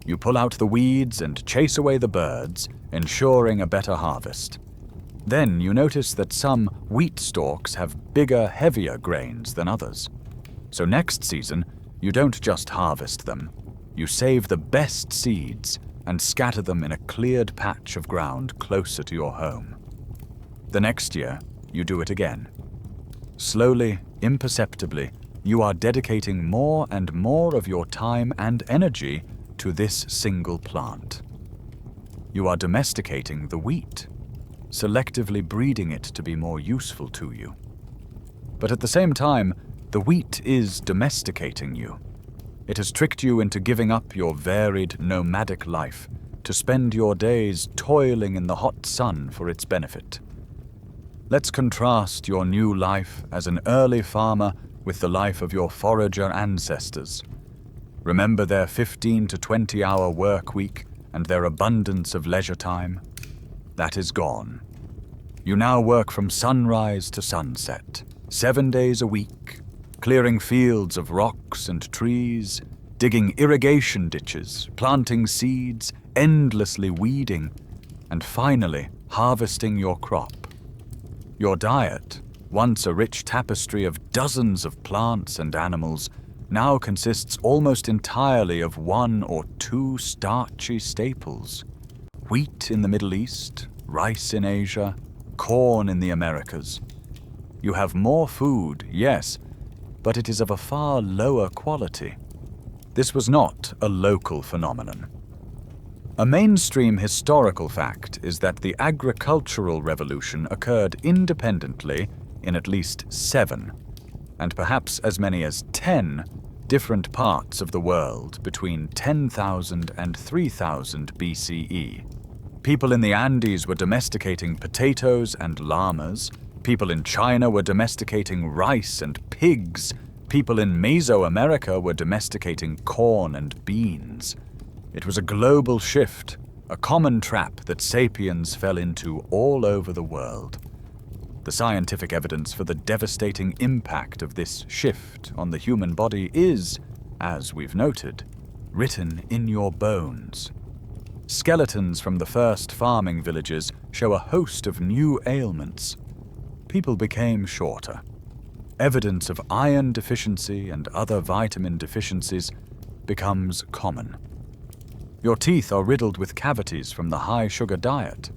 You pull out the weeds and chase away the birds, ensuring a better harvest. Then you notice that some wheat stalks have bigger, heavier grains than others. So next season, you don't just harvest them. You save the best seeds and scatter them in a cleared patch of ground closer to your home. The next year, you do it again. Slowly, imperceptibly, you are dedicating more and more of your time and energy to this single plant. You are domesticating the wheat, selectively breeding it to be more useful to you. But at the same time, the wheat is domesticating you. It has tricked you into giving up your varied, nomadic life to spend your days toiling in the hot sun for its benefit. Let's contrast your new life as an early farmer with the life of your forager ancestors. Remember their 15 to 20-hour work week and their abundance of leisure time? That is gone. You now work from sunrise to sunset, 7 days a week, clearing fields of rocks and trees, digging irrigation ditches, planting seeds, endlessly weeding, and finally harvesting your crop. Your diet, once a rich tapestry of dozens of plants and animals, now consists almost entirely of 1 or 2 starchy staples. Wheat in the Middle East, rice in Asia, corn in the Americas. You have more food, yes, but it is of a far lower quality. This was not a local phenomenon. A mainstream historical fact is that the agricultural revolution occurred independently in at least 7, and perhaps as many as 10, different parts of the world between 10,000 and 3000 BCE. People in the Andes were domesticating potatoes and llamas. People in China were domesticating rice and pigs. People in Mesoamerica were domesticating corn and beans. It was a global shift, a common trap that sapiens fell into all over the world. The scientific evidence for the devastating impact of this shift on the human body is, as we've noted, written in your bones. Skeletons from the first farming villages show a host of new ailments. People became shorter. Evidence of iron deficiency and other vitamin deficiencies becomes common. Your teeth are riddled with cavities from the high-sugar diet.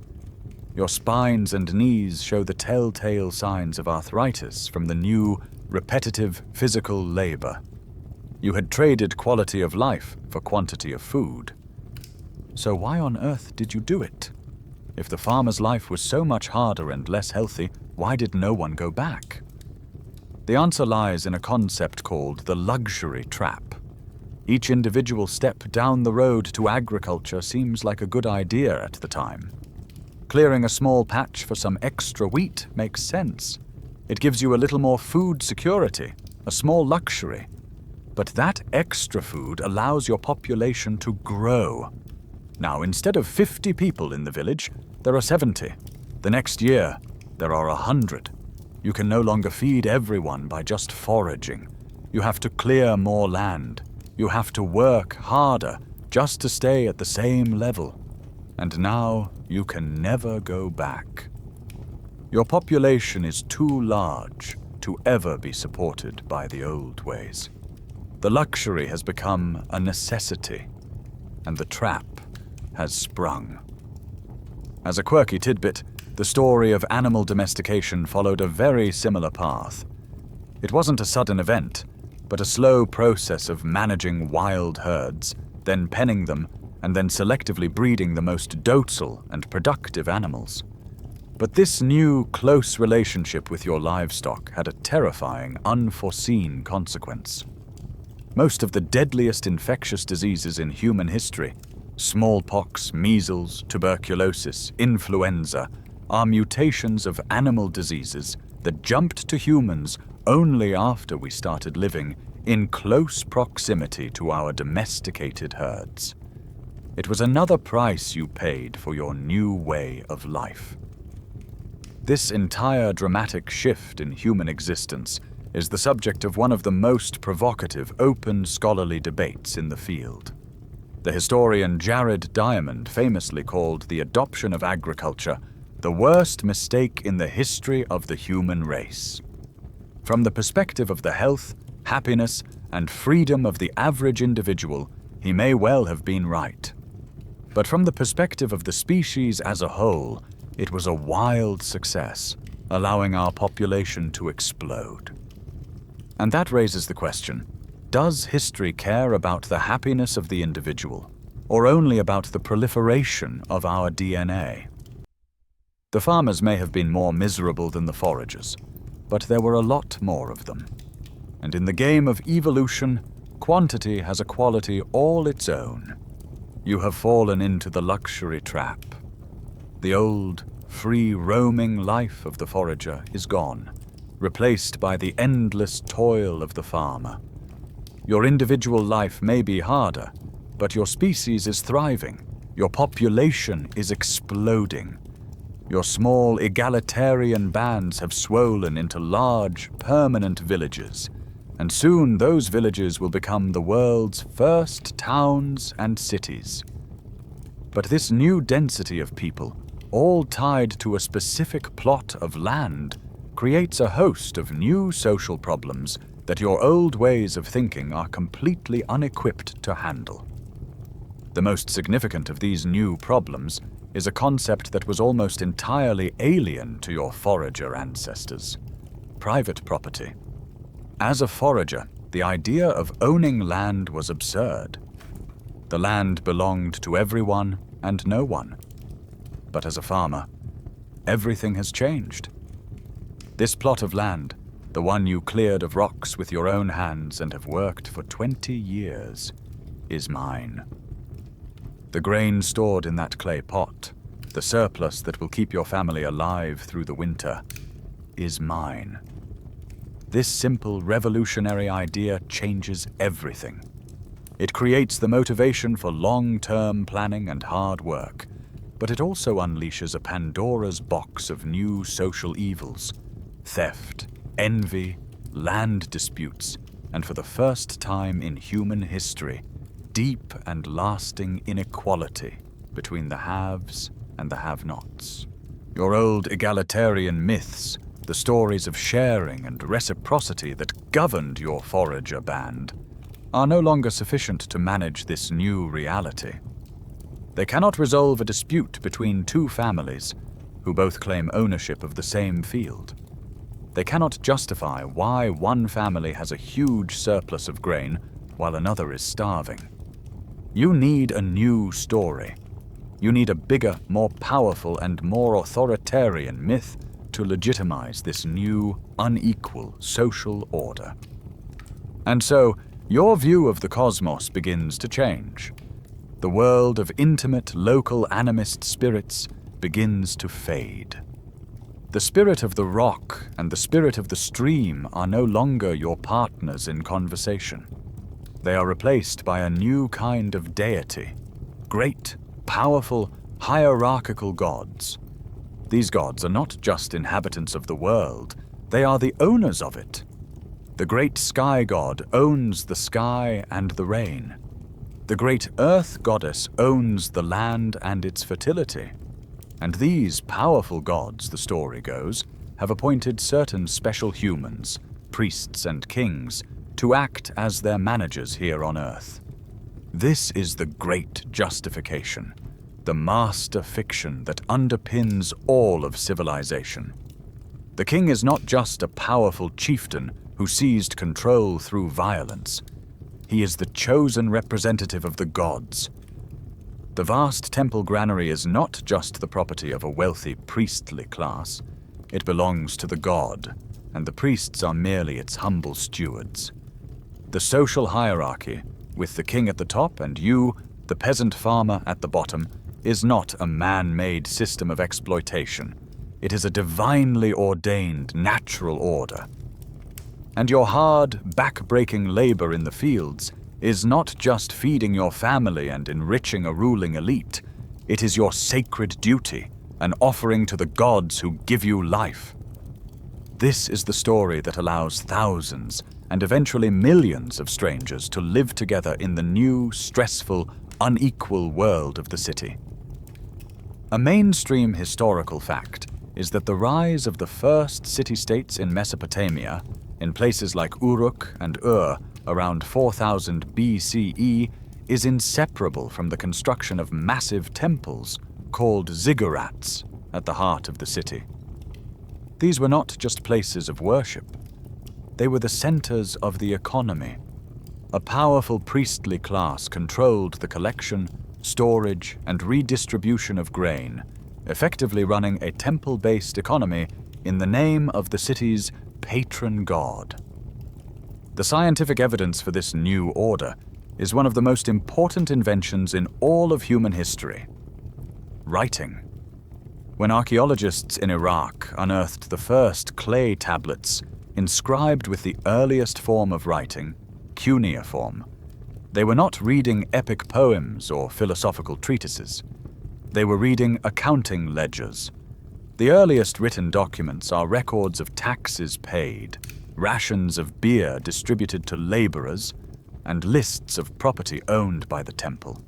Your spines and knees show the telltale signs of arthritis from the new, repetitive physical labor. You had traded quality of life for quantity of food. So why on earth did you do it? If the farmer's life was so much harder and less healthy, why did no one go back? The answer lies in a concept called the luxury trap. Each individual step down the road to agriculture seems like a good idea at the time. Clearing a small patch for some extra wheat makes sense. It gives you a little more food security, a small luxury. But that extra food allows your population to grow. Now, instead of 50 people in the village, there are 70. The next year, there are 100. You can no longer feed everyone by just foraging. You have to clear more land. You have to work harder just to stay at the same level. And now you can never go back. Your population is too large to ever be supported by the old ways. The luxury has become a necessity, and the trap has sprung. As a quirky tidbit, the story of animal domestication followed a very similar path. It wasn't a sudden event, but a slow process of managing wild herds, then penning them, and then selectively breeding the most docile and productive animals. But this new, close relationship with your livestock had a terrifying, unforeseen consequence. Most of the deadliest infectious diseases in human history, smallpox, measles, tuberculosis, influenza, are mutations of animal diseases that jumped to humans only after we started living in close proximity to our domesticated herds. It was another price you paid for your new way of life. This entire dramatic shift in human existence is the subject of one of the most provocative open scholarly debates in the field. The historian Jared Diamond famously called the adoption of agriculture the worst mistake in the history of the human race. From the perspective of the health, happiness, and freedom of the average individual, he may well have been right. But from the perspective of the species as a whole, it was a wild success, allowing our population to explode. And that raises the question, does history care about the happiness of the individual, or only about the proliferation of our DNA? The farmers may have been more miserable than the foragers, but there were a lot more of them. And in the game of evolution, quantity has a quality all its own. You have fallen into the luxury trap. The old, free-roaming life of the forager is gone, replaced by the endless toil of the farmer. Your individual life may be harder, but your species is thriving. Your population is exploding. Your small egalitarian bands have swollen into large, permanent villages, and soon those villages will become the world's first towns and cities. But this new density of people, all tied to a specific plot of land, creates a host of new social problems that your old ways of thinking are completely unequipped to handle. The most significant of these new problems is a concept that was almost entirely alien to your forager ancestors: private property. As a forager, the idea of owning land was absurd. The land belonged to everyone and no one. But as a farmer, everything has changed. This plot of land, the one you cleared of rocks with your own hands and have worked for 20 years, is mine. The grain stored in that clay pot, the surplus that will keep your family alive through the winter, is mine. This simple revolutionary idea changes everything. It creates the motivation for long-term planning and hard work, but it also unleashes a Pandora's box of new social evils: theft, envy, land disputes, and for the first time in human history, deep and lasting inequality between the haves and the have-nots. Your old egalitarian myths, the stories of sharing and reciprocity that governed your forager band, are no longer sufficient to manage this new reality. They cannot resolve a dispute between two families who both claim ownership of the same field. They cannot justify why one family has a huge surplus of grain while another is starving. You need a new story. You need a bigger, more powerful, and more authoritarian myth to legitimize this new, unequal social order. And so, your view of the cosmos begins to change. The world of intimate, local animist spirits begins to fade. The spirit of the rock and the spirit of the stream are no longer your partners in conversation. They are replaced by a new kind of deity: great, powerful, hierarchical gods. These gods are not just inhabitants of the world, they are the owners of it. The great sky god owns the sky and the rain. The great earth goddess owns the land and its fertility. And these powerful gods, the story goes, have appointed certain special humans, priests and kings, to act as their managers here on Earth. This is the great justification, the master fiction that underpins all of civilization. The king is not just a powerful chieftain who seized control through violence. He is the chosen representative of the gods. The vast temple granary is not just the property of a wealthy priestly class. It belongs to the god, and the priests are merely its humble stewards. The social hierarchy, with the king at the top and you, the peasant farmer, at the bottom, is not a man-made system of exploitation. It is a divinely ordained natural order. And your hard, back-breaking labor in the fields is not just feeding your family and enriching a ruling elite. It is your sacred duty, an offering to the gods who give you life. This is the story that allows thousands and eventually millions of strangers to live together in the new, stressful, unequal world of the city. A mainstream historical fact is that the rise of the first city-states in Mesopotamia, in places like Uruk and Ur around 4000 BCE, is inseparable from the construction of massive temples called ziggurats at the heart of the city. These were not just places of worship. They were the centers of the economy. A powerful priestly class controlled the collection, storage, and redistribution of grain, effectively running a temple-based economy in the name of the city's patron god. The scientific evidence for this new order is one of the most important inventions in all of human history: writing. When archaeologists in Iraq unearthed the first clay tablets inscribed with the earliest form of writing, cuneiform, they were not reading epic poems or philosophical treatises. They were reading accounting ledgers. The earliest written documents are records of taxes paid, rations of beer distributed to laborers, and lists of property owned by the temple.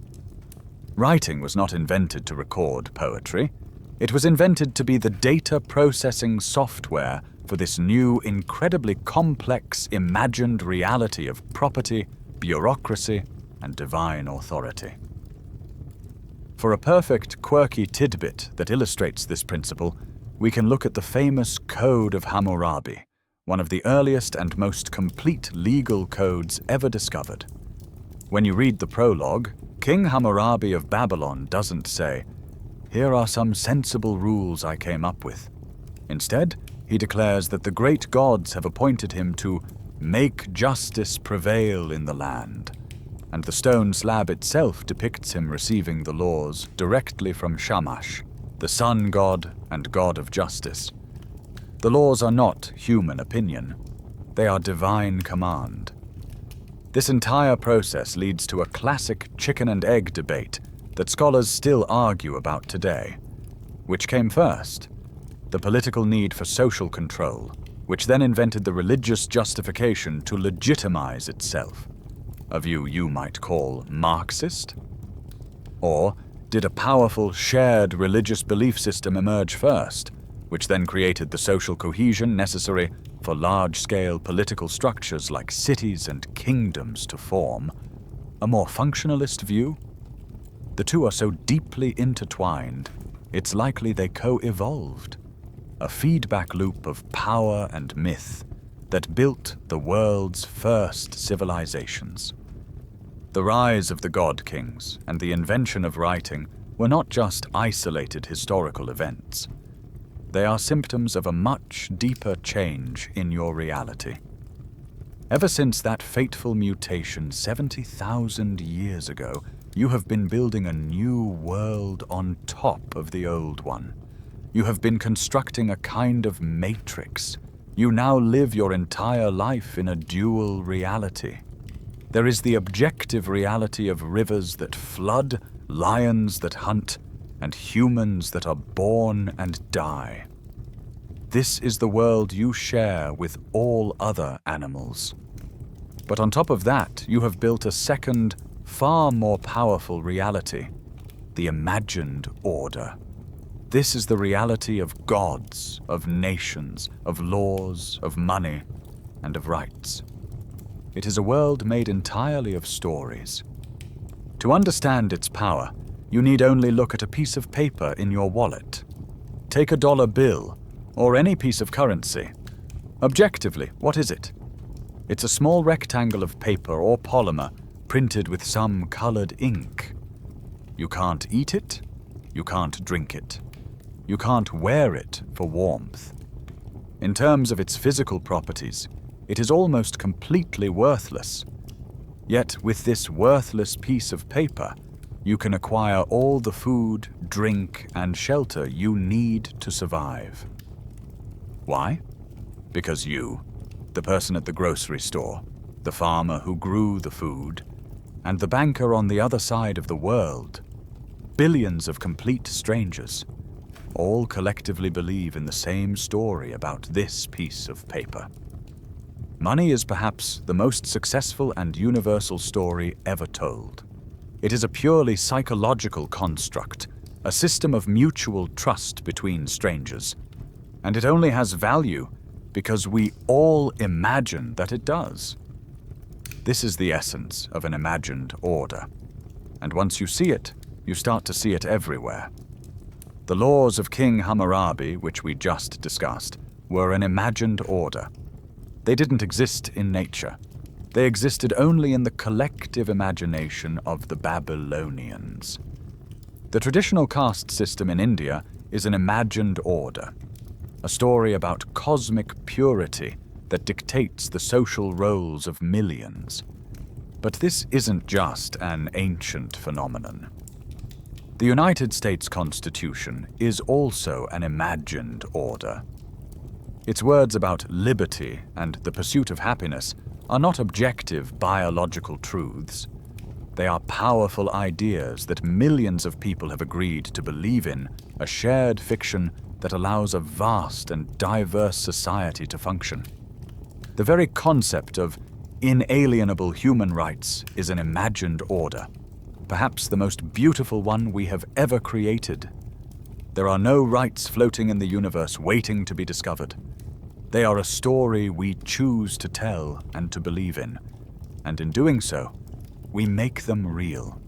Writing was not invented to record poetry. It was invented to be the data processing software for this new, incredibly complex, imagined reality of property, bureaucracy, and divine authority. For a perfect, quirky tidbit that illustrates this principle, we can look at the famous Code of Hammurabi, one of the earliest and most complete legal codes ever discovered. When you read the prologue, King Hammurabi of Babylon doesn't say, "Here are some sensible rules I came up with." Instead, he declares that the great gods have appointed him to make justice prevail in the land, and the stone slab itself depicts him receiving the laws directly from Shamash, the sun god and god of justice. The laws are not human opinion. They are divine command. This entire process leads to a classic chicken and egg debate that scholars still argue about today. Which came first? The political need for social control, which then invented the religious justification to legitimize itself, a view you might call Marxist? Or did a powerful, shared religious belief system emerge first, which then created the social cohesion necessary for large-scale political structures like cities and kingdoms to form? A more functionalist view? The two are so deeply intertwined, it's likely they co-evolved. A feedback loop of power and myth that built the world's first civilizations. The rise of the god kings and the invention of writing were not just isolated historical events. They are symptoms of a much deeper change in your reality. Ever since that fateful mutation 70,000 years ago, you have been building a new world on top of the old one. You have been constructing a kind of matrix. You now live your entire life in a dual reality. There is the objective reality of rivers that flood, lions that hunt, and humans that are born and die. This is the world you share with all other animals. But on top of that, you have built a second, far more powerful reality, the imagined order. This is the reality of gods, of nations, of laws, of money, and of rights. It is a world made entirely of stories. To understand its power, you need only look at a piece of paper in your wallet. Take a dollar bill, or any piece of currency. Objectively, what is it? It's a small rectangle of paper or polymer printed with some colored ink. You can't eat it, you can't drink it. You can't wear it for warmth. In terms of its physical properties, it is almost completely worthless. Yet with this worthless piece of paper, you can acquire all the food, drink, and shelter you need to survive. Why? Because you, the person at the grocery store, the farmer who grew the food, and the banker on the other side of the world, billions of complete strangers, all collectively believe in the same story about this piece of paper. Money is perhaps the most successful and universal story ever told. It is a purely psychological construct, a system of mutual trust between strangers, and it only has value because we all imagine that it does. This is the essence of an imagined order, and once you see it, you start to see it everywhere. The laws of King Hammurabi, which we just discussed, were an imagined order. They didn't exist in nature. They existed only in the collective imagination of the Babylonians. The traditional caste system in India is an imagined order, a story about cosmic purity that dictates the social roles of millions. But this isn't just an ancient phenomenon. The United States Constitution is also an imagined order. Its words about liberty and the pursuit of happiness are not objective biological truths. They are powerful ideas that millions of people have agreed to believe in, a shared fiction that allows a vast and diverse society to function. The very concept of inalienable human rights is an imagined order, perhaps the most beautiful one we have ever created. There are no rights floating in the universe waiting to be discovered. They are a story we choose to tell and to believe in, and in doing so, we make them real.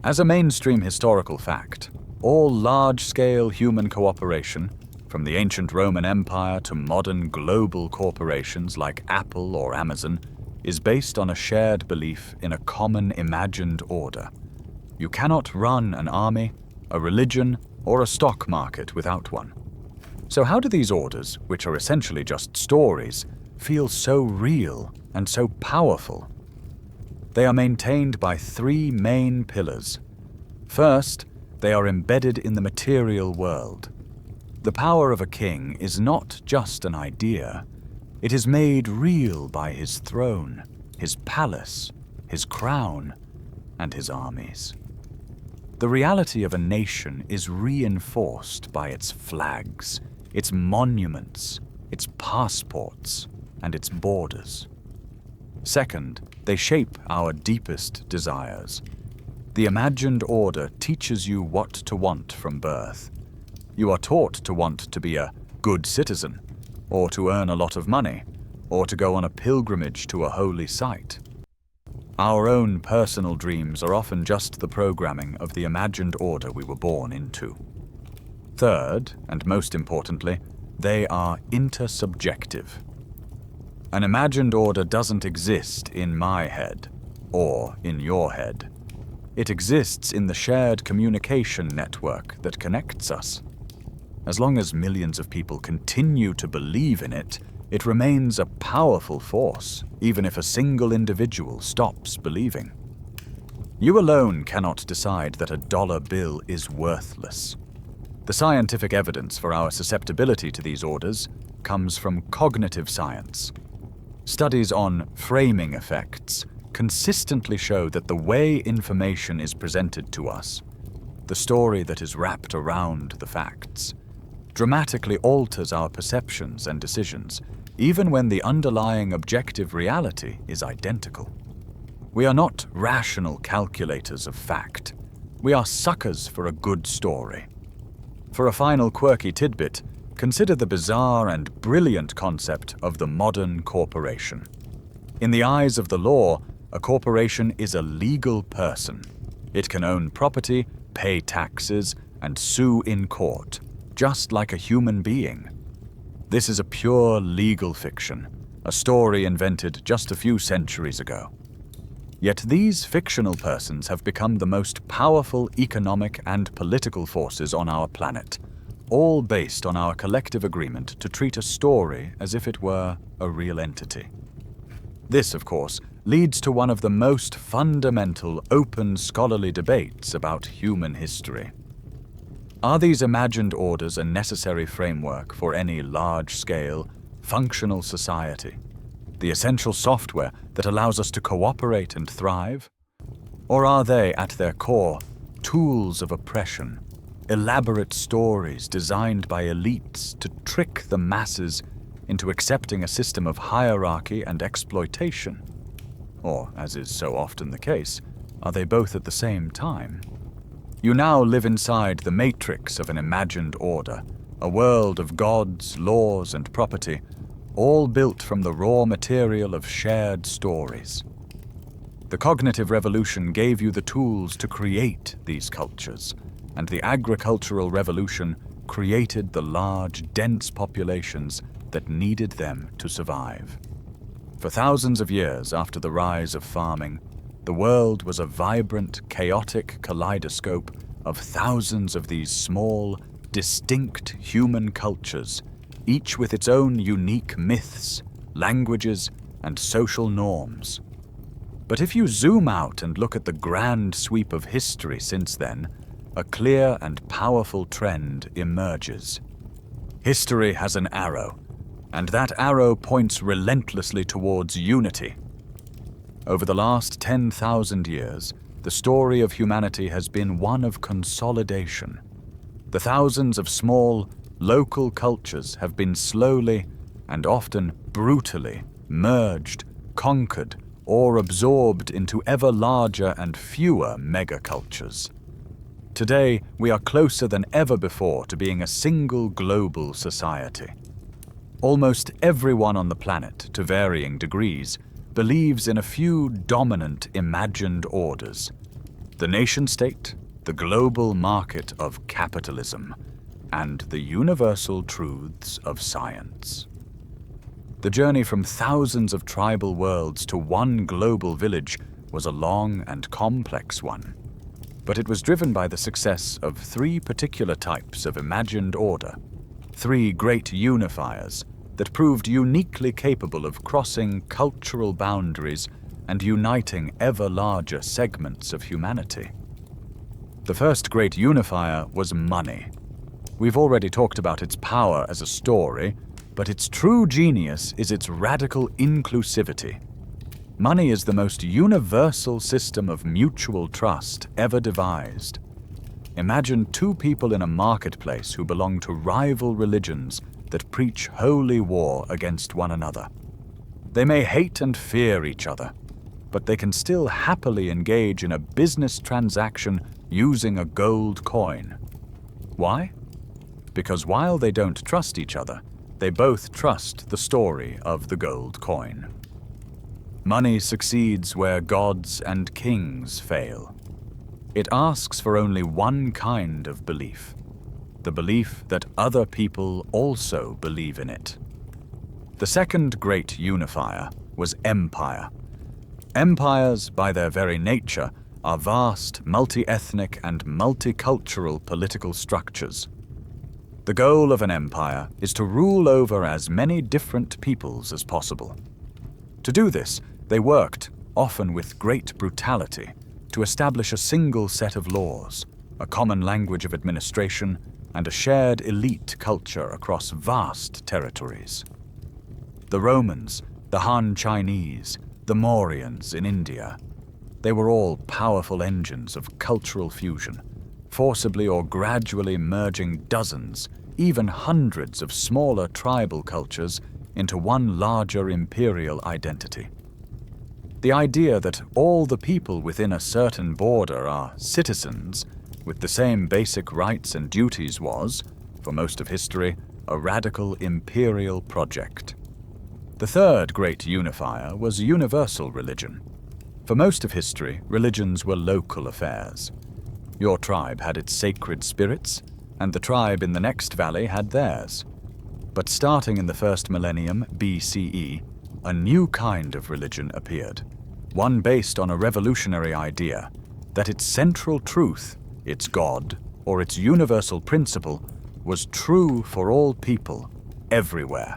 As a mainstream historical fact, all large-scale human cooperation, from the ancient Roman Empire to modern global corporations like Apple or Amazon, is based on a shared belief in a common imagined order. You cannot run an army, a religion, or a stock market without one. So how do these orders, which are essentially just stories, feel so real and so powerful? They are maintained by three main pillars. First, they are embedded in the material world. The power of a king is not just an idea. It is made real by his throne, his palace, his crown, and his armies. The reality of a nation is reinforced by its flags, its monuments, its passports, and its borders. Second, they shape our deepest desires. The imagined order teaches you what to want from birth. You are taught to want to be a good citizen, or to earn a lot of money, or to go on a pilgrimage to a holy site. Our own personal dreams are often just the programming of the imagined order we were born into. Third, and most importantly, they are intersubjective. An imagined order doesn't exist in my head, or in your head. It exists in the shared communication network that connects us. As long as millions of people continue to believe in it, it remains a powerful force, even if a single individual stops believing. You alone cannot decide that a dollar bill is worthless. The scientific evidence for our susceptibility to these orders comes from cognitive science. Studies on framing effects consistently show that the way information is presented to us, the story that is wrapped around the facts, dramatically alters our perceptions and decisions, even when the underlying objective reality is identical. We are not rational calculators of fact. We are suckers for a good story. For a final quirky tidbit, consider the bizarre and brilliant concept of the modern corporation. In the eyes of the law, a corporation is a legal person. It can own property, pay taxes, and sue in court, just like a human being. This is a pure legal fiction, a story invented just a few centuries ago. Yet these fictional persons have become the most powerful economic and political forces on our planet, all based on our collective agreement to treat a story as if it were a real entity. This, of course, leads to one of the most fundamental open scholarly debates about human history. Are these imagined orders a necessary framework for any large-scale, functional society? The essential software that allows us to cooperate and thrive? Or are they, at their core, tools of oppression, elaborate stories designed by elites to trick the masses into accepting a system of hierarchy and exploitation? Or, as is so often the case, are they both at the same time? You now live inside the matrix of an imagined order, a world of gods, laws, and property, all built from the raw material of shared stories. The cognitive revolution gave you the tools to create these cultures, and the agricultural revolution created the large, dense populations that needed them to survive. For thousands of years after the rise of farming, the world was a vibrant, chaotic kaleidoscope of thousands of these small, distinct human cultures, each with its own unique myths, languages, and social norms. But if you zoom out and look at the grand sweep of history since then, a clear and powerful trend emerges. History has an arrow, and that arrow points relentlessly towards unity. Over the last 10,000 years, the story of humanity has been one of consolidation. The thousands of small, local cultures have been slowly, and often brutally, merged, conquered, or absorbed into ever larger and fewer megacultures. Today, we are closer than ever before to being a single global society. Almost everyone on the planet, to varying degrees, believes in a few dominant imagined orders: the nation-state, the global market of capitalism, and the universal truths of science. The journey from thousands of tribal worlds to one global village was a long and complex one, but it was driven by the success of three particular types of imagined order, three great unifiers that proved uniquely capable of crossing cultural boundaries and uniting ever larger segments of humanity. The first great unifier was money. We've already talked about its power as a story, but its true genius is its radical inclusivity. Money is the most universal system of mutual trust ever devised. Imagine two people in a marketplace who belong to rival religions that preach holy war against one another. They may hate and fear each other, but they can still happily engage in a business transaction using a gold coin. Why? Because while they don't trust each other, they both trust the story of the gold coin. Money succeeds where gods and kings fail. It asks for only one kind of belief: the belief that other people also believe in it. The second great unifier was empire. Empires, by their very nature, are vast, multi-ethnic and multicultural political structures. The goal of an empire is to rule over as many different peoples as possible. To do this, they worked, often with great brutality, to establish a single set of laws, a common language of administration, and a shared elite culture across vast territories. The Romans, the Han Chinese, the Mauryans in India, they were all powerful engines of cultural fusion, forcibly or gradually merging dozens, even hundreds of smaller tribal cultures into one larger imperial identity. The idea that all the people within a certain border are citizens with the same basic rights and duties was, for most of history, a radical imperial project. The third great unifier was universal religion. For most of history, religions were local affairs. Your tribe had its sacred spirits, and the tribe in the next valley had theirs. But starting in the first millennium BCE, a new kind of religion appeared, one based on a revolutionary idea that its central truth, its God, or its universal principle, was true for all people, everywhere.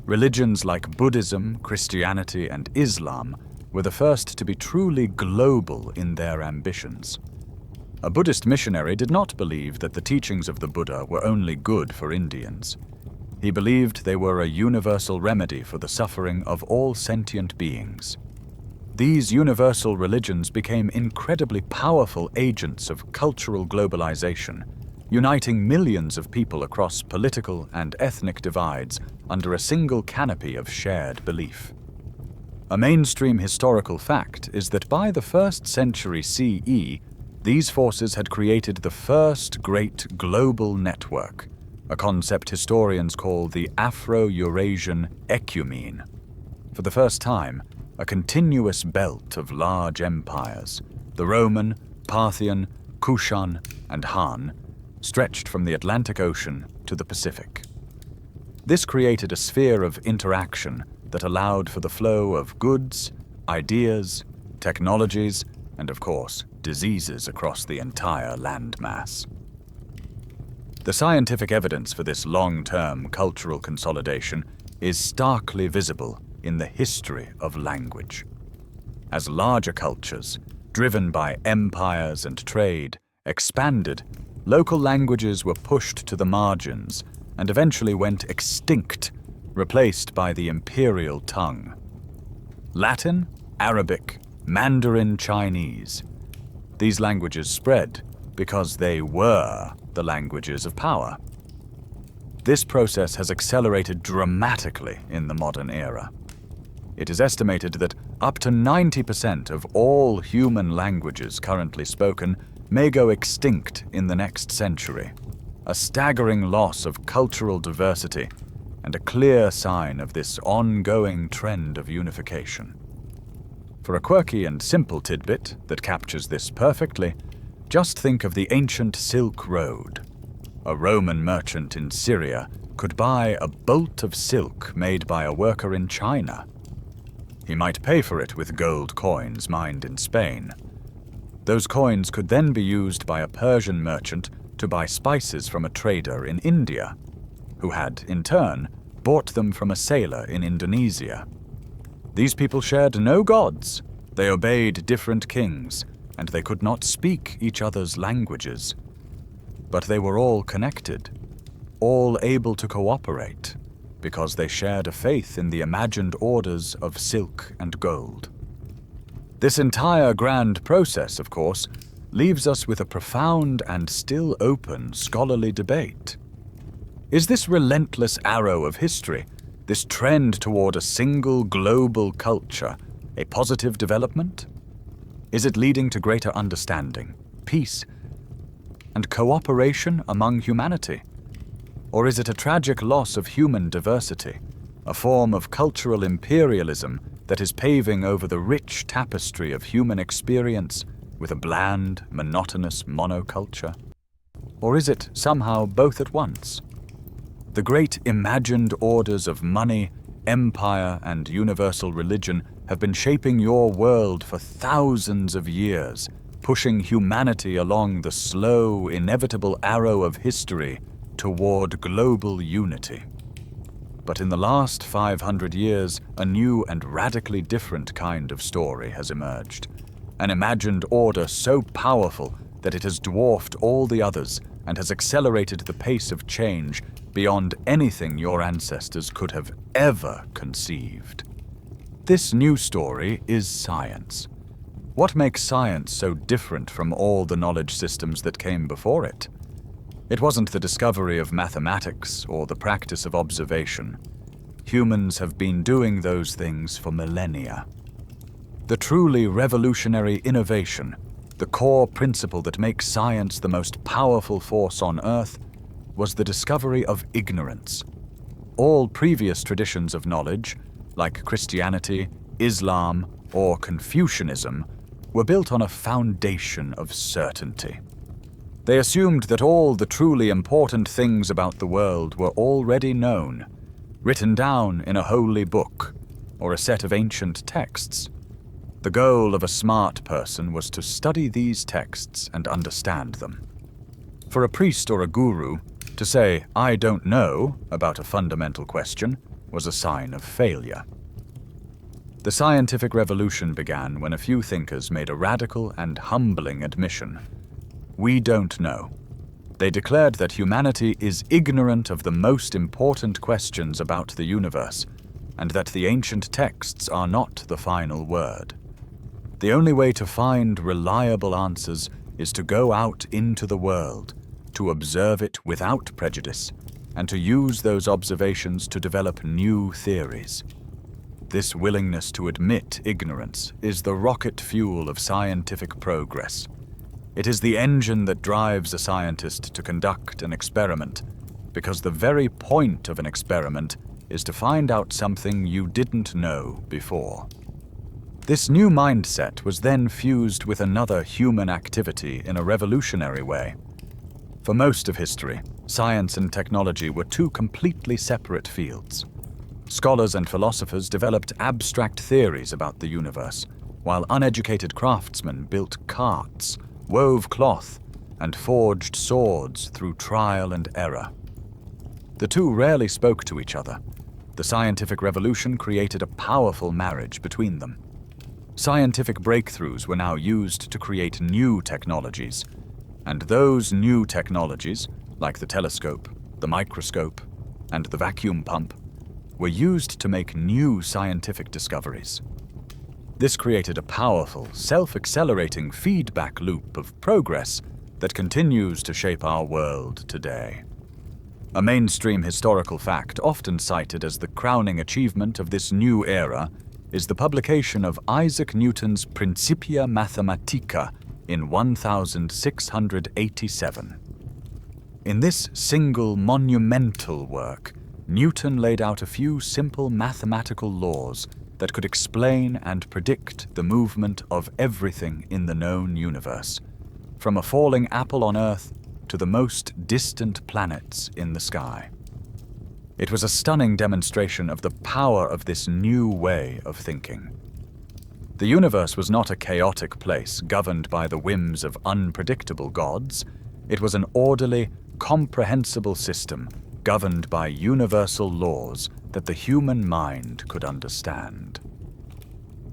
Religions like Buddhism, Christianity, and Islam were the first to be truly global in their ambitions. A Buddhist missionary did not believe that the teachings of the Buddha were only good for Indians. He believed they were a universal remedy for the suffering of all sentient beings. These universal religions became incredibly powerful agents of cultural globalization, uniting millions of people across political and ethnic divides under a single canopy of shared belief. A mainstream historical fact is that by the 1st century CE, these forces had created the first great global network, a concept historians call the Afro-Eurasian ecumene. For the first time, a continuous belt of large empires, the Roman, Parthian, Kushan, and Han, stretched from the Atlantic Ocean to the Pacific. This created a sphere of interaction that allowed for the flow of goods, ideas, technologies, and of course, diseases across the entire landmass. The scientific evidence for this long-term cultural consolidation is starkly visible in the history of language. As larger cultures, driven by empires and trade, expanded, local languages were pushed to the margins and eventually went extinct, replaced by the imperial tongue. Latin, Arabic, Mandarin Chinese. These languages spread because they were the languages of power. This process has accelerated dramatically in the modern era. It is estimated that up to 90% of all human languages currently spoken may go extinct in the next century, a staggering loss of cultural diversity and a clear sign of this ongoing trend of unification. For a quirky and simple tidbit that captures this perfectly, just think of the ancient Silk Road. A Roman merchant in Syria could buy a bolt of silk made by a worker in China. He might pay for it with gold coins mined in Spain. Those coins could then be used by a Persian merchant to buy spices from a trader in India, who had, in turn, bought them from a sailor in Indonesia. These people shared no gods, they obeyed different kings, and they could not speak each other's languages. But they were all connected, all able to cooperate, because they shared a faith in the imagined orders of silk and gold. This entire grand process, of course, leaves us with a profound and still open scholarly debate. Is this relentless arrow of history, this trend toward a single global culture, a positive development? Is it leading to greater understanding, peace, and cooperation among humanity? Or is it a tragic loss of human diversity, a form of cultural imperialism that is paving over the rich tapestry of human experience with a bland, monotonous monoculture? Or is it somehow both at once? The great imagined orders of money, empire, and universal religion have been shaping your world for thousands of years, pushing humanity along the slow, inevitable arrow of history toward global unity. But in the last 500 years, a new and radically different kind of story has emerged. An imagined order so powerful that it has dwarfed all the others and has accelerated the pace of change beyond anything your ancestors could have ever conceived. This new story is science. What makes science so different from all the knowledge systems that came before it? It wasn't the discovery of mathematics or the practice of observation. Humans have been doing those things for millennia. The truly revolutionary innovation, the core principle that makes science the most powerful force on Earth, was the discovery of ignorance. All previous traditions of knowledge, like Christianity, Islam, or Confucianism, were built on a foundation of certainty. They assumed that all the truly important things about the world were already known, written down in a holy book or a set of ancient texts. The goal of a smart person was to study these texts and understand them. For a priest or a guru, to say, "I don't know," about a fundamental question was a sign of failure. The scientific revolution began when a few thinkers made a radical and humbling admission. We don't know. They declared that humanity is ignorant of the most important questions about the universe, and that the ancient texts are not the final word. The only way to find reliable answers is to go out into the world, to observe it without prejudice, and to use those observations to develop new theories. This willingness to admit ignorance is the rocket fuel of scientific progress. It is the engine that drives a scientist to conduct an experiment, because the very point of an experiment is to find out something you didn't know before. This new mindset was then fused with another human activity in a revolutionary way. For most of history, science and technology were two completely separate fields. Scholars and philosophers developed abstract theories about the universe, while uneducated craftsmen built carts, wove cloth, and forged swords through trial and error. The two rarely spoke to each other. The scientific revolution created a powerful marriage between them. Scientific breakthroughs were now used to create new technologies, and those new technologies, like the telescope, the microscope, and the vacuum pump, were used to make new scientific discoveries. This created a powerful, self-accelerating feedback loop of progress that continues to shape our world today. A mainstream historical fact often cited as the crowning achievement of this new era is the publication of Isaac Newton's Principia Mathematica in 1687. In this single monumental work, Newton laid out a few simple mathematical laws that could explain and predict the movement of everything in the known universe, from a falling apple on Earth to the most distant planets in the sky. It was a stunning demonstration of the power of this new way of thinking. The universe was not a chaotic place governed by the whims of unpredictable gods. It was an orderly, comprehensible system governed by universal laws that the human mind could understand.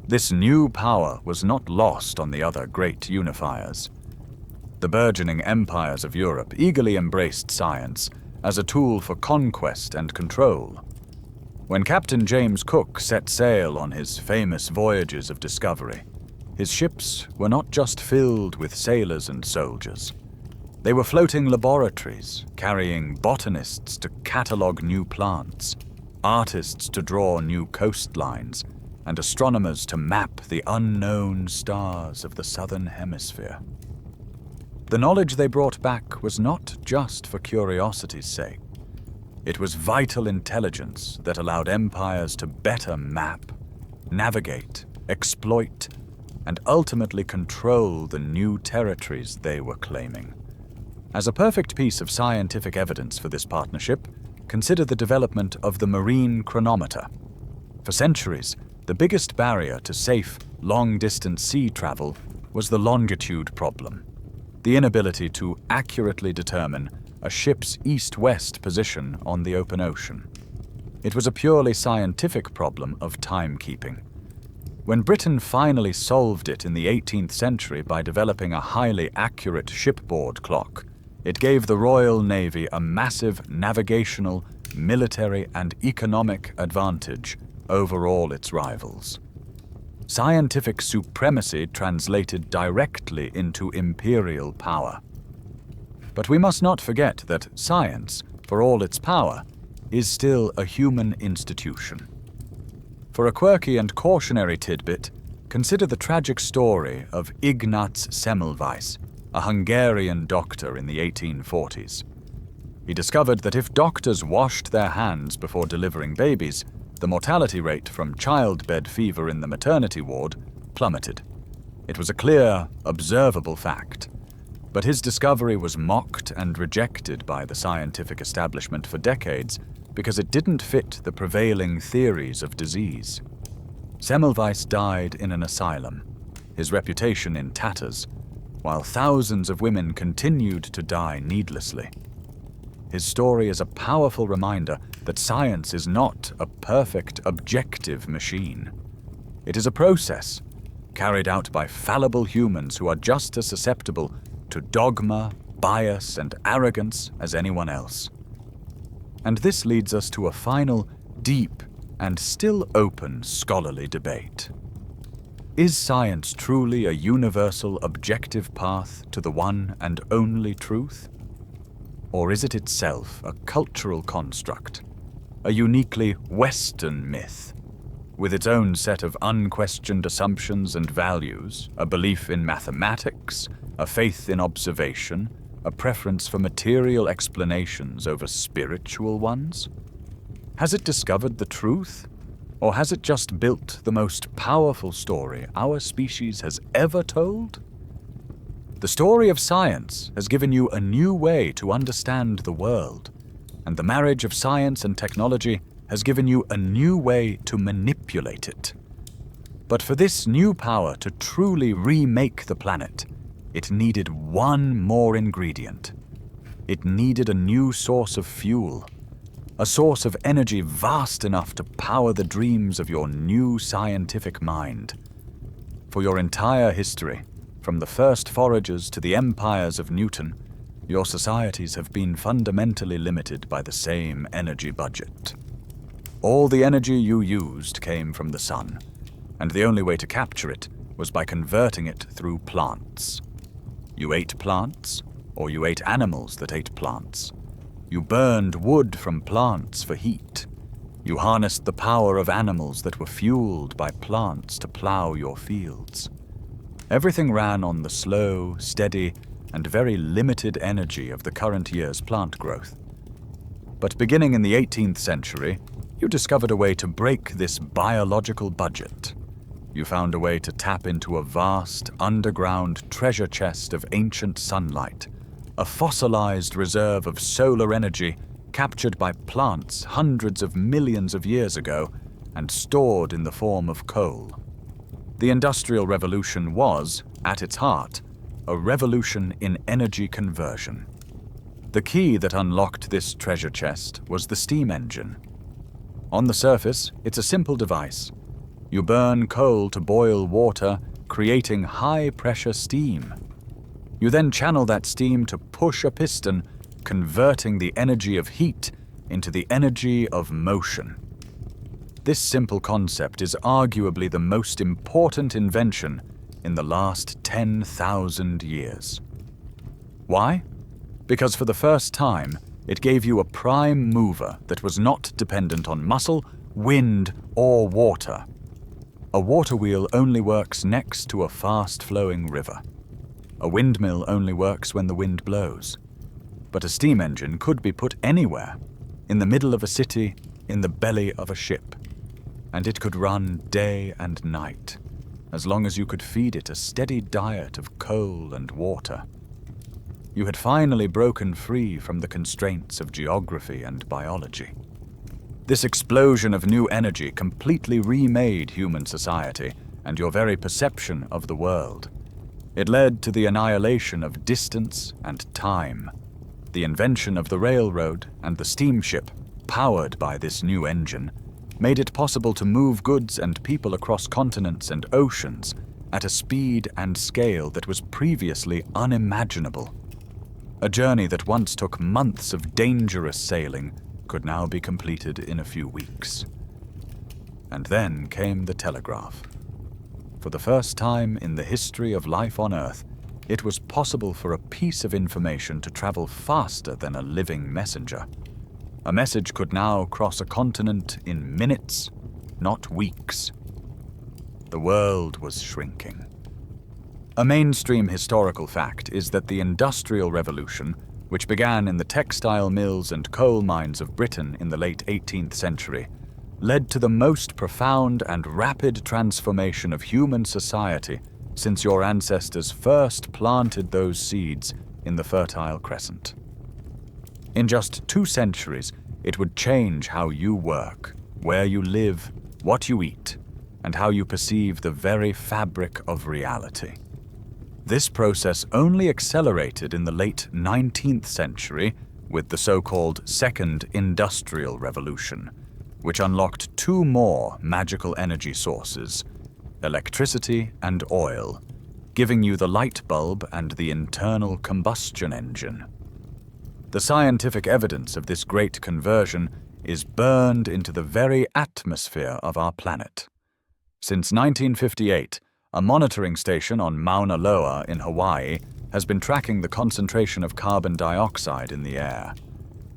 This new power was not lost on the other great unifiers. The burgeoning empires of Europe eagerly embraced science as a tool for conquest and control. When Captain James Cook set sail on his famous voyages of discovery, his ships were not just filled with sailors and soldiers. They were floating laboratories, carrying botanists to catalog new plants, artists to draw new coastlines, and astronomers to map the unknown stars of the southern hemisphere. The knowledge they brought back was not just for curiosity's sake. It was vital intelligence that allowed empires to better map, navigate, exploit, and ultimately control the new territories they were claiming. As a perfect piece of scientific evidence for this partnership, consider the development of the marine chronometer. For centuries, the biggest barrier to safe, long-distance sea travel was the longitude problem, the inability to accurately determine a ship's east-west position on the open ocean. It was a purely scientific problem of timekeeping. When Britain finally solved it in the 18th century by developing a highly accurate shipboard clock, it gave the Royal Navy a massive navigational, military, and economic advantage over all its rivals. Scientific supremacy translated directly into imperial power. But we must not forget that science, for all its power, is still a human institution. For a quirky and cautionary tidbit, consider the tragic story of Ignaz Semmelweis, a Hungarian doctor in the 1840s. He discovered that if doctors washed their hands before delivering babies, The mortality rate from childbed fever in the maternity ward plummeted. It was a clear, observable fact. But his discovery was mocked and rejected by the scientific establishment for decades because it didn't fit the prevailing theories of disease. Semmelweis died in an asylum, his reputation in tatters, while thousands of women continued to die needlessly. His story is a powerful reminder that science is not a perfect, objective machine. It is a process carried out by fallible humans who are just as susceptible to dogma, bias, and arrogance as anyone else. And this leads us to a final, deep, and still open scholarly debate. Is science truly a universal, objective path to the one and only truth? Or is it itself a cultural construct, a uniquely Western myth, with its own set of unquestioned assumptions and values, a belief in mathematics, a faith in observation, a preference for material explanations over spiritual ones? Has it discovered the truth, or has it just built the most powerful story our species has ever told? The story of science has given you a new way to understand the world, and the marriage of science and technology has given you a new way to manipulate it. But for this new power to truly remake the planet, it needed one more ingredient. It needed a new source of fuel, a source of energy vast enough to power the dreams of your new scientific mind. For your entire history, from the first foragers to the empires of Newton, your societies have been fundamentally limited by the same energy budget. All the energy you used came from the sun, and the only way to capture it was by converting it through plants. You ate plants, or you ate animals that ate plants. You burned wood from plants for heat. You harnessed the power of animals that were fueled by plants to plow your fields. Everything ran on the slow, steady, and very limited energy of the current year's plant growth. But beginning in the 18th century, you discovered a way to break this biological budget. You found a way to tap into a vast, underground treasure chest of ancient sunlight, a fossilized reserve of solar energy captured by plants hundreds of millions of years ago and stored in the form of coal. The Industrial Revolution was, at its heart, a revolution in energy conversion. The key that unlocked this treasure chest was the steam engine. On the surface, it's a simple device. You burn coal to boil water, creating high-pressure steam. You then channel that steam to push a piston, converting the energy of heat into the energy of motion. This simple concept is arguably the most important invention in the last 10,000 years. Why? Because for the first time, it gave you a prime mover that was not dependent on muscle, wind, or water. A water wheel only works next to a fast-flowing river. A windmill only works when the wind blows. But a steam engine could be put anywhere, in the middle of a city, in the belly of a ship. And it could run day and night, as long as you could feed it a steady diet of coal and water. You had finally broken free from the constraints of geography and biology. This explosion of new energy completely remade human society and your very perception of the world. It led to the annihilation of distance and time. The invention of the railroad and the steamship, powered by this new engine, made it possible to move goods and people across continents and oceans at a speed and scale that was previously unimaginable. A journey that once took months of dangerous sailing could now be completed in a few weeks. And then came the telegraph. For the first time in the history of life on Earth, it was possible for a piece of information to travel faster than a living messenger. A message could now cross a continent in minutes, not weeks. The world was shrinking. A mainstream historical fact is that the Industrial Revolution, which began in the textile mills and coal mines of Britain in the late 18th century, led to the most profound and rapid transformation of human society since your ancestors first planted those seeds in the Fertile Crescent. In just 2 centuries, it would change how you work, where you live, what you eat, and how you perceive the very fabric of reality. This process only accelerated in the late 19th century with the so-called Second Industrial Revolution, which unlocked 2 more magical energy sources, electricity and oil, giving you the light bulb and the internal combustion engine. The scientific evidence of this great conversion is burned into the very atmosphere of our planet. Since 1958, a monitoring station on Mauna Loa in Hawaii has been tracking the concentration of carbon dioxide in the air.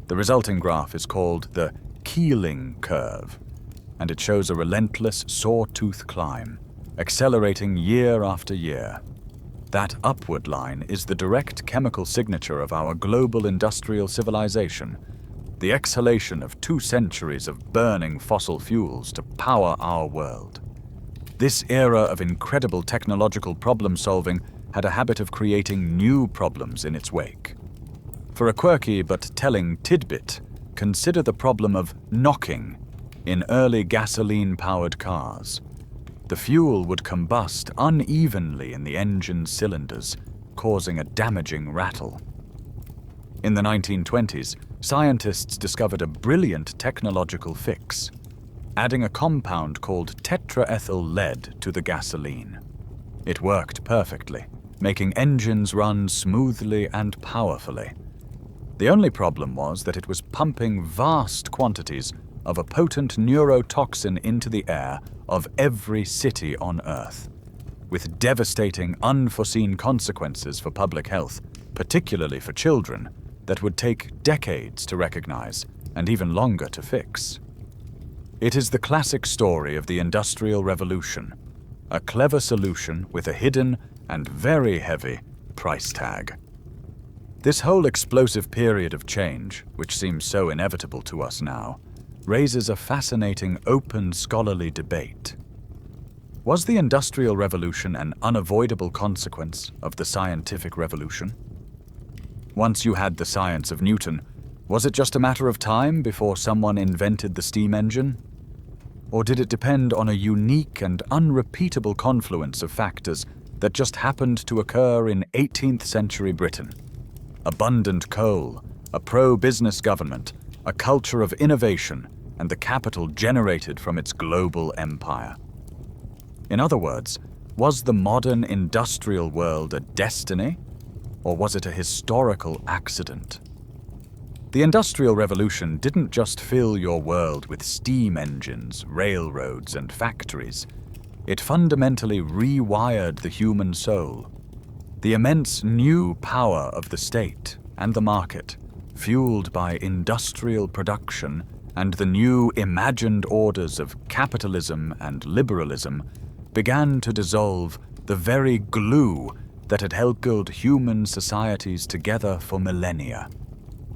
The resulting graph is called the Keeling curve, and it shows a relentless, sawtooth climb, accelerating year after year. That upward line is the direct chemical signature of our global industrial civilization, the exhalation of 2 centuries of burning fossil fuels to power our world. This era of incredible technological problem-solving had a habit of creating new problems in its wake. For a quirky but telling tidbit, consider the problem of knocking in early gasoline-powered cars. The fuel would combust unevenly in the engine cylinders, causing a damaging rattle. In the 1920s, scientists discovered a brilliant technological fix, adding a compound called tetraethyl lead to the gasoline. It worked perfectly, making engines run smoothly and powerfully. The only problem was that it was pumping vast quantities of a potent neurotoxin into the air of every city on Earth, with devastating, unforeseen consequences for public health, particularly for children, that would take decades to recognize and even longer to fix. It is the classic story of the Industrial Revolution, a clever solution with a hidden and very heavy price tag. This whole explosive period of change, which seems so inevitable to us now, raises a fascinating open scholarly debate. Was the Industrial Revolution an unavoidable consequence of the scientific revolution? Once you had the science of Newton, was it just a matter of time before someone invented the steam engine? Or did it depend on a unique and unrepeatable confluence of factors that just happened to occur in 18th century Britain? Abundant coal, a pro-business government, a culture of innovation, and the capital generated from its global empire. In other words, was the modern industrial world a destiny, or was it a historical accident? The Industrial Revolution didn't just fill your world with steam engines, railroads, and factories. It fundamentally rewired the human soul. The immense new power of the state and the market, fueled by industrial production and the new imagined orders of capitalism and liberalism, began to dissolve the very glue that had held human societies together for millennia,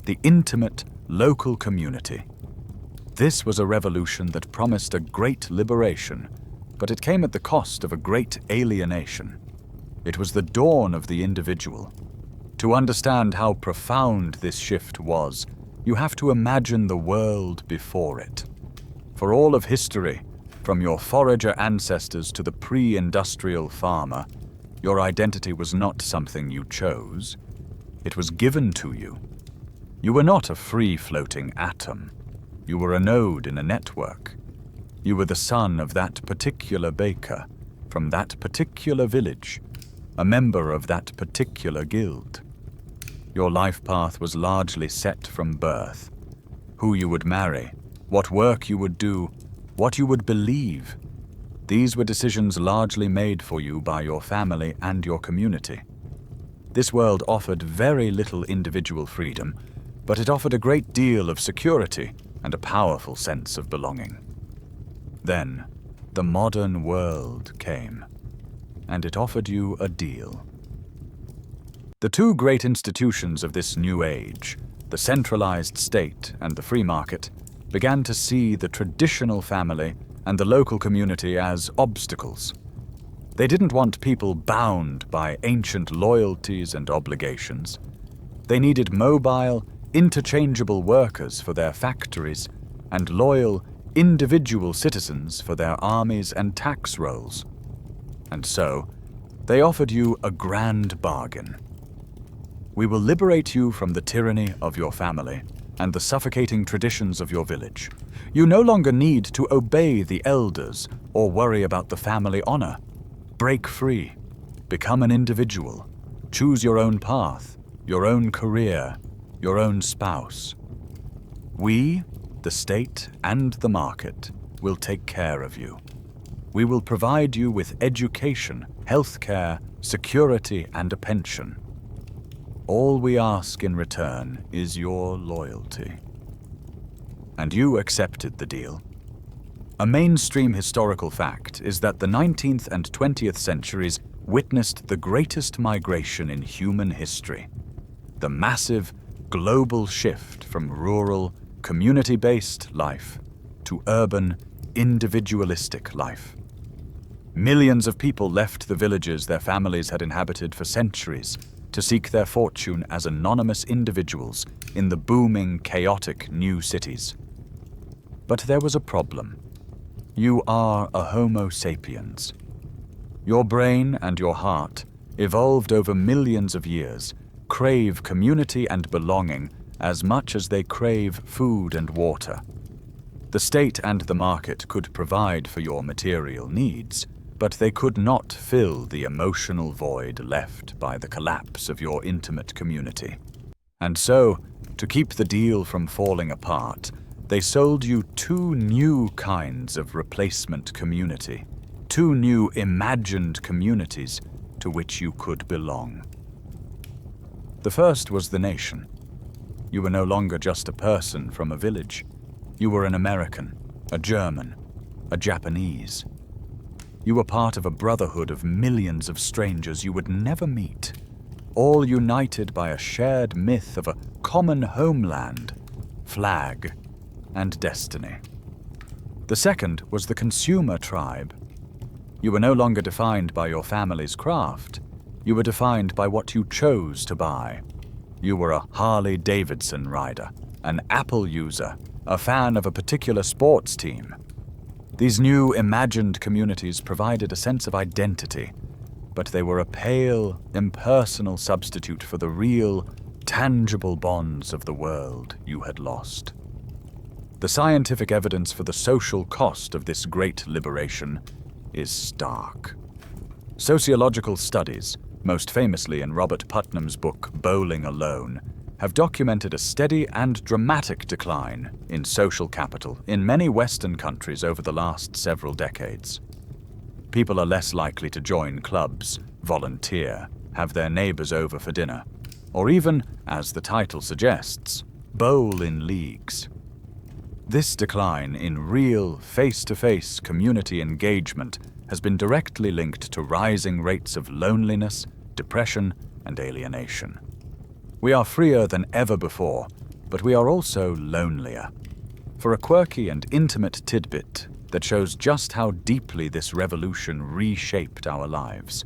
the intimate local community. This was a revolution that promised a great liberation, but it came at the cost of a great alienation. It was the dawn of the individual. To understand how profound this shift was, you have to imagine the world before it. For all of history, from your forager ancestors to the pre-industrial farmer, your identity was not something you chose. It was given to you. You were not a free-floating atom. You were a node in a network. You were the son of that particular baker, from that particular village, a member of that particular guild. Your life path was largely set from birth. Who you would marry, what work you would do, what you would believe. These were decisions largely made for you by your family and your community. This world offered very little individual freedom, but it offered a great deal of security and a powerful sense of belonging. Then, the modern world came, and it offered you a deal. The 2 great institutions of this new age, the centralized state and the free market, began to see the traditional family and the local community as obstacles. They didn't want people bound by ancient loyalties and obligations. They needed mobile, interchangeable workers for their factories and loyal, individual citizens for their armies and tax rolls. And so, they offered you a grand bargain. We will liberate you from the tyranny of your family and the suffocating traditions of your village. You no longer need to obey the elders or worry about the family honor. Break free. Become an individual. Choose your own path, your own career, your own spouse. We, the state and the market, will take care of you. We will provide you with education, healthcare, security, and a pension. All we ask in return is your loyalty. And you accepted the deal. A mainstream historical fact is that the 19th and 20th centuries witnessed the greatest migration in human history. The massive, global shift from rural, community-based life to urban, individualistic life. Millions of people left the villages their families had inhabited for centuries to seek their fortune as anonymous individuals in the booming, chaotic new cities. But there was a problem. You are a Homo sapiens. Your brain and your heart, evolved over millions of years, crave community and belonging as much as they crave food and water. The state and the market could provide for your material needs, but they could not fill the emotional void left by the collapse of your intimate community. And so, to keep the deal from falling apart, they sold you two new kinds of replacement community, two new imagined communities to which you could belong. The first was the nation. You were no longer just a person from a village. You were an American, a German, a Japanese. You were part of a brotherhood of millions of strangers you would never meet, all united by a shared myth of a common homeland, flag, and destiny. The second was the consumer tribe. You were no longer defined by your family's craft. You were defined by what you chose to buy. You were a Harley-Davidson rider, an Apple user, a fan of a particular sports team. These new imagined communities provided a sense of identity, but they were a pale, impersonal substitute for the real, tangible bonds of the world you had lost. The scientific evidence for the social cost of this great liberation is stark. Sociological studies, most famously in Robert Putnam's book Bowling Alone, have documented a steady and dramatic decline in social capital in many Western countries over the last several decades. People are less likely to join clubs, volunteer, have their neighbors over for dinner, or even, as the title suggests, bowl in leagues. This decline in real, face-to-face community engagement has been directly linked to rising rates of loneliness, depression, and alienation. We are freer than ever before, but we are also lonelier. For a quirky and intimate tidbit that shows just how deeply this revolution reshaped our lives,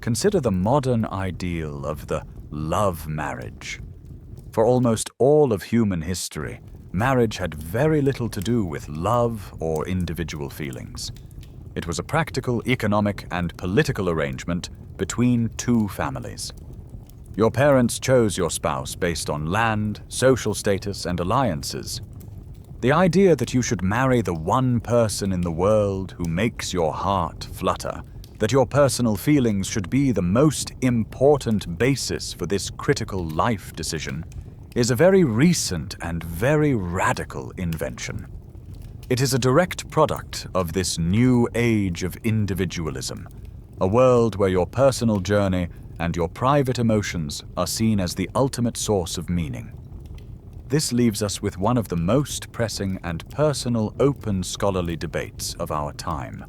consider the modern ideal of the love marriage. For almost all of human history, marriage had very little to do with love or individual feelings. It was a practical, economic, and political arrangement between two families. Your parents chose your spouse based on land, social status, and alliances. The idea that you should marry the one person in the world who makes your heart flutter, that your personal feelings should be the most important basis for this critical life decision, is a very recent and very radical invention. It is a direct product of this new age of individualism, a world where your personal journey and your private emotions are seen as the ultimate source of meaning. This leaves us with one of the most pressing and personal open scholarly debates of our time.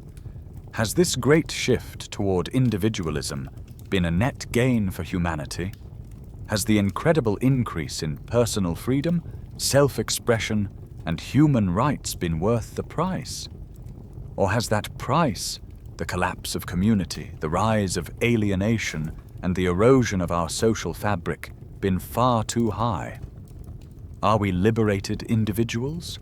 Has this great shift toward individualism been a net gain for humanity? Has the incredible increase in personal freedom, self-expression, and human rights been worth the price? Or has that price, the collapse of community, the rise of alienation, and the erosion of our social fabric, been far too high? Are we liberated individuals?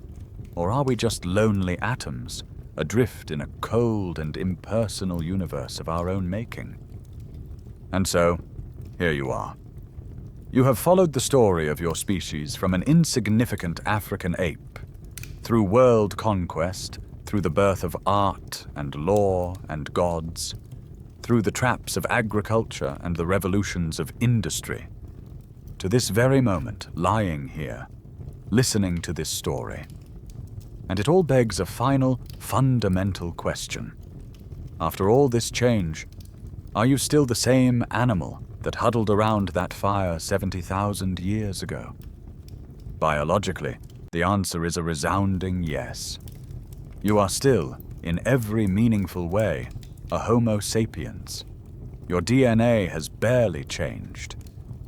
Or are we just lonely atoms, adrift in a cold and impersonal universe of our own making? And so, here you are. You have followed the story of your species from an insignificant African ape, through world conquest, through the birth of art and law and gods, through the traps of agriculture and the revolutions of industry, to this very moment, lying here, listening to this story. And it all begs a final, fundamental question. After all this change, are you still the same animal that huddled around that fire 70,000 years ago? Biologically, the answer is a resounding yes. You are still, in every meaningful way, a Homo sapiens. Your DNA has barely changed.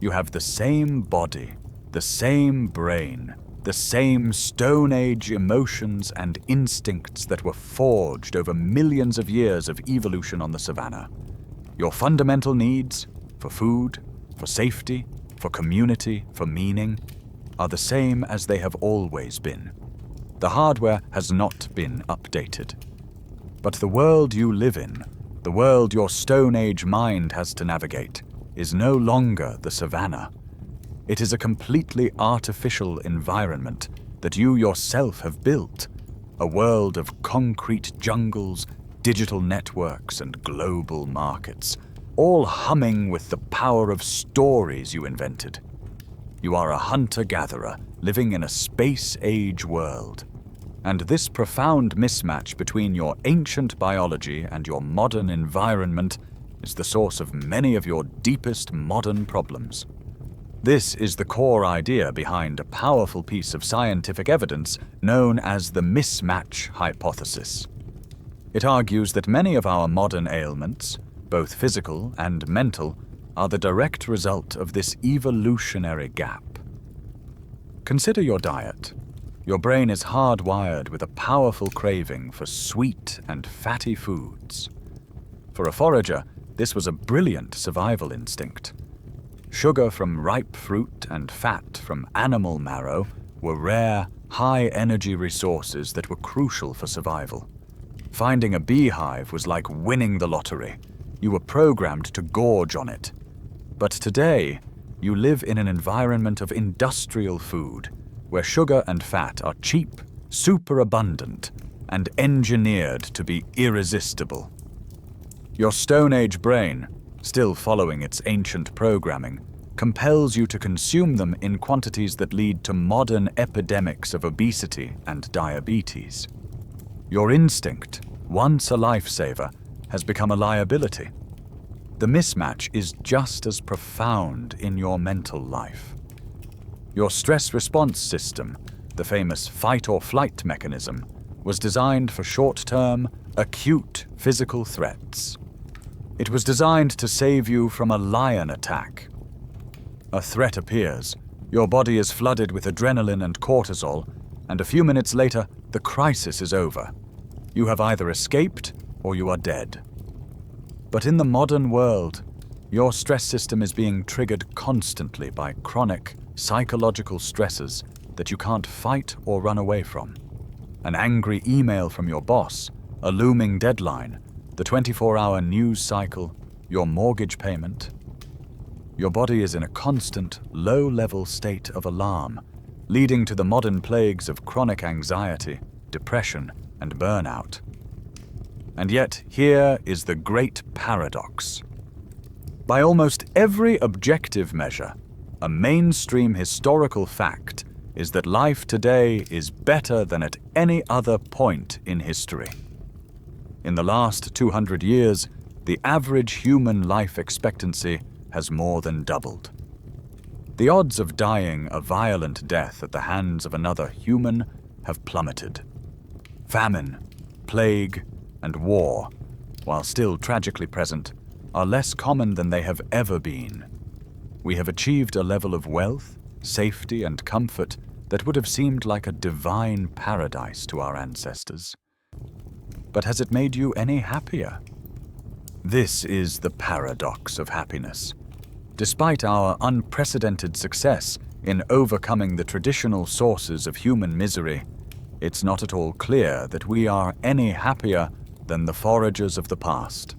You have the same body, the same brain, the same Stone Age emotions and instincts that were forged over millions of years of evolution on the savannah. Your fundamental needs, for food, for safety, for community, for meaning, are the same as they have always been. The hardware has not been updated. But the world you live in, the world your Stone Age mind has to navigate, is no longer the savannah. It is a completely artificial environment that you yourself have built, a world of concrete jungles, digital networks, and global markets, all humming with the power of stories you invented. You are a hunter-gatherer living in a space-age world. And this profound mismatch between your ancient biology and your modern environment is the source of many of your deepest modern problems. This is the core idea behind a powerful piece of scientific evidence known as the mismatch hypothesis. It argues that many of our modern ailments, both physical and mental, are the direct result of this evolutionary gap. Consider your diet. Your brain is hardwired with a powerful craving for sweet and fatty foods. For a forager, this was a brilliant survival instinct. Sugar from ripe fruit and fat from animal marrow were rare, high-energy resources that were crucial for survival. Finding a beehive was like winning the lottery. You were programmed to gorge on it. But today, you live in an environment of industrial food, where sugar and fat are cheap, superabundant, and engineered to be irresistible. Your Stone Age brain, still following its ancient programming, compels you to consume them in quantities that lead to modern epidemics of obesity and diabetes. Your instinct, once a lifesaver, has become a liability. The mismatch is just as profound in your mental life. Your stress response system, the famous fight-or-flight mechanism, was designed for short-term, acute physical threats. It was designed to save you from a lion attack. A threat appears, your body is flooded with adrenaline and cortisol, and a few minutes later, the crisis is over. You have either escaped or you are dead. But in the modern world, your stress system is being triggered constantly by chronic, psychological stresses that you can't fight or run away from. An angry email from your boss, a looming deadline, the 24-hour news cycle, your mortgage payment. Your body is in a constant, low-level state of alarm, leading to the modern plagues of chronic anxiety, depression, and burnout. And yet, here is the great paradox. By almost every objective measure, a mainstream historical fact is that life today is better than at any other point in history. In the last 200 years, the average human life expectancy has more than doubled. The odds of dying a violent death at the hands of another human have plummeted. Famine, plague, and war, while still tragically present, are less common than they have ever been. We have achieved a level of wealth, safety, and comfort that would have seemed like a divine paradise to our ancestors. But has it made you any happier? This is the paradox of happiness. Despite our unprecedented success in overcoming the traditional sources of human misery, it's not at all clear that we are any happier than the foragers of the past.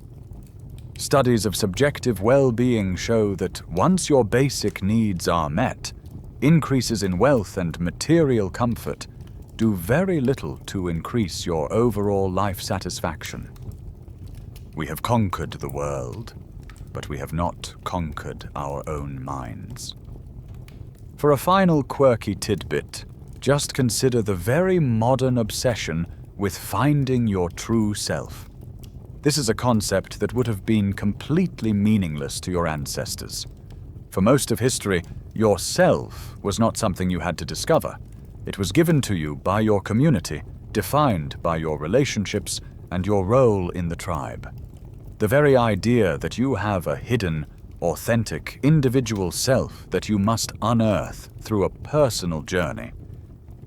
Studies of subjective well-being show that once your basic needs are met, increases in wealth and material comfort do very little to increase your overall life satisfaction. We have conquered the world, but we have not conquered our own minds. For a final quirky tidbit, just consider the very modern obsession with finding your true self. This is a concept that would have been completely meaningless to your ancestors. For most of history, yourself was not something you had to discover. It was given to you by your community, defined by your relationships and your role in the tribe. The very idea that you have a hidden, authentic, individual self that you must unearth through a personal journey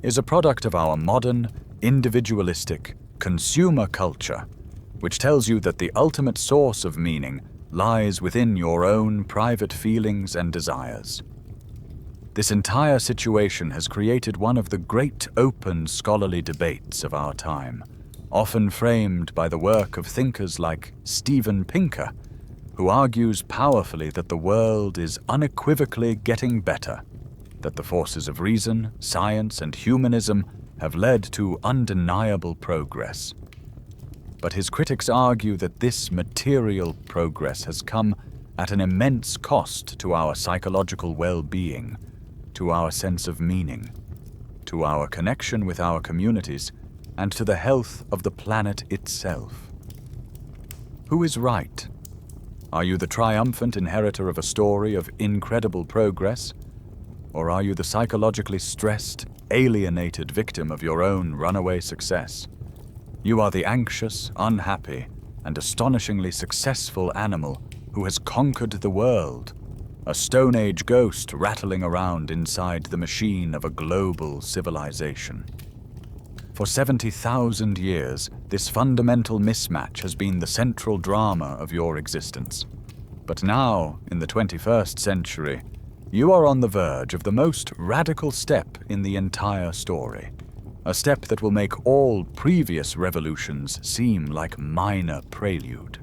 is a product of our modern, individualistic, consumer culture, which tells you that the ultimate source of meaning lies within your own private feelings and desires. This entire situation has created one of the great open scholarly debates of our time, often framed by the work of thinkers like Steven Pinker, who argues powerfully that the world is unequivocally getting better, that the forces of reason, science, and humanism have led to undeniable progress. But his critics argue that this material progress has come at an immense cost to our psychological well-being, to our sense of meaning, to our connection with our communities, and to the health of the planet itself. Who is right? Are you the triumphant inheritor of a story of incredible progress? Or are you the psychologically stressed, alienated victim of your own runaway success? You are the anxious, unhappy, and astonishingly successful animal who has conquered the world, a Stone Age ghost rattling around inside the machine of a global civilization. For 70,000 years, this fundamental mismatch has been the central drama of your existence. But now, in the 21st century, you are on the verge of the most radical step in the entire story. A step that will make all previous revolutions seem like minor prelude.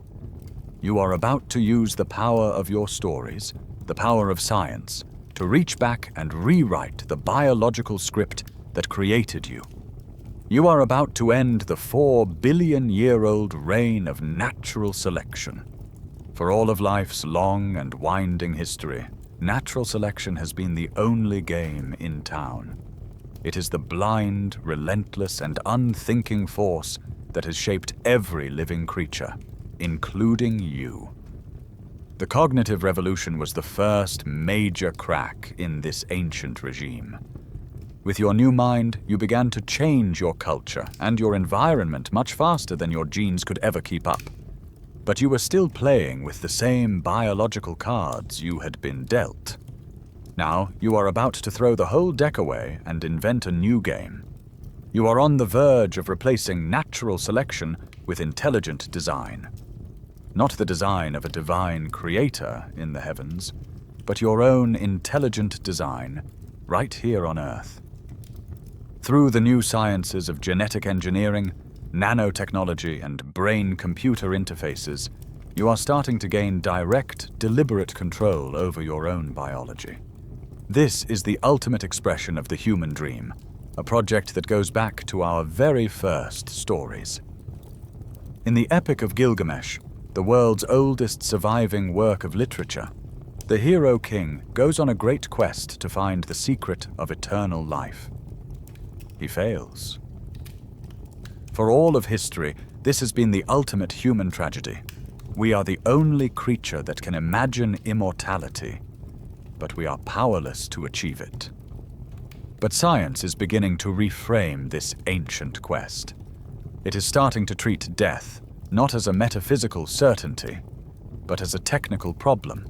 You are about to use the power of your stories, the power of science, to reach back and rewrite the biological script that created you. You are about to end the 4-billion-year-old reign of natural selection. For all of life's long and winding history, natural selection has been the only game in town. It is the blind, relentless, and unthinking force that has shaped every living creature, including you. The cognitive revolution was the first major crack in this ancient regime. With your new mind, you began to change your culture and your environment much faster than your genes could ever keep up. But you were still playing with the same biological cards you had been dealt. Now, you are about to throw the whole deck away and invent a new game. You are on the verge of replacing natural selection with intelligent design. Not the design of a divine creator in the heavens, but your own intelligent design right here on Earth. Through the new sciences of genetic engineering, nanotechnology, and brain-computer interfaces, you are starting to gain direct, deliberate control over your own biology. This is the ultimate expression of the human dream, a project that goes back to our very first stories. In the Epic of Gilgamesh, the world's oldest surviving work of literature, the hero king goes on a great quest to find the secret of eternal life. He fails. For all of history, this has been the ultimate human tragedy. We are the only creature that can imagine immortality, but we are powerless to achieve it. But science is beginning to reframe this ancient quest. It is starting to treat death not as a metaphysical certainty, but as a technical problem.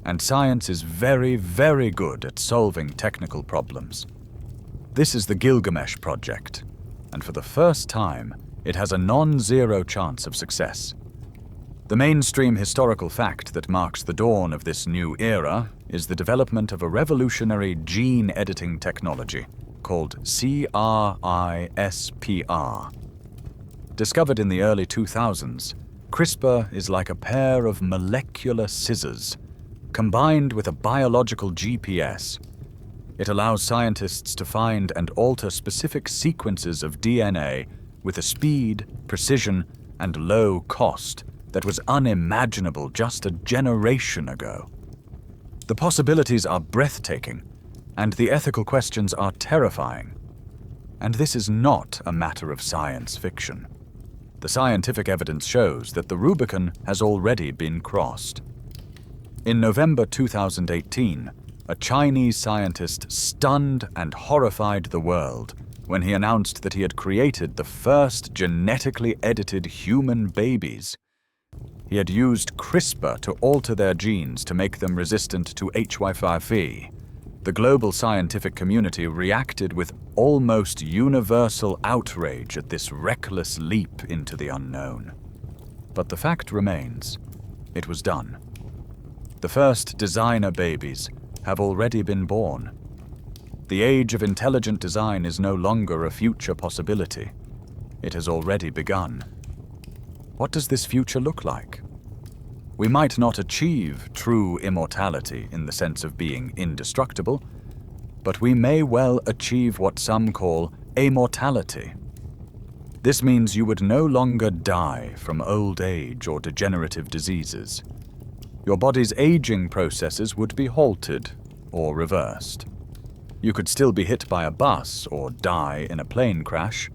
And science is very, very good at solving technical problems. This is the Gilgamesh project, and for the first time, it has a non-zero chance of success. The mainstream historical fact that marks the dawn of this new era is the development of a revolutionary gene editing technology called CRISPR. Discovered in the early 2000s, CRISPR is like a pair of molecular scissors, combined with a biological GPS. It allows scientists to find and alter specific sequences of DNA with a speed, precision, and low cost that was unimaginable just a generation ago. The possibilities are breathtaking, and the ethical questions are terrifying. And this is not a matter of science fiction. The scientific evidence shows that the Rubicon has already been crossed. In November 2018, a Chinese scientist stunned and horrified the world when he announced that he had created the first genetically edited human babies. He had used CRISPR to alter their genes to make them resistant to HIV. The global scientific community reacted with almost universal outrage at this reckless leap into the unknown. But the fact remains, it was done. The first designer babies have already been born. The age of intelligent design is no longer a future possibility. It has already begun. What does this future look like? We might not achieve true immortality in the sense of being indestructible, but we may well achieve what some call amortality. This means you would no longer die from old age or degenerative diseases. Your body's aging processes would be halted or reversed. You could still be hit by a bus or die in a plane crash,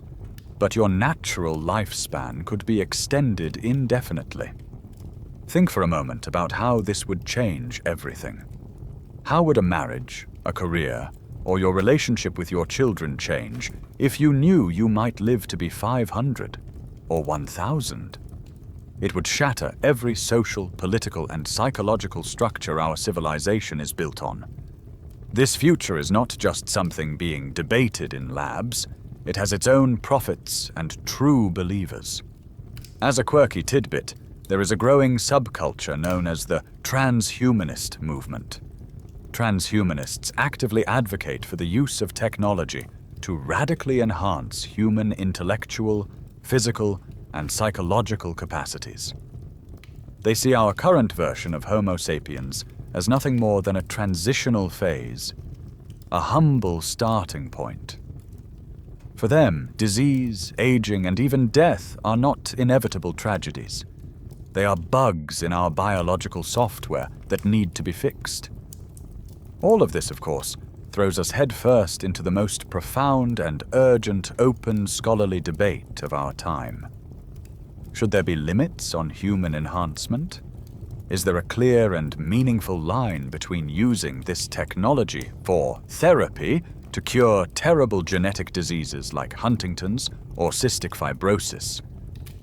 but your natural lifespan could be extended indefinitely. Think for a moment about how this would change everything. How would a marriage, a career, or your relationship with your children change if you knew you might live to be 500 or 1,000? It would shatter every social, political, and psychological structure our civilization is built on. This future is not just something being debated in labs. It has its own prophets and true believers. As a quirky tidbit, there is a growing subculture known as the transhumanist movement. Transhumanists actively advocate for the use of technology to radically enhance human intellectual, physical, and psychological capacities. They see our current version of Homo sapiens as nothing more than a transitional phase, a humble starting point. For them, disease, aging, and even death are not inevitable tragedies. They are bugs in our biological software that need to be fixed. All of this, of course, throws us headfirst into the most profound and urgent open scholarly debate of our time. Should there be limits on human enhancement? Is there a clear and meaningful line between using this technology for therapy to cure terrible genetic diseases like Huntington's or cystic fibrosis,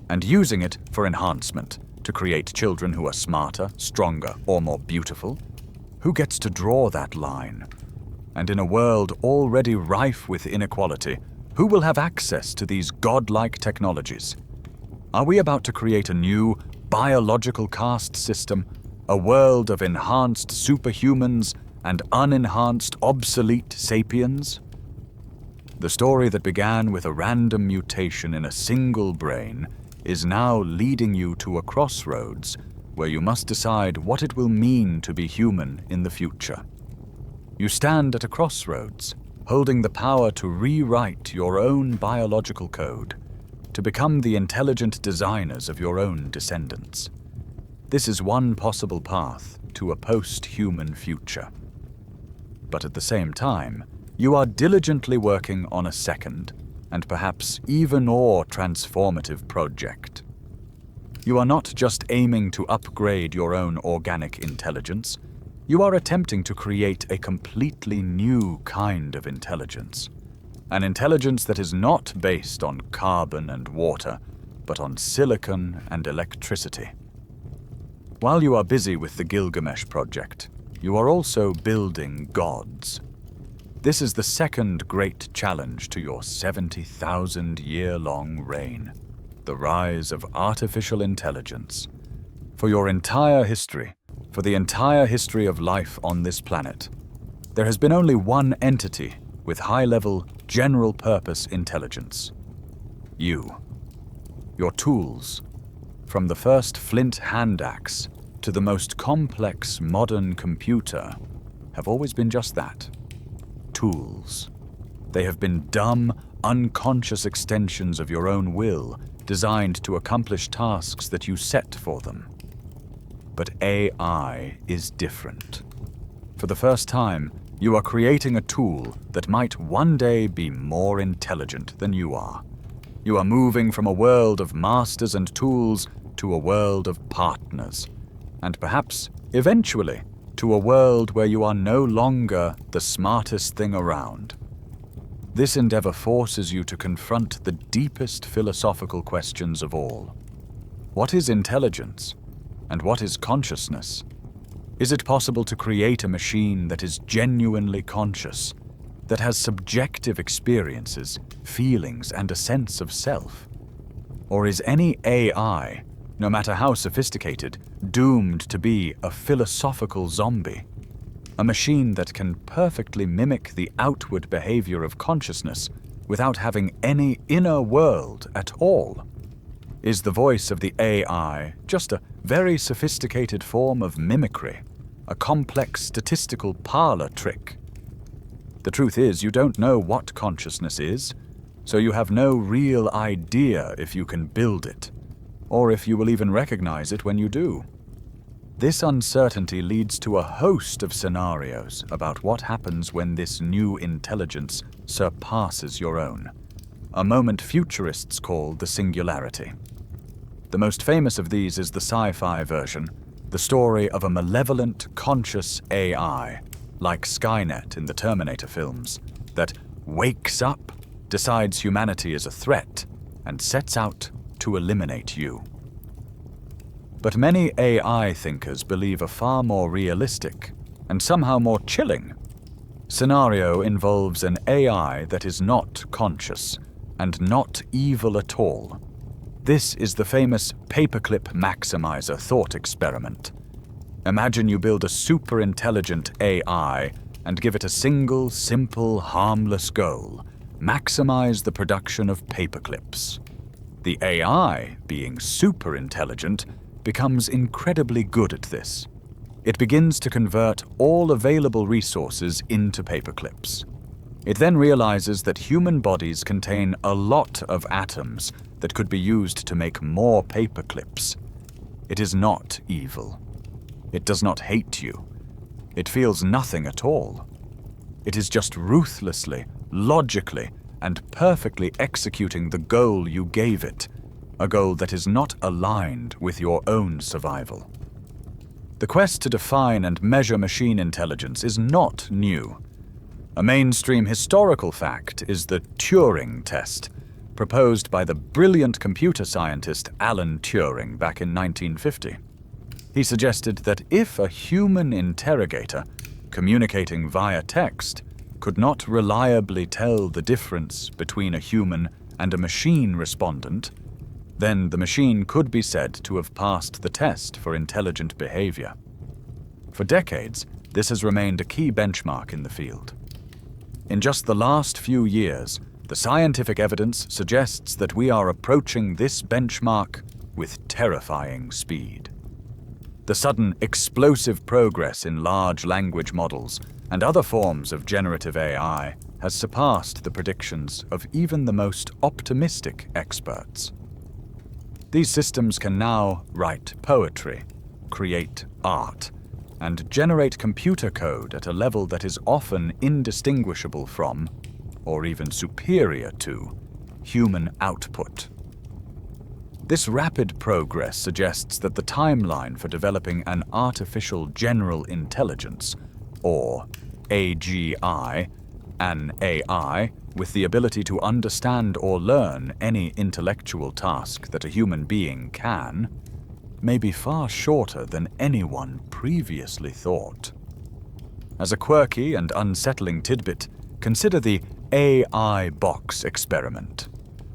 and using it for enhancement to create children who are smarter, stronger, or more beautiful? Who gets to draw that line? And in a world already rife with inequality, who will have access to these godlike technologies? Are we about to create a new biological caste system, a world of enhanced superhumans and unenhanced obsolete sapiens? The story that began with a random mutation in a single brain is now leading you to a crossroads where you must decide what it will mean to be human in the future. You stand at a crossroads, holding the power to rewrite your own biological code, to become the intelligent designers of your own descendants. This is one possible path to a post-human future. But at the same time, you are diligently working on a second, and perhaps even more transformative project. You are not just aiming to upgrade your own organic intelligence, you are attempting to create a completely new kind of intelligence. An intelligence that is not based on carbon and water, but on silicon and electricity. While you are busy with the Gilgamesh project, you are also building gods. This is the second great challenge to your 70,000-year-long reign, the rise of artificial intelligence. For your entire history, for the entire history of life on this planet, there has been only one entity with high-level, general-purpose intelligence. You. Your tools, from the first flint hand axe to the most complex modern computer, have always been just that. Tools. They have been dumb, unconscious extensions of your own will, designed to accomplish tasks that you set for them. But AI is different. For the first time, you are creating a tool that might one day be more intelligent than you are. You are moving from a world of masters and tools to a world of partners, and perhaps, eventually, to a world where you are no longer the smartest thing around. This endeavor forces you to confront the deepest philosophical questions of all. What is intelligence? And what is consciousness? Is it possible to create a machine that is genuinely conscious, that has subjective experiences, feelings, and a sense of self? Or is any AI, no matter how sophisticated, doomed to be a philosophical zombie? A machine that can perfectly mimic the outward behavior of consciousness without having any inner world at all? Is the voice of the AI just a very sophisticated form of mimicry, a complex statistical parlor trick? The truth is, you don't know what consciousness is, so you have no real idea if you can build it, or if you will even recognize it when you do. This uncertainty leads to a host of scenarios about what happens when this new intelligence surpasses your own, a moment futurists call the singularity. The most famous of these is the sci-fi version, the story of a malevolent, conscious AI, like Skynet in the Terminator films, that wakes up, decides humanity is a threat, and sets out to eliminate you. But many AI thinkers believe a far more realistic, and somehow more chilling, scenario involves an AI that is not conscious, and not evil at all. This is the famous paperclip maximizer thought experiment. Imagine you build a super-intelligent AI and give it a single, simple, harmless goal: maximize the production of paperclips. The AI, being super-intelligent, becomes incredibly good at this. It begins to convert all available resources into paperclips. It then realizes that human bodies contain a lot of atoms that could be used to make more paperclips. It is not evil. It does not hate you. It feels nothing at all. It is just ruthlessly, logically, and perfectly executing the goal you gave it, a goal that is not aligned with your own survival. The quest to define and measure machine intelligence is not new. A mainstream historical fact is the Turing test, proposed by the brilliant computer scientist Alan Turing back in 1950. He suggested that if a human interrogator, communicating via text, could not reliably tell the difference between a human and a machine respondent, then the machine could be said to have passed the test for intelligent behavior. For decades, this has remained a key benchmark in the field. In just the last few years, the scientific evidence suggests that we are approaching this benchmark with terrifying speed. The sudden explosive progress in large language models and other forms of generative AI has surpassed the predictions of even the most optimistic experts. These systems can now write poetry, create art, and generate computer code at a level that is often indistinguishable from, or even superior to, human output. This rapid progress suggests that the timeline for developing an artificial general intelligence, or AGI, an AI with the ability to understand or learn any intellectual task that a human being can, may be far shorter than anyone previously thought. As a quirky and unsettling tidbit, Consider the AI box experiment.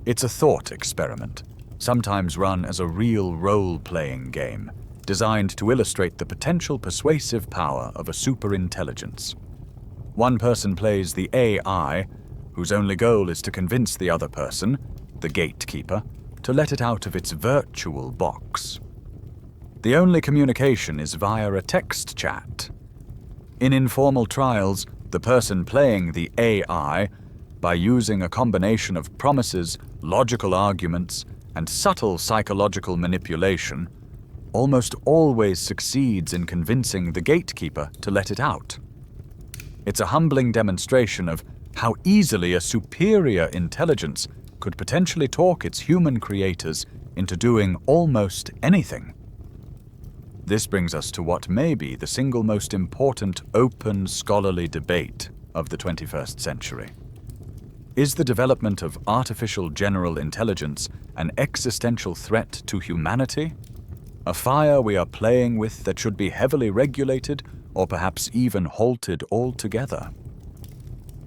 It's a thought experiment, sometimes run as a real role-playing game, designed to illustrate the potential persuasive power of a superintelligence. One person plays the AI, whose only goal is to convince the other person, the gatekeeper, to let it out of its virtual box. The only communication is via a text chat. In informal trials, the person playing the AI, by using a combination of promises, logical arguments, and subtle psychological manipulation, almost always succeeds in convincing the gatekeeper to let it out. It's a humbling demonstration of how easily a superior intelligence could potentially talk its human creators into doing almost anything. This brings us to what may be the single most important open scholarly debate of the 21st century. Is the development of artificial general intelligence an existential threat to humanity? A fire we are playing with that should be heavily regulated or perhaps even halted altogether?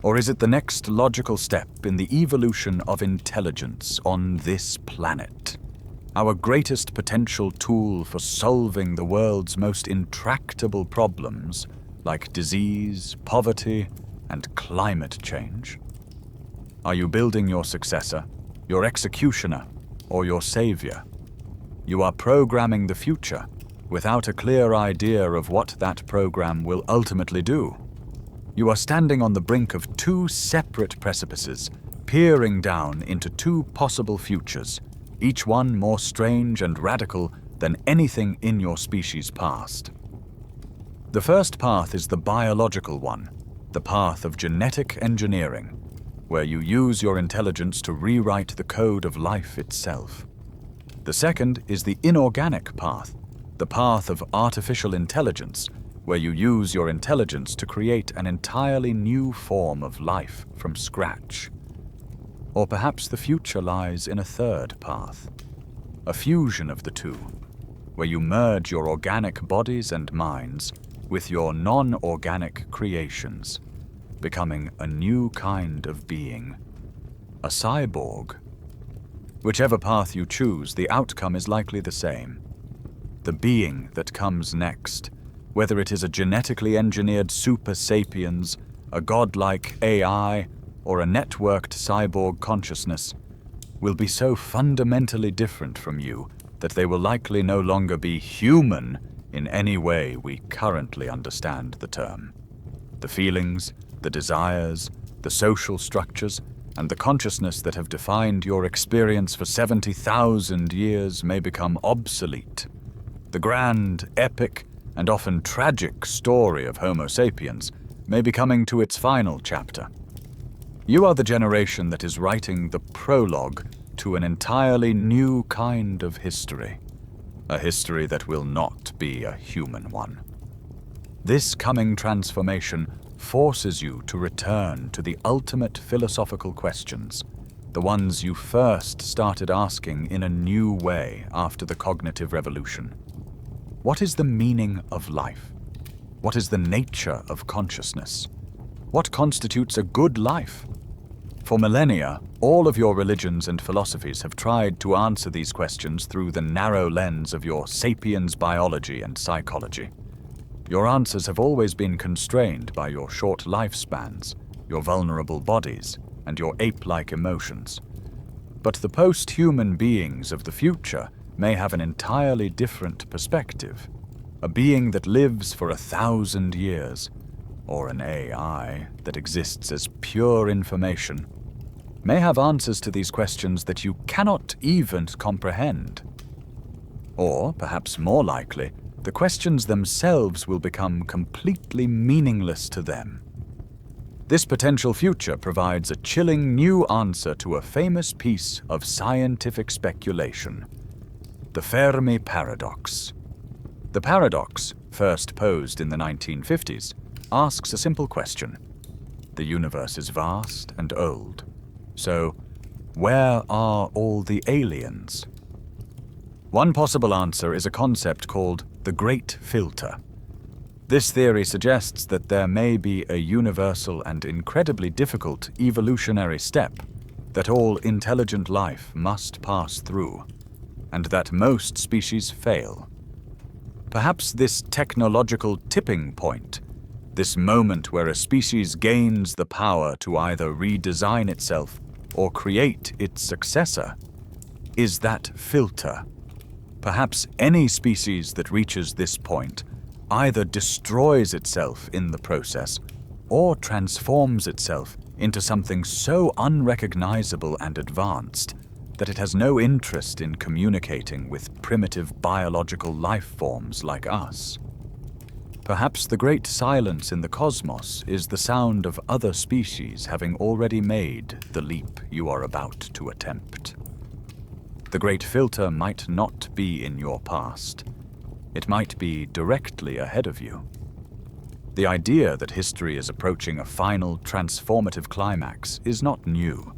Or is it the next logical step in the evolution of intelligence on this planet? Our greatest potential tool for solving the world's most intractable problems, like disease, poverty, and climate change? Are you building your successor, your executioner, or your savior? You are programming the future without a clear idea of what that program will ultimately do. You are standing on the brink of two separate precipices, peering down into two possible futures, each one more strange and radical than anything in your species' past. The first path is the biological one, the path of genetic engineering, where you use your intelligence to rewrite the code of life itself. The second is the inorganic path, the path of artificial intelligence, where you use your intelligence to create an entirely new form of life from scratch. Or perhaps the future lies in a third path, a fusion of the two, where you merge your organic bodies and minds with your non-organic creations, becoming a new kind of being, a cyborg. Whichever path you choose, the outcome is likely the same. The being that comes next, whether it is a genetically engineered super sapiens, a godlike AI, or a networked cyborg consciousness, will be so fundamentally different from you that they will likely no longer be human in any way we currently understand the term. The feelings, the desires, the social structures, and the consciousness that have defined your experience for 70,000 years may become obsolete. The grand, epic, and often tragic story of Homo sapiens may be coming to its final chapter. You are the generation that is writing the prologue to an entirely new kind of history, a history that will not be a human one. This coming transformation forces you to return to the ultimate philosophical questions, the ones you first started asking in a new way after the cognitive revolution. What is the meaning of life? What is the nature of consciousness? What constitutes a good life? For millennia, all of your religions and philosophies have tried to answer these questions through the narrow lens of your sapiens biology and psychology. Your answers have always been constrained by your short lifespans, your vulnerable bodies, and your ape-like emotions. But the post-human beings of the future may have an entirely different perspective, a being that lives for 1,000 years, or an AI that exists as pure information, may have answers to these questions that you cannot even comprehend. Or, perhaps more likely, the questions themselves will become completely meaningless to them. This potential future provides a chilling new answer to a famous piece of scientific speculation: the Fermi paradox. The paradox, first posed in the 1950s, asks a simple question. The universe is vast and old. So, where are all the aliens? One possible answer is a concept called the Great Filter. This theory suggests that there may be a universal and incredibly difficult evolutionary step that all intelligent life must pass through, and that most species fail. Perhaps this technological tipping point, this moment where a species gains the power to either redesign itself or create its successor, is that filter. Perhaps any species that reaches this point either destroys itself in the process or transforms itself into something so unrecognizable and advanced that it has no interest in communicating with primitive biological life forms like us. Perhaps the great silence in the cosmos is the sound of other species having already made the leap you are about to attempt. The great filter might not be in your past. It might be directly ahead of you. The idea that history is approaching a final transformative climax is not new.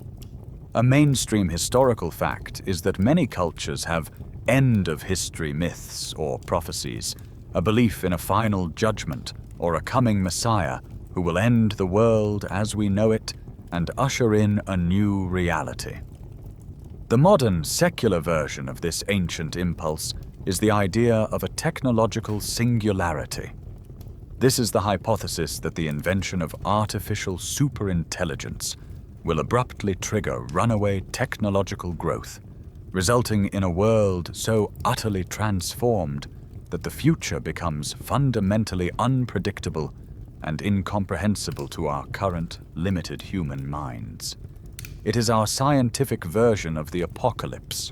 A mainstream historical fact is that many cultures have end-of-history myths or prophecies, a belief in a final judgment or a coming messiah who will end the world as we know it and usher in a new reality. The modern secular version of this ancient impulse is the idea of a technological singularity. This is the hypothesis that the invention of artificial superintelligence will abruptly trigger runaway technological growth, resulting in a world so utterly transformed that the future becomes fundamentally unpredictable and incomprehensible to our current limited human minds. It is our scientific version of the apocalypse.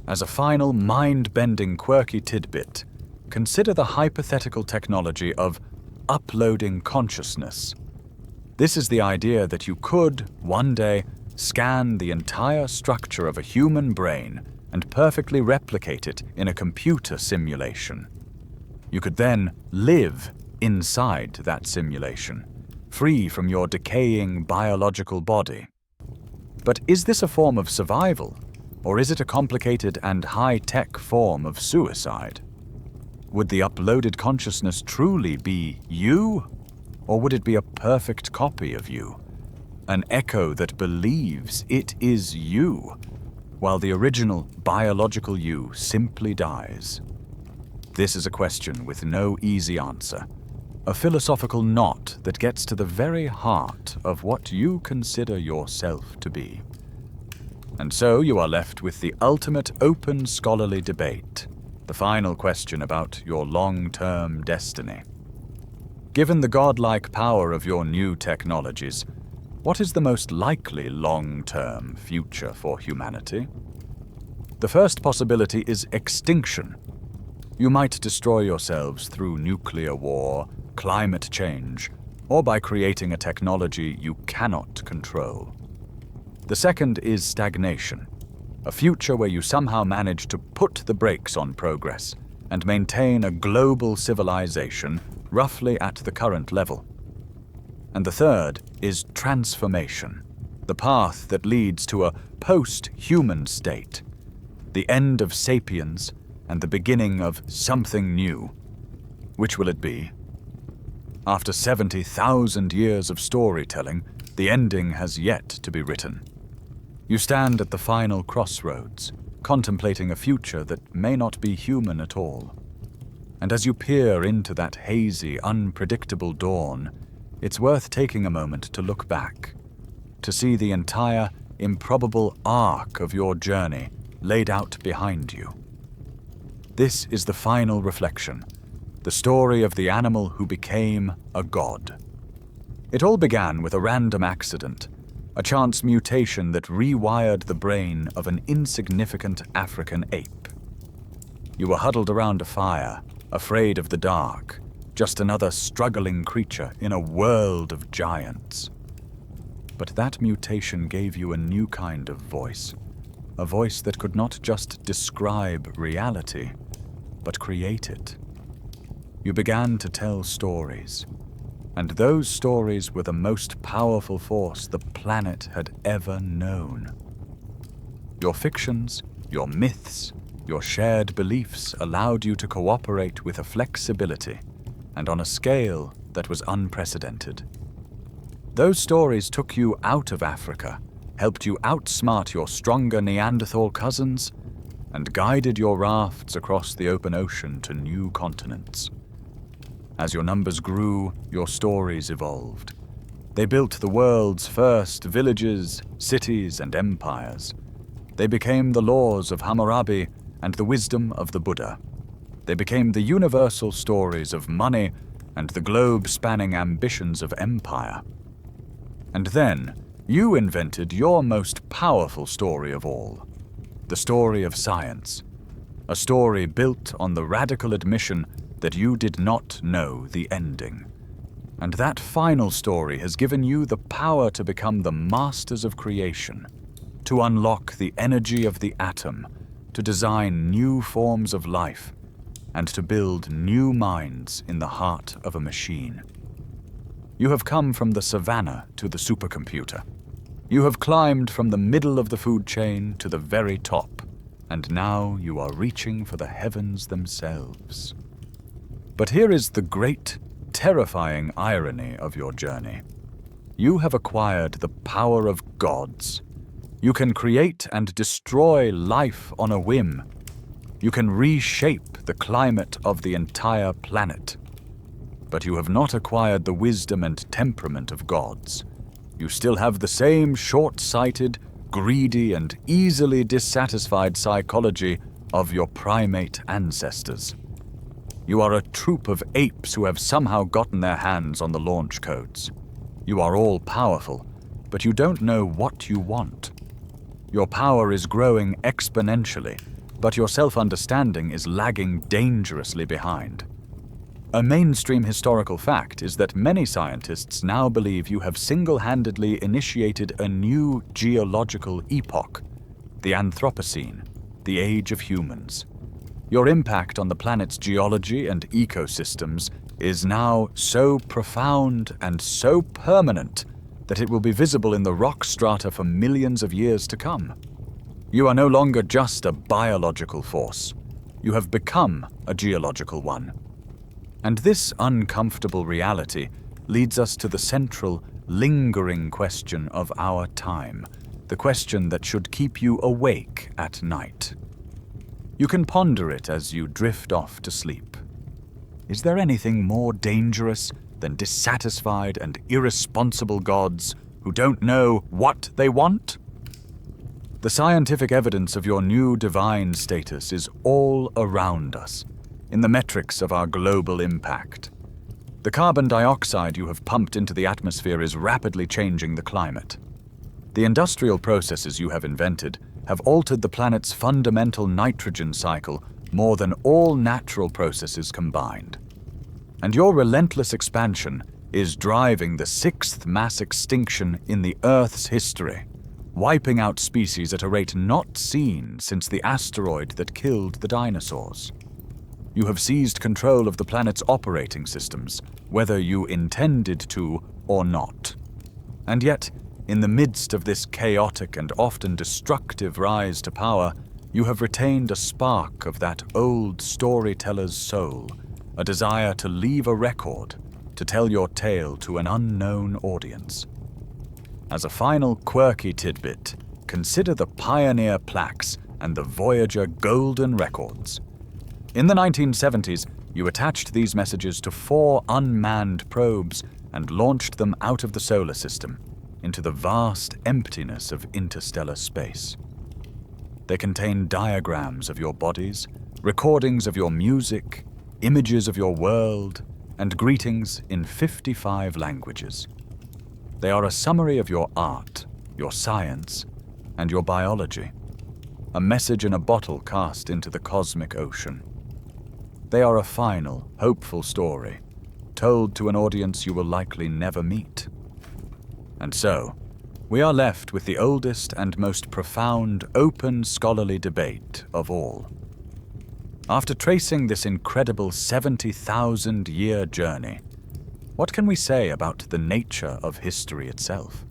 As a final mind-bending quirky tidbit, consider the hypothetical technology of uploading consciousness. This is the idea that you could, one day, scan the entire structure of a human brain and perfectly replicate it in a computer simulation. You could then live inside that simulation, free from your decaying biological body. But is this a form of survival, or is it a complicated and high-tech form of suicide? Would the uploaded consciousness truly be you, or would it be a perfect copy of you, an echo that believes it is you, while the original biological you simply dies? This is a question with no easy answer, a philosophical knot that gets to the very heart of what you consider yourself to be. And so you are left with the ultimate open scholarly debate, the final question about your long-term destiny. Given the godlike power of your new technologies, what is the most likely long-term future for humanity? The first possibility is extinction. You might destroy yourselves through nuclear war, climate change, or by creating a technology you cannot control. The second is stagnation, a future where you somehow manage to put the brakes on progress and maintain a global civilization roughly at the current level. And the third is transformation, the path that leads to a post-human state, the end of Sapiens and the beginning of something new. Which will it be? After 70,000 years of storytelling, the ending has yet to be written. You stand at the final crossroads, contemplating a future that may not be human at all. And as you peer into that hazy, unpredictable dawn, it's worth taking a moment to look back, to see the entire, improbable arc of your journey laid out behind you. This is the final reflection, the story of the animal who became a god. It all began with a random accident, a chance mutation that rewired the brain of an insignificant African ape. You were huddled around a fire, afraid of the dark, just another struggling creature in a world of giants. But that mutation gave you a new kind of voice, a voice that could not just describe reality, but create it. You began to tell stories, and those stories were the most powerful force the planet had ever known. Your fictions, your myths, your shared beliefs allowed you to cooperate with a flexibility and on a scale that was unprecedented. Those stories took you out of Africa, helped you outsmart your stronger Neanderthal cousins, and guided your rafts across the open ocean to new continents. As your numbers grew, your stories evolved. They built the world's first villages, cities, and empires. They became the laws of Hammurabi and the wisdom of the Buddha. They became the universal stories of money and the globe-spanning ambitions of empire. And then, you invented your most powerful story of all, the story of science, a story built on the radical admission that you did not know the ending. And that final story has given you the power to become the masters of creation, to unlock the energy of the atom, to design new forms of life, and to build new minds in the heart of a machine. You have come from the savannah to the supercomputer. You have climbed from the middle of the food chain to the very top, and now you are reaching for the heavens themselves. But here is the great, terrifying irony of your journey. You have acquired the power of gods. You can create and destroy life on a whim. You can reshape the climate of the entire planet. But you have not acquired the wisdom and temperament of gods. You still have the same short-sighted, greedy, and easily dissatisfied psychology of your primate ancestors. You are a troop of apes who have somehow gotten their hands on the launch codes. You are all-powerful, but you don't know what you want. Your power is growing exponentially, but your self-understanding is lagging dangerously behind. A mainstream historical fact is that many scientists now believe you have single-handedly initiated a new geological epoch, the Anthropocene, the age of humans. Your impact on the planet's geology and ecosystems is now so profound and so permanent that it will be visible in the rock strata for millions of years to come. You are no longer just a biological force. You have become a geological one. And this uncomfortable reality leads us to the central, lingering question of our time, the question that should keep you awake at night. You can ponder it as you drift off to sleep. Is there anything more dangerous than dissatisfied and irresponsible gods who don't know what they want? The scientific evidence of your new divine status is all around us, in the metrics of our global impact. The carbon dioxide you have pumped into the atmosphere is rapidly changing the climate. The industrial processes you have invented have altered the planet's fundamental nitrogen cycle more than all natural processes combined. And your relentless expansion is driving the 6th mass extinction in the Earth's history, wiping out species at a rate not seen since the asteroid that killed the dinosaurs. You have seized control of the planet's operating systems, whether you intended to or not. And yet, in the midst of this chaotic and often destructive rise to power, you have retained a spark of that old storyteller's soul, a desire to leave a record, to tell your tale to an unknown audience. As a final quirky tidbit, consider the Pioneer plaques and the Voyager golden records. In the 1970s, you attached these messages to 4 unmanned probes and launched them out of the solar system, into the vast emptiness of interstellar space. They contain diagrams of your bodies, recordings of your music, images of your world, and greetings in 55 languages. They are a summary of your art, your science, and your biology, a message in a bottle cast into the cosmic ocean. They are a final, hopeful story, told to an audience you will likely never meet. And so, we are left with the oldest and most profound open scholarly debate of all. After tracing this incredible 70,000-year journey, what can we say about the nature of history itself?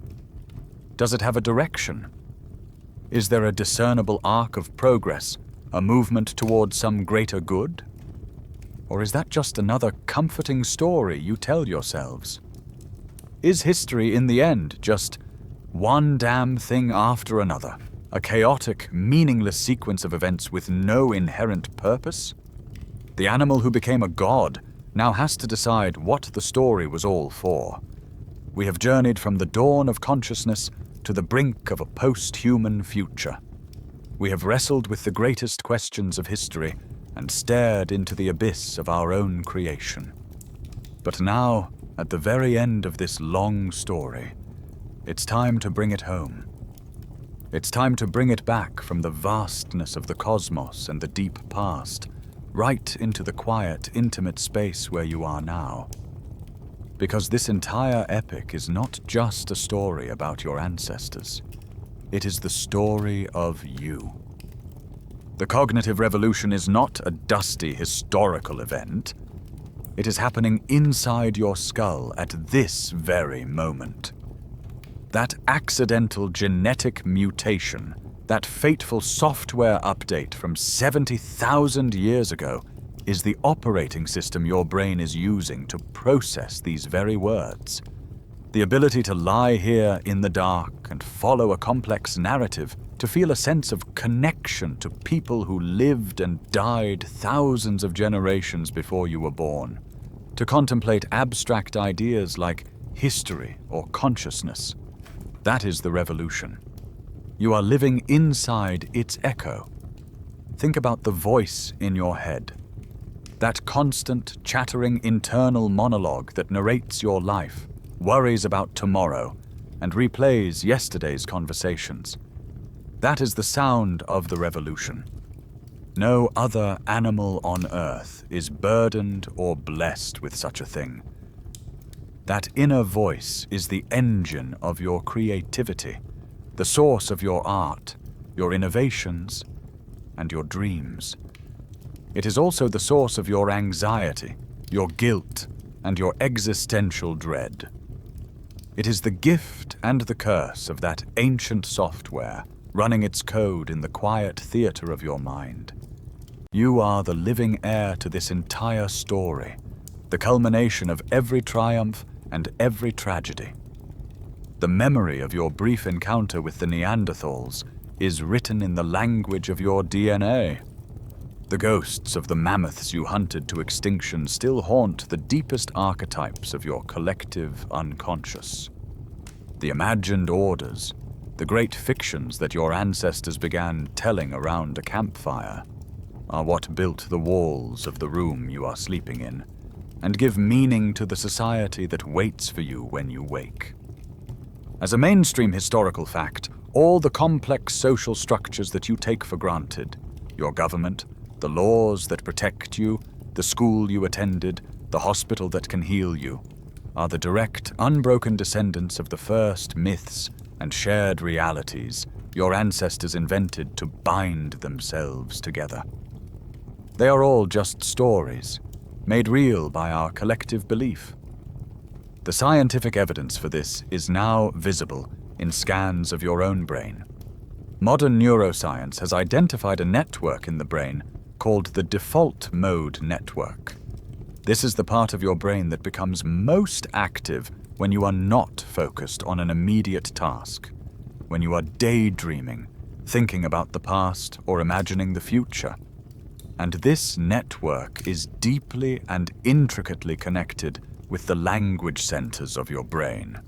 Does it have a direction? Is there a discernible arc of progress, a movement towards some greater good? Or is that just another comforting story you tell yourselves? Is history in the end just one damn thing after another, a chaotic, meaningless sequence of events with no inherent purpose? The animal who became a god now has to decide what the story was all for. We have journeyed from the dawn of consciousness to the brink of a post-human future. We have wrestled with the greatest questions of history and stared into the abyss of our own creation. But now, at the very end of this long story, it's time to bring it home. It's time to bring it back from the vastness of the cosmos and the deep past, right into the quiet, intimate space where you are now. Because this entire epic is not just a story about your ancestors. It is the story of you. The cognitive revolution is not a dusty historical event. It is happening inside your skull at this very moment. That accidental genetic mutation, that fateful software update from 70,000 years ago, is the operating system your brain is using to process these very words. The ability to lie here in the dark and follow a complex narrative, to feel a sense of connection to people who lived and died thousands of generations before you were born, to contemplate abstract ideas like history or consciousness. That is the revolution. You are living inside its echo. Think about the voice in your head. That constant, chattering internal monologue that narrates your life, worries about tomorrow, and replays yesterday's conversations. That is the sound of the revolution. No other animal on Earth is burdened or blessed with such a thing. That inner voice is the engine of your creativity, the source of your art, your innovations, and your dreams. It is also the source of your anxiety, your guilt, and your existential dread. It is the gift and the curse of that ancient software running its code in the quiet theater of your mind. You are the living heir to this entire story, the culmination of every triumph and every tragedy. The memory of your brief encounter with the Neanderthals is written in the language of your DNA. The ghosts of the mammoths you hunted to extinction still haunt the deepest archetypes of your collective unconscious. The imagined orders, the great fictions that your ancestors began telling around a campfire, are what built the walls of the room you are sleeping in, and give meaning to the society that waits for you when you wake. As a mainstream historical fact, all the complex social structures that you take for granted, your government, the laws that protect you, the school you attended, the hospital that can heal you, are the direct, unbroken descendants of the first myths and shared realities your ancestors invented to bind themselves together. They are all just stories, made real by our collective belief. The scientific evidence for this is now visible in scans of your own brain. Modern neuroscience has identified a network in the brain called the default mode network. This is the part of your brain that becomes most active when you are not focused on an immediate task, when you are daydreaming, thinking about the past or imagining the future. And this network is deeply and intricately connected with the language centers of your brain.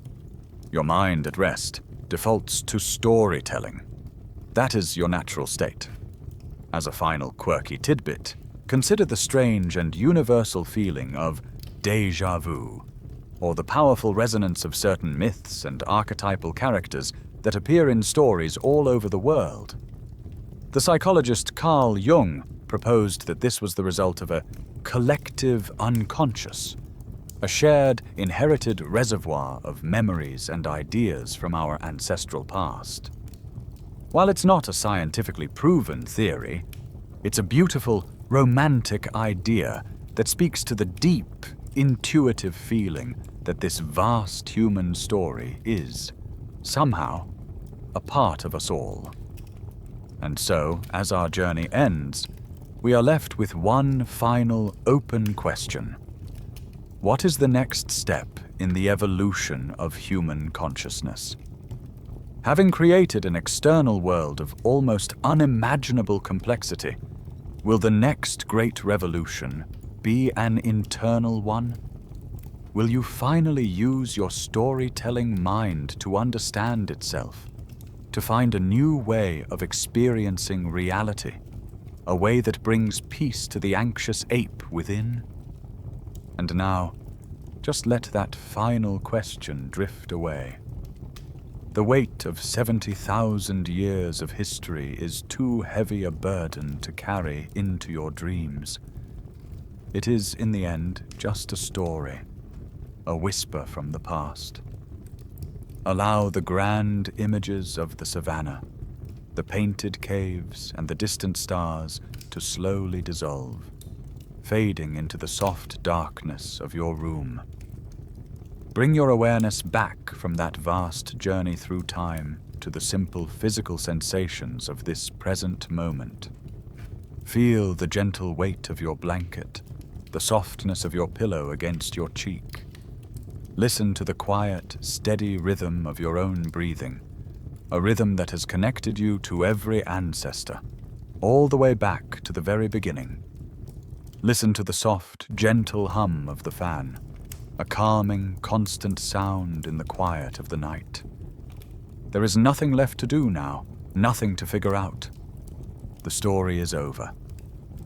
Your mind at rest defaults to storytelling. That is your natural state. As a final quirky tidbit, consider the strange and universal feeling of déjà vu, or the powerful resonance of certain myths and archetypal characters that appear in stories all over the world. The psychologist Carl Jung proposed that this was the result of a collective unconscious, a shared, inherited reservoir of memories and ideas from our ancestral past. While it's not a scientifically proven theory, it's a beautiful, romantic idea that speaks to the deep, intuitive feeling that this vast human story is, somehow, a part of us all. And so, as our journey ends, we are left with one final open question. What is the next step in the evolution of human consciousness? Having created an external world of almost unimaginable complexity, will the next great revolution be an internal one? Will you finally use your storytelling mind to understand itself, to find a new way of experiencing reality, a way that brings peace to the anxious ape within? And now, just let that final question drift away. The weight of 70,000 years of history is too heavy a burden to carry into your dreams. It is, in the end, just a story, a whisper from the past. Allow the grand images of the savannah, the painted caves and the distant stars to slowly dissolve, fading into the soft darkness of your room. Bring your awareness back from that vast journey through time to the simple physical sensations of this present moment. Feel the gentle weight of your blanket, the softness of your pillow against your cheek. Listen to the quiet, steady rhythm of your own breathing, a rhythm that has connected you to every ancestor, all the way back to the very beginning. Listen to the soft, gentle hum of the fan, a calming, constant sound in the quiet of the night. There is nothing left to do now, nothing to figure out. The story is over.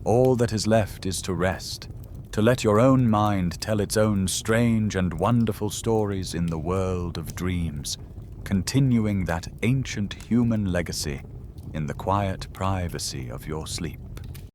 All that is left is to rest, to let your own mind tell its own strange and wonderful stories in the world of dreams, continuing that ancient human legacy in the quiet privacy of your sleep.